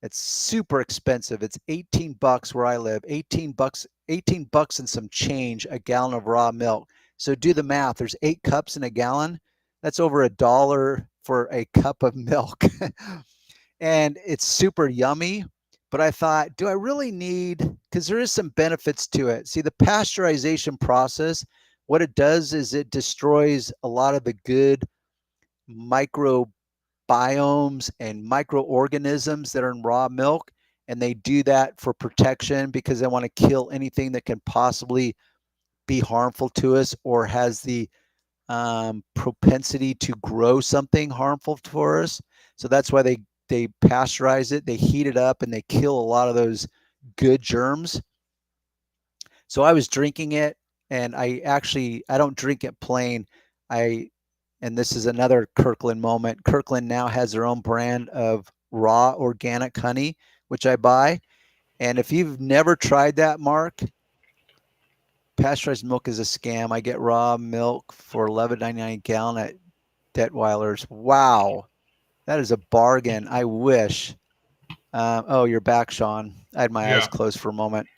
It's super expensive. It's $18 where I live. $18 and some change a gallon of raw milk. So do the math. There's 8 cups in a gallon. That's over $1 for a cup of milk. And it's super yummy. But I thought, do I really need, because there is some benefits to it. See, the pasteurization process, what it does is it destroys a lot of the good microbiomes and microorganisms that are in raw milk. And they do that for protection because they want to kill anything that can possibly be harmful to us or has the propensity to grow something harmful for us. So that's why they pasteurize it, they heat it up, and they kill a lot of those good germs. So I was drinking it, and I don't drink it plain. And this is another Kirkland moment. Kirkland now has their own brand of raw organic honey, which I buy. And if you've never tried that, Mark, pasteurized milk is a scam. I get raw milk for $11.99 a gallon at Detweiler's. Wow, that is a bargain. I wish. Oh, you're back, Sean. I had my eyes closed for a moment.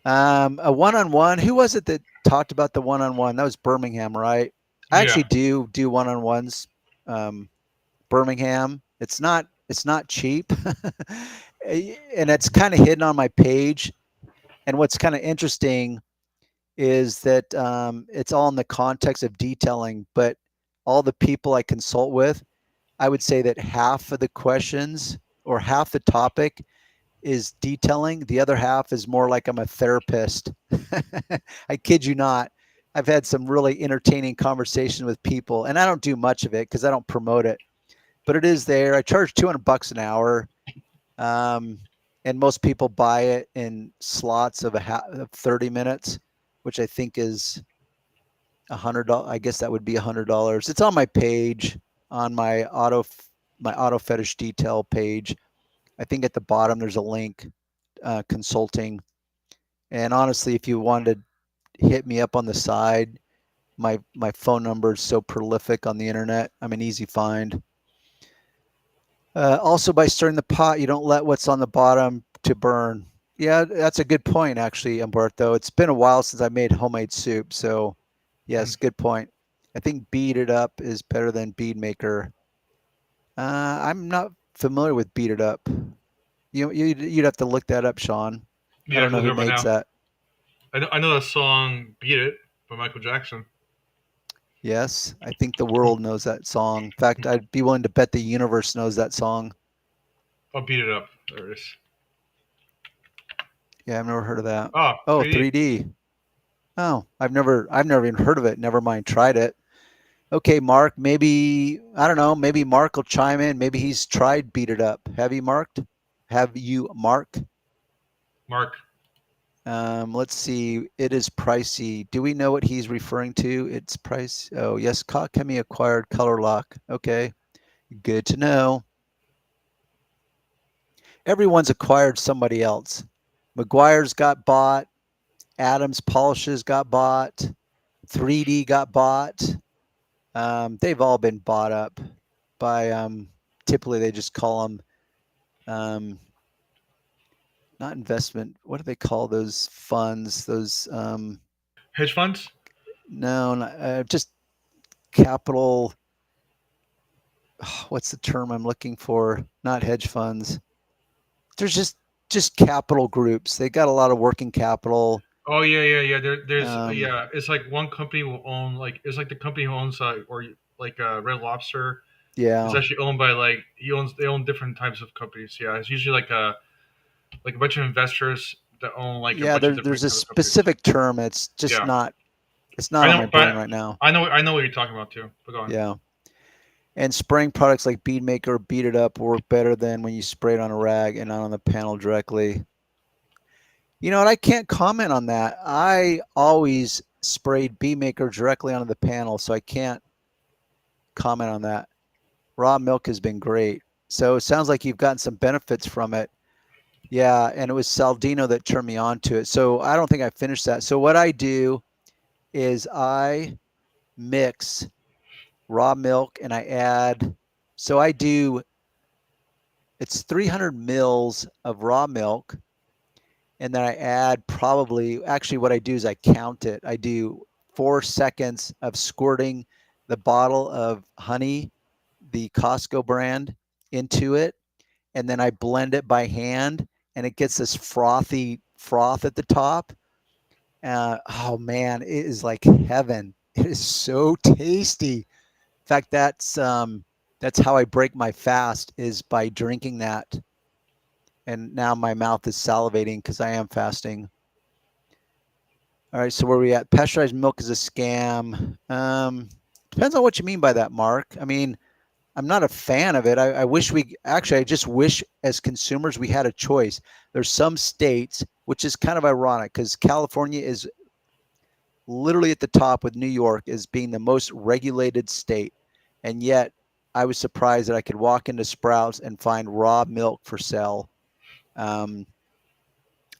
A one-on-one. Who was it that talked about the one-on-one? That was Birmingham, right? I actually do one-on-ones. Birmingham. It's not cheap, and it's kind of hidden on my page. And what's kind of interesting is that it's all in the context of detailing, but all the people I consult with, I would say that half of the questions or half the topic is detailing. The other half is more like I'm a therapist. I kid you not. I've had some really entertaining conversations with people, and I don't do much of it because I don't promote it, but it is there. I charge $200 an hour. And most people buy it in slots of 30 minutes, which I think is $100. I guess that would be $100. It's on my page, on my auto fetish detail page. I think at the bottom there's a link, consulting. And honestly, if you wanted to hit me up on the side, my phone number is so prolific on the internet. I'm an easy find. Also, by stirring the pot, you don't let what's on the bottom to burn. Yeah, that's a good point, actually, Umberto. It's been a while since I made homemade soup, so yes, good point. I think Beat It Up is better than Bead Maker. I'm not familiar with Beat It Up. You'd have to look that up, Sean. I don't know who makes that. I know the song "Beat It" by Michael Jackson. Yes, I think the world knows that song. In fact, I'd be willing to bet the universe knows that song. Oh, Beat It Up. There it is. Yeah, I've never heard of that. Oh, 3D. Oh, I've never even heard of it. Never mind, tried it. Okay, Mark, maybe, I don't know, maybe Mark will chime in. Maybe he's tried Beat It Up. Have you, Mark? Mark. Let's see. It is pricey. Do we know what he's referring to? It's price. Oh, yes. Chemi acquired Color Lock. Okay. Good to know. Everyone's acquired somebody else. McGuire's got bought. Adams Polishes got bought. 3D got bought. They've all been bought up by, typically they just call them, not investment. What do they call those funds? Those hedge funds? No, just capital. What's the term I'm looking for? Not hedge funds. There's just capital groups. They got a lot of working capital. Oh yeah. There's It's like one company will own it's like the company who owns Red Lobster. Yeah, it's actually owned by they own different types of companies. Yeah, it's usually like a bunch of investors that own a bunch of there's a specific term. It's just not. It's not on my brain right now. I know what you're talking about too. But go on. Yeah. And spraying products like Bead Maker or Beat It Up work better than when you spray it on a rag and not on the panel directly. You know what? I can't comment on that. I always sprayed Bead Maker directly onto the panel, so I can't comment on that. Raw milk has been great. So it sounds like you've gotten some benefits from it. Yeah, and it was Saldino that turned me on to it. So I don't think I finished that. So what I do is I mix raw milk and I add, so I do, it's 300 mils of raw milk. And then I add actually what I do is I count it. I do 4 seconds of squirting the bottle of honey, the Costco brand, into it. And then I blend it by hand and it gets this frothy froth at the top. Oh man, it is like heaven. It is so tasty. In fact, that's how I break my fast, is by drinking that. And now my mouth is salivating because I am fasting. All right, so where are we at? Pasteurized milk is a scam. Depends on what you mean by that, Mark. I mean, I'm not a fan of it. I just wish as consumers we had a choice. There's some states, which is kind of ironic because California is literally at the top with New York as being the most regulated state. And yet I was surprised that I could walk into Sprouts and find raw milk for sale.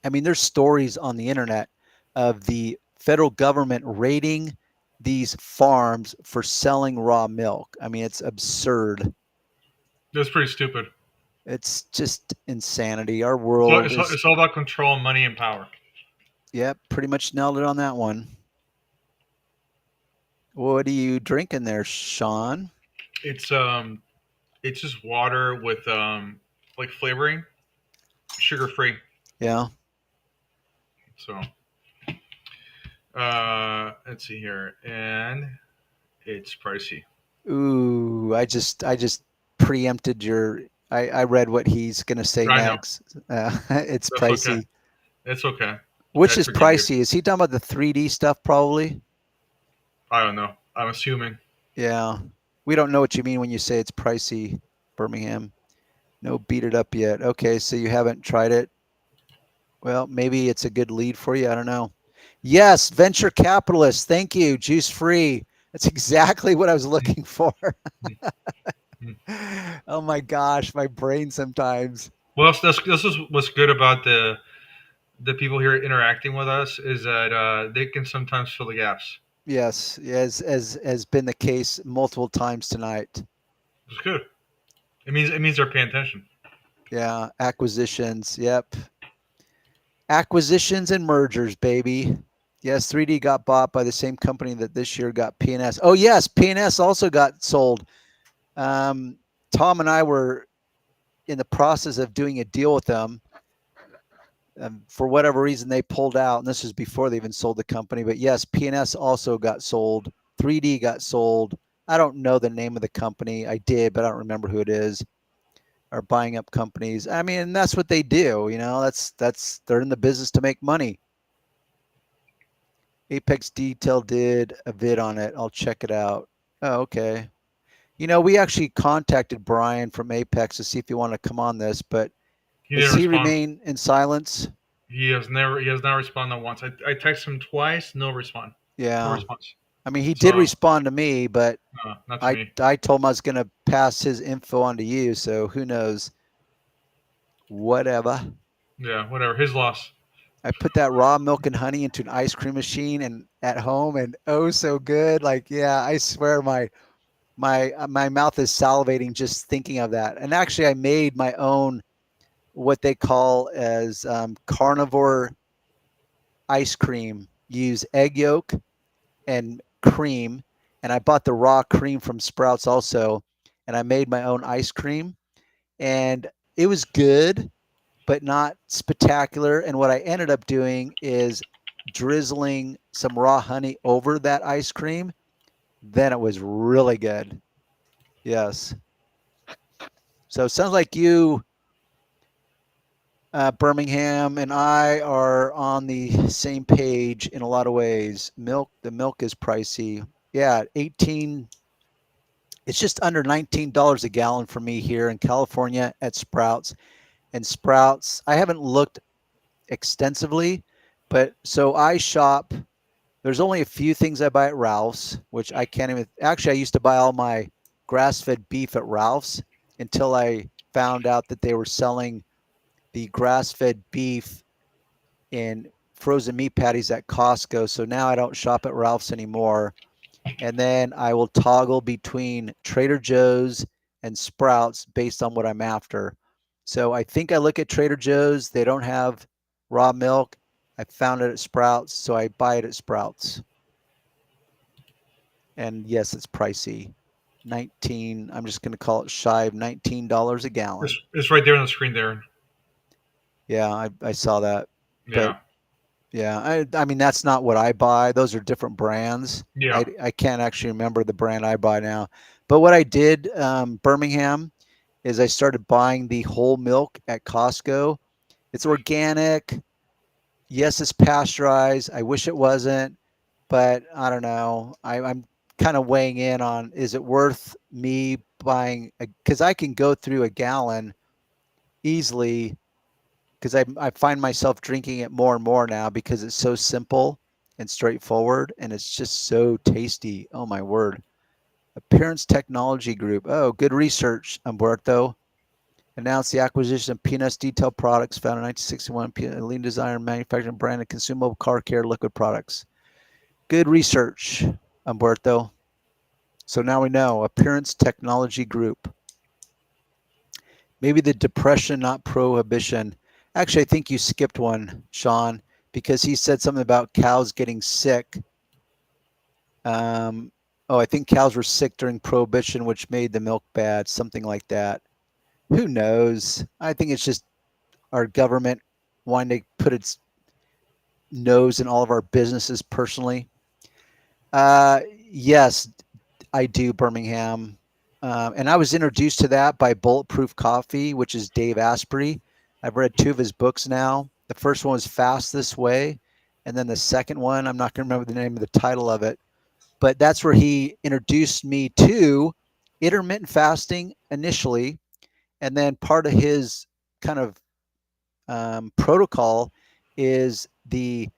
I mean, there's stories on the internet of the federal government raiding these farms for selling raw milk. I mean, it's absurd. That's pretty stupid. It's just insanity. Our world is, it's all about control, money, and power. yep, pretty much nailed it on that one. What are you drinking there, Sean? It's just water with like flavoring, sugar free. Yeah. So let's see here, and it's pricey. Ooh, I just preempted your. I read what he's gonna say I know. next. It's That's okay. pricey. It's okay. Which is pricey? Is he talking about the 3D stuff? Probably. I don't know. I'm assuming. Yeah, we don't know what you mean when you say it's pricey, Birmingham. No, beat it up yet. Okay, so you haven't tried it. Well, maybe it's a good lead for you. I don't know. Yes, venture capitalist. Thank you. Juice free. That's exactly what I was looking for. Oh my gosh, my brain sometimes. Well, this is what's good about the people here interacting with us is that they can sometimes fill the gaps. Yes, as has been the case multiple times tonight. It's good. It means they're paying attention. Yeah, acquisitions. Yep. Acquisitions and mergers, baby. Yes, 3D got bought by the same company that this year got P&S. Oh, yes, P&S also got sold. Tom and I were in the process of doing a deal with them. For whatever reason, they pulled out, and this was before they even sold the company. But yes, P&S also got sold. 3D got sold. I don't know the name of the company. I did, but I don't remember who it is. Are buying up companies. I mean, that's what they do. You know, that's they're in the business to make money. Apex Detail did a vid on it. I'll check it out. Oh, okay. You know, we actually contacted Brian from Apex to see if he wanted to come on this, but does he remain in silence? He has not responded once. I texted him twice, no response. Yeah. No response. I mean, he did respond to me, but not to me. I told him I was going to pass his info on to you, so who knows? Whatever. Yeah, whatever. His loss. I put that raw milk and honey into an ice cream machine and at home, and oh, so good. Like, yeah, I swear my mouth is salivating just thinking of that. And actually, I made my own what they call as carnivore ice cream. Use egg yolk and cream, and I bought the raw cream from Sprouts also, and I made my own ice cream, and it was good, but not spectacular. And what I ended up doing is drizzling some raw honey over that ice cream. Then it was really good. Yes. So it sounds like you, Birmingham, and I are on the same page in a lot of ways. The milk is pricey. Yeah, 18. It's just under $19 a gallon for me here in California at Sprouts. And Sprouts, I haven't looked extensively, but so I shop. There's only a few things I buy at Ralph's, which I can't even. Actually, I used to buy all my grass-fed beef at Ralph's until I found out that they were selling the grass-fed beef in frozen meat patties at Costco. So now I don't shop at Ralph's anymore. And then I will toggle between Trader Joe's and Sprouts based on what I'm after. So I think I look at Trader Joe's. They don't have raw milk. I found it at Sprouts, so I buy it at Sprouts. And yes, it's pricey. 19. I'm just going to call it shy of $19 a gallon. It's right there on the screen, Darren. Yeah, I saw that. Yeah. But yeah, I mean, that's not what I buy. Those are different brands. Yeah. I can't actually remember the brand I buy now. But what I did, Birmingham, is I started buying the whole milk at Costco. It's organic. Yes, it's pasteurized. I wish it wasn't, but I don't know. I'm kind of weighing in on, is it worth me buying? Because I can go through a gallon easily, because I find myself drinking it more and more now because it's so simple and straightforward, and it's just so tasty. Oh, my word. Appearance Technology Group. Oh, good research, Umberto. announced the acquisition of Peanuts Detail Products, founded in 1961, a leading designer, manufacturing, brand, and consumable car care liquid products. Good research, Umberto. So now we know, Appearance Technology Group. Maybe the depression, not prohibition. Actually, I think you skipped one, Sean, because he said something about cows getting sick. I think cows were sick during prohibition, which made the milk bad, something like that. Who knows? I think it's just our government wanting to put its nose in all of our businesses personally. Yes, I do, Birmingham. And I was introduced to that by Bulletproof Coffee, which is Dave Asprey. I've read 2 of his books now. The first one was Fast This Way. And then the second one, I'm not going to remember the name of the title of it, but that's where he introduced me to intermittent fasting initially. And then part of his kind of protocol is the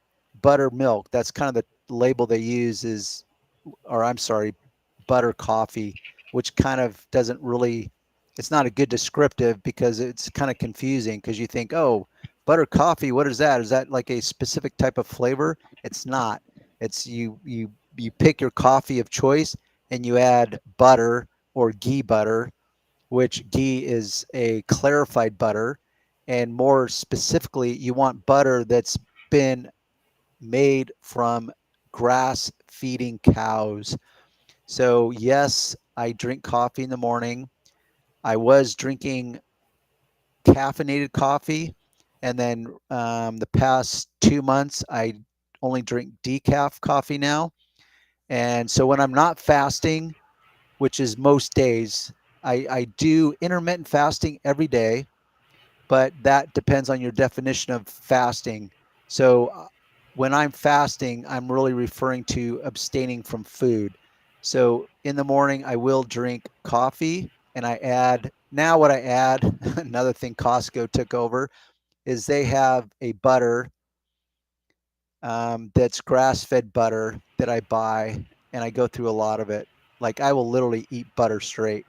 buttermilk. That's kind of the label they use is, or I'm sorry, butter coffee, which kind of doesn't really, it's not a good descriptive because it's kind of confusing because you think, oh, butter coffee, what is that? Is that like a specific type of flavor? It's not. It's you pick your coffee of choice and you add butter or ghee butter, which ghee is a clarified butter. And more specifically, you want butter that's been made from grass feeding cows. So yes, I drink coffee in the morning. I was drinking caffeinated coffee. And then the past 2 months, I only drink decaf coffee now. And so when I'm not fasting, which is most days, I do intermittent fasting every day, but that depends on your definition of fasting. So when I'm fasting, I'm really referring to abstaining from food. So in the morning, I will drink coffee and I add, now what I add, another thing Costco took over, is they have a butter that's grass-fed butter that I buy, and I go through a lot of it. Like I will literally eat butter straight.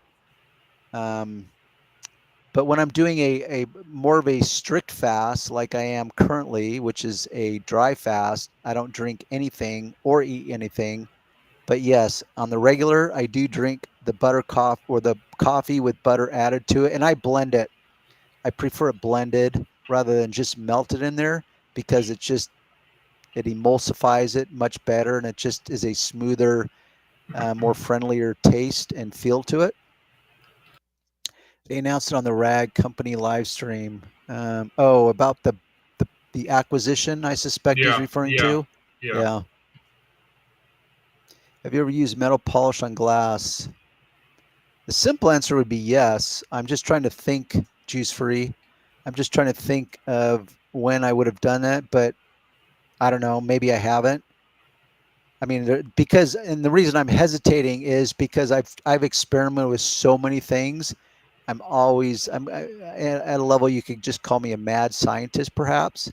But when I'm doing a more of a strict fast, like I am currently, which is a dry fast, I don't drink anything or eat anything. But yes, on the regular, I do drink the butter coffee or the coffee with butter added to it, and I blend it. I prefer it blended rather than just melted in there because it emulsifies it much better, and it just is a smoother, more friendlier taste and feel to it. They announced it on the RAG company live stream. About the acquisition, I suspect he's referring to. Yeah. Have you ever used metal polish on glass? The simple answer would be yes. I'm just trying to think, Juice Free. I'm just trying to think of when I would have done that, but I don't know. Maybe I haven't. I mean, and the reason I'm hesitating is because I've experimented with so many things. I'm at a level you could just call me a mad scientist, perhaps,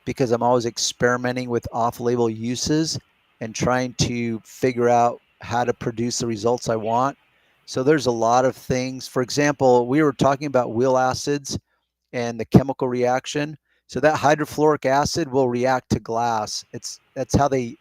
because I'm always experimenting with off-label uses and trying to figure out how to produce the results I want. So there's a lot of things. For example, we were talking about wheel acids and the chemical reaction. So that hydrofluoric acid will react to glass. That's how they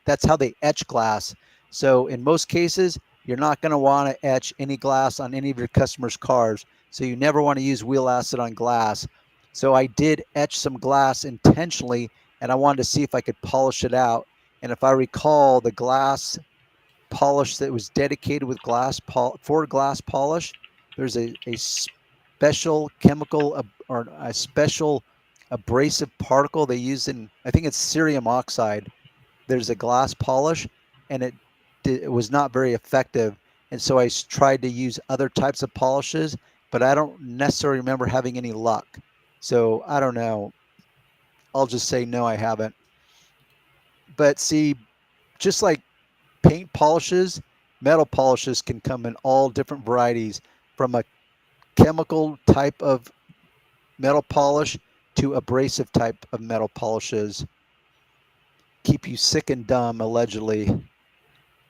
etch glass. So in most cases, you're not going to want to etch any glass on any of your customers' cars. So you never want to use wheel acid on glass. So I did etch some glass intentionally, and I wanted to see if I could polish it out. And if I recall, the glass polish that was dedicated with for glass polish, there's a special chemical or a special abrasive particle they use in, I think it's cerium oxide. There's a glass polish, and it was not very effective. And so I tried to use other types of polishes, but I don't necessarily remember having any luck. So I don't know. I'll just say no, I haven't. But see, just like paint polishes, metal polishes can come in all different varieties, from a chemical type of metal polish to abrasive type of metal polishes. Keep you sick and dumb, allegedly.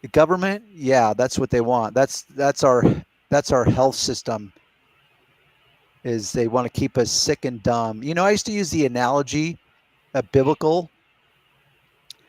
The government, yeah, that's what they want. That's our health system. is they want to keep us sick and dumb. You know, I used to use the analogy of biblical,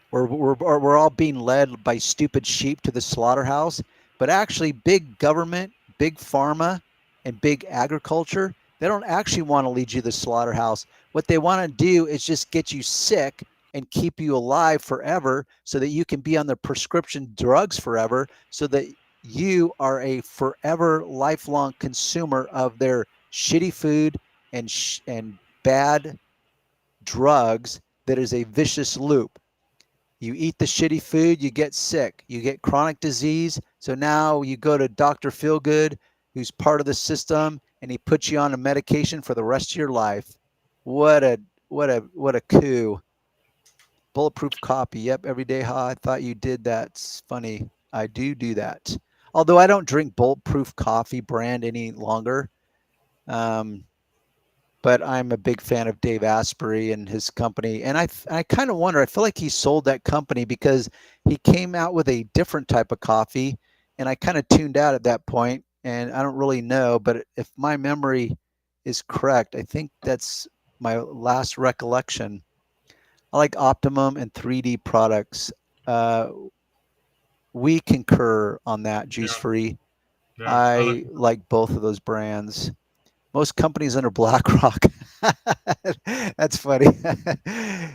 where we're all being led by stupid sheep to the slaughterhouse, but actually big government, big pharma, and big agriculture, they don't actually want to lead you to the slaughterhouse. What they want to do is just get you sick and keep you alive forever so that you can be on their prescription drugs forever, so that you are a forever lifelong consumer of their shitty food and bad drugs. That is a vicious loop. You eat the shitty food, you get sick, you get chronic disease. So now you go to Dr. Feelgood, who's part of the system, and he puts you on a medication for the rest of your life. What a coup. Bulletproof coffee. Yep, every day. Ha, I thought you did that. It's funny. I do that. Although I don't drink Bulletproof coffee brand any longer. But I'm a big fan of Dave Asprey and his company. And I kind of wonder, I feel like he sold that company because he came out with a different type of coffee. And I kind of tuned out at that point, and I don't really know. But if my memory is correct, I think that's my last recollection. I like Optimum and 3D products. We concur on that, Juice Free. Yeah. I like both of those brands. Most companies under BlackRock. That's funny.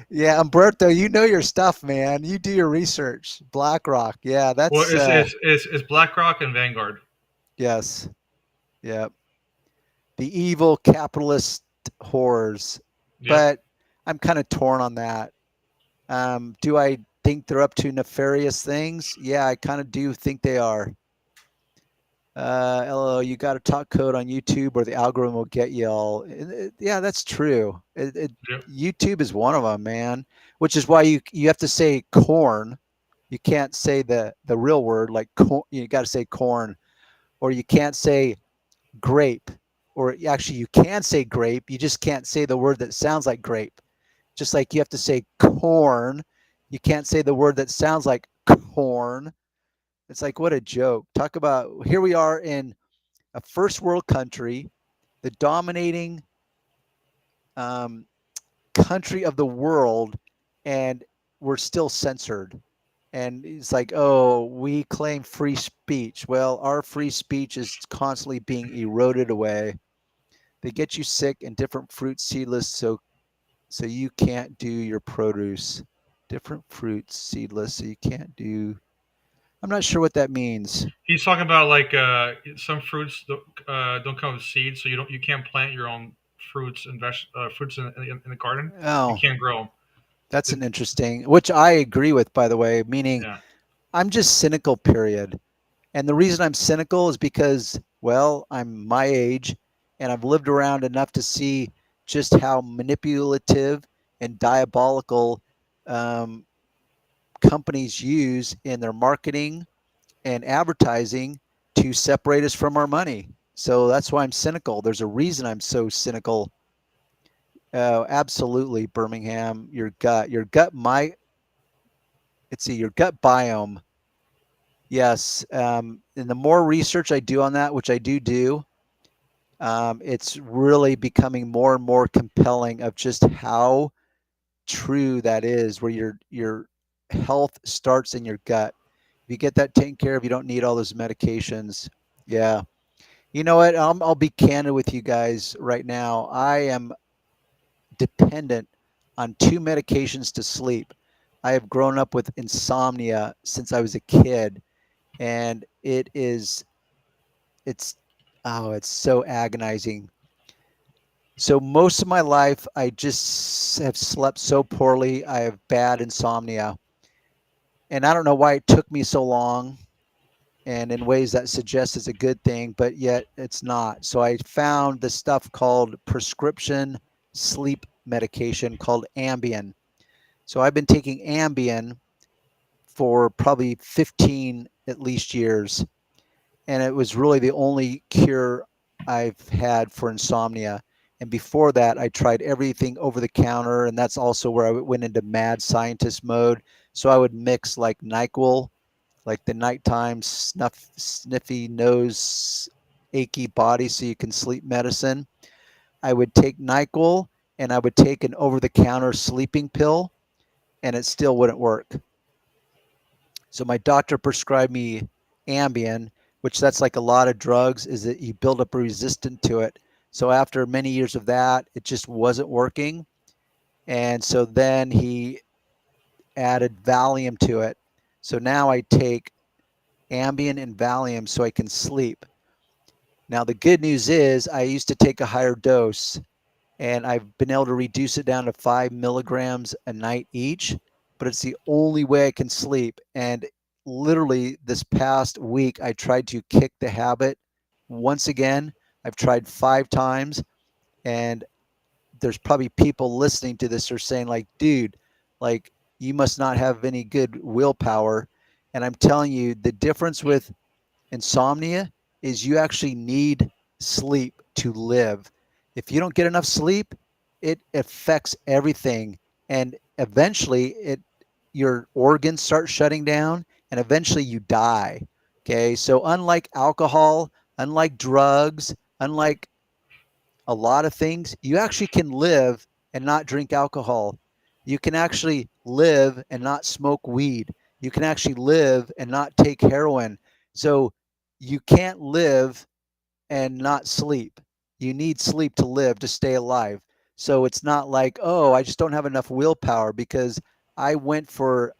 Yeah, Umberto, you know your stuff, man. You do your research. BlackRock. Yeah, that's well, it's BlackRock and Vanguard. Yes. Yeah. The evil capitalist whores. Yep. But I'm kind of torn on that. Do I think they're up to nefarious things? Yeah, I kind of do think they are. LO, you got to talk code on YouTube or the algorithm will get you all. Yeah, that's true. YouTube is one of them, man, which is why you have to say corn. You can't say the real word like corn. You got to say corn, or you can't say grape, or actually you can say grape. You just can't say the word that sounds like grape. Just like you have to say corn. You can't say the word that sounds like corn. It's like, what a joke. Talk about, here we are in a first world country, the dominating country of the world, and we're still censored. And it's like, oh, we claim free speech. Well, our free speech is constantly being eroded away. They get you sick, and different fruit seedless, so you can't do your produce. Different fruits seedless, so you can't do. I'm not sure what that means. He's talking about like some fruits don't come with seeds, so you can't plant your own fruits and fruits in the garden. Oh, you can't grow them. That's an interesting, which I agree with, by the way. Meaning, I'm just cynical. Period. And the reason I'm cynical is because, well, I'm my age, and I've lived around enough to see just how manipulative and diabolical companies use in their marketing and advertising to separate us from our money. So that's why I'm cynical. There's a reason I'm so cynical. Absolutely, Birmingham. Your gut biome. Yes. And the more research I do on that, which I do, it's really becoming more and more compelling of just how true that is, where your health starts in your gut. If you get that taken care of, you don't need all those medications. Yeah. You know what? I'll be candid with you guys right now. I am dependent on 2 medications to sleep. I have grown up with insomnia since I was a kid, and it's so agonizing. So most of my life, I just have slept so poorly. I have bad insomnia. And I don't know why it took me so long, and in ways that suggest it's a good thing, but yet it's not. So I found this stuff called prescription sleep medication called Ambien. So I've been taking Ambien for probably 15 at least years. And it was really the only cure I've had for insomnia. And before that, I tried everything over the counter. And that's also where I went into mad scientist mode. So I would mix like NyQuil, like the nighttime sniffy nose, achy body so you can sleep medicine, I would take NyQuil and I would take an over-the-counter sleeping pill, and it still wouldn't work. So my doctor prescribed me Ambien, which that's like a lot of drugs, is that you build up a resistance to it. So after many years of that, it just wasn't working. And so then he added Valium to it. So now I take Ambien and Valium so I can sleep. Now, the good news is I used to take a higher dose, and I've been able to reduce it down to 5 milligrams a night each, but it's the only way I can sleep. And literally this past week, I tried to kick the habit once again. I've tried 5 times, and there's probably people listening to this are saying like, dude, like you must not have any good willpower. And I'm telling you, the difference with insomnia is you actually need sleep to live. If you don't get enough sleep, it affects everything. And eventually your organs start shutting down and eventually you die. Okay. So unlike alcohol, unlike drugs, unlike a lot of things, you actually can live and not drink alcohol. You can actually live and not smoke weed. You can actually live and not take heroin. So you can't live and not sleep. You need sleep to live, to stay alive. So it's not like, oh, I just don't have enough willpower, because I went for,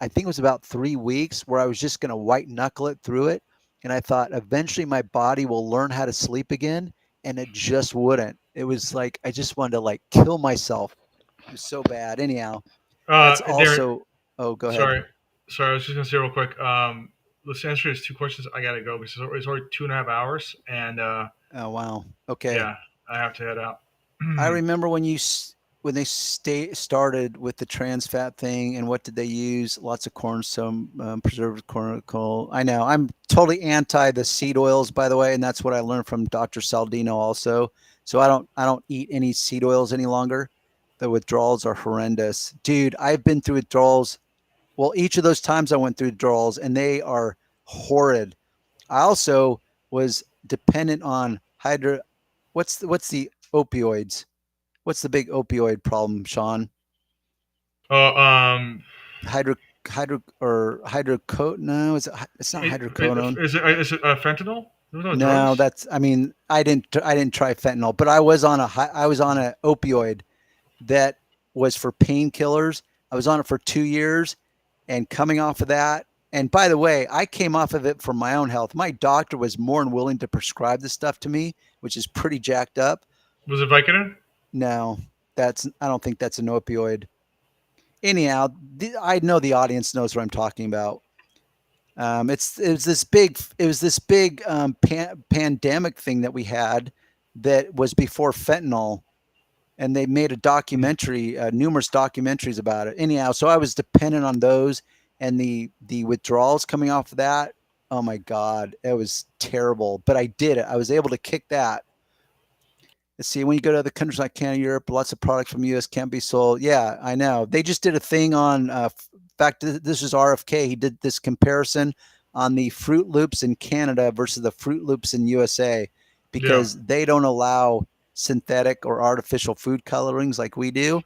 I think it was about 3 weeks where I was just going to white knuckle it through it. And I thought eventually my body will learn how to sleep again. And it just wouldn't. It was like, I just wanted to like kill myself. It was so bad. Anyhow, that's Darren, also, oh, go ahead. sorry, I was just gonna say real quick. Let's answer these 2 questions. I gotta go because it's already 2.5 hours, and Oh, wow. Okay. yeah, I have to head out. I remember when when they started with the trans fat thing, and what did they use? Lots of corn, some preserved corn coal. I know I'm totally anti the seed oils, by the way, and that's what I learned from Dr. Saldino also. So I don't eat any seed oils any longer. The withdrawals are horrendous, dude. I've been through withdrawals. Well, each of those times I went through withdrawals, and they are horrid. I also was dependent on hydro. What's the opioids? What's the big opioid problem, Sean? Oh, Hydro or hydrocodone? No, it's not hydrocodone. Is it fentanyl? No No, drugs. that's. I mean, I didn't try fentanyl, but I was on a opioid that was for painkillers. I was on it for 2 years, and coming off of that. And by the way, I came off of it for my own health. My doctor was more than willing to prescribe this stuff to me, which is pretty jacked up. Was it Vicodin? No, I don't think that's an opioid. Anyhow, I know the audience knows what I'm talking about. It was this big pandemic thing that we had that was before fentanyl, and they made a documentary, numerous documentaries about it. Anyhow, so I was dependent on those, and the withdrawals coming off of that. Oh my God, it was terrible. But I did it. I was able to kick that. Let's see, when you go to other countries like Canada, Europe, lots of products from the U.S. can't be sold. Yeah, I know. They just did a thing on, in fact, this is RFK. He did this comparison on the Fruit Loops in Canada versus the Fruit Loops in USA, because they don't allow synthetic or artificial food colorings like we do.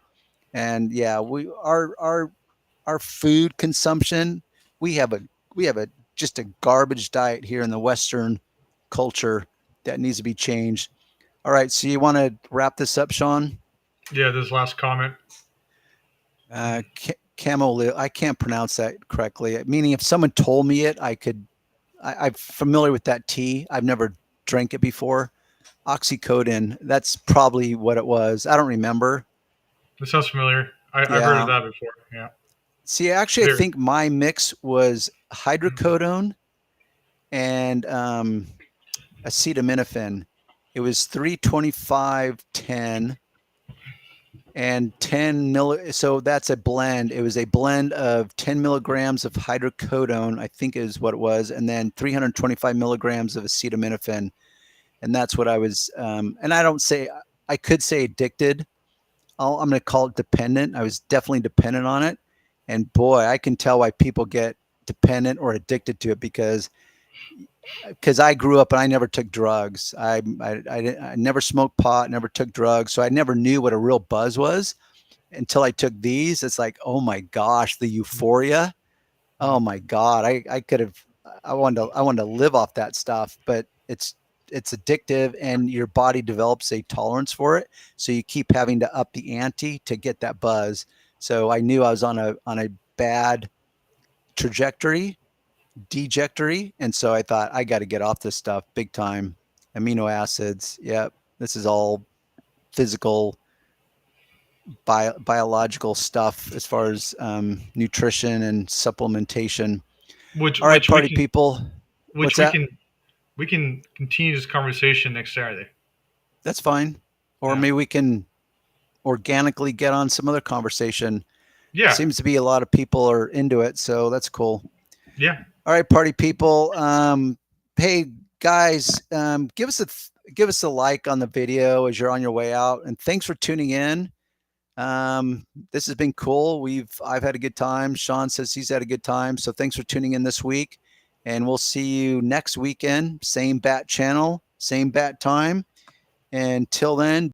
And yeah, our food consumption, we have a just a garbage diet here in the Western culture that needs to be changed. All right, so you want to wrap this up, Sean? Yeah, this last comment. Camolil, I can't pronounce that correctly. Meaning, if someone told me it, I could. I'm familiar with that tea. I've never drank it before. Oxycodone. That's probably what it was. I don't remember. This sounds familiar. I've heard of that before. Yeah. See, actually, I think my mix was hydrocodone and acetaminophen. It was 325, 10, and 10 so that's a blend. It was a blend of 10 milligrams of hydrocodone, I think is what it was, and then 325 milligrams of acetaminophen. And that's what I was, and I could say addicted. I'm going to call it dependent. I was definitely dependent on it. And boy, I can tell why people get dependent or addicted to it, because because I grew up and I never took drugs. I never smoked pot, never took drugs. So I never knew what a real buzz was until I took these. It's like, oh my gosh, the euphoria. Oh my God. I could have, I wanted to live off that stuff, but it's addictive and your body develops a tolerance for it. So you keep having to up the ante to get that buzz. So I knew I was on a bad trajectory, dejectory. And so I thought I got to get off this stuff big time. Amino acids. Yep. This is all physical, biological stuff as far as nutrition and supplementation. All right, party people. Which we can continue this conversation next Saturday. That's fine. Or maybe we can organically get on some other conversation. Yeah. Seems to be a lot of people are into it, so that's cool. Yeah. All right, party people. Hey guys, give us a like on the video as you're on your way out, and thanks for tuning in. This has been cool. I've had a good time. Sean says he's had a good time. So thanks for tuning in this week, and we'll see you next weekend. Same bat channel, same bat time. Until then,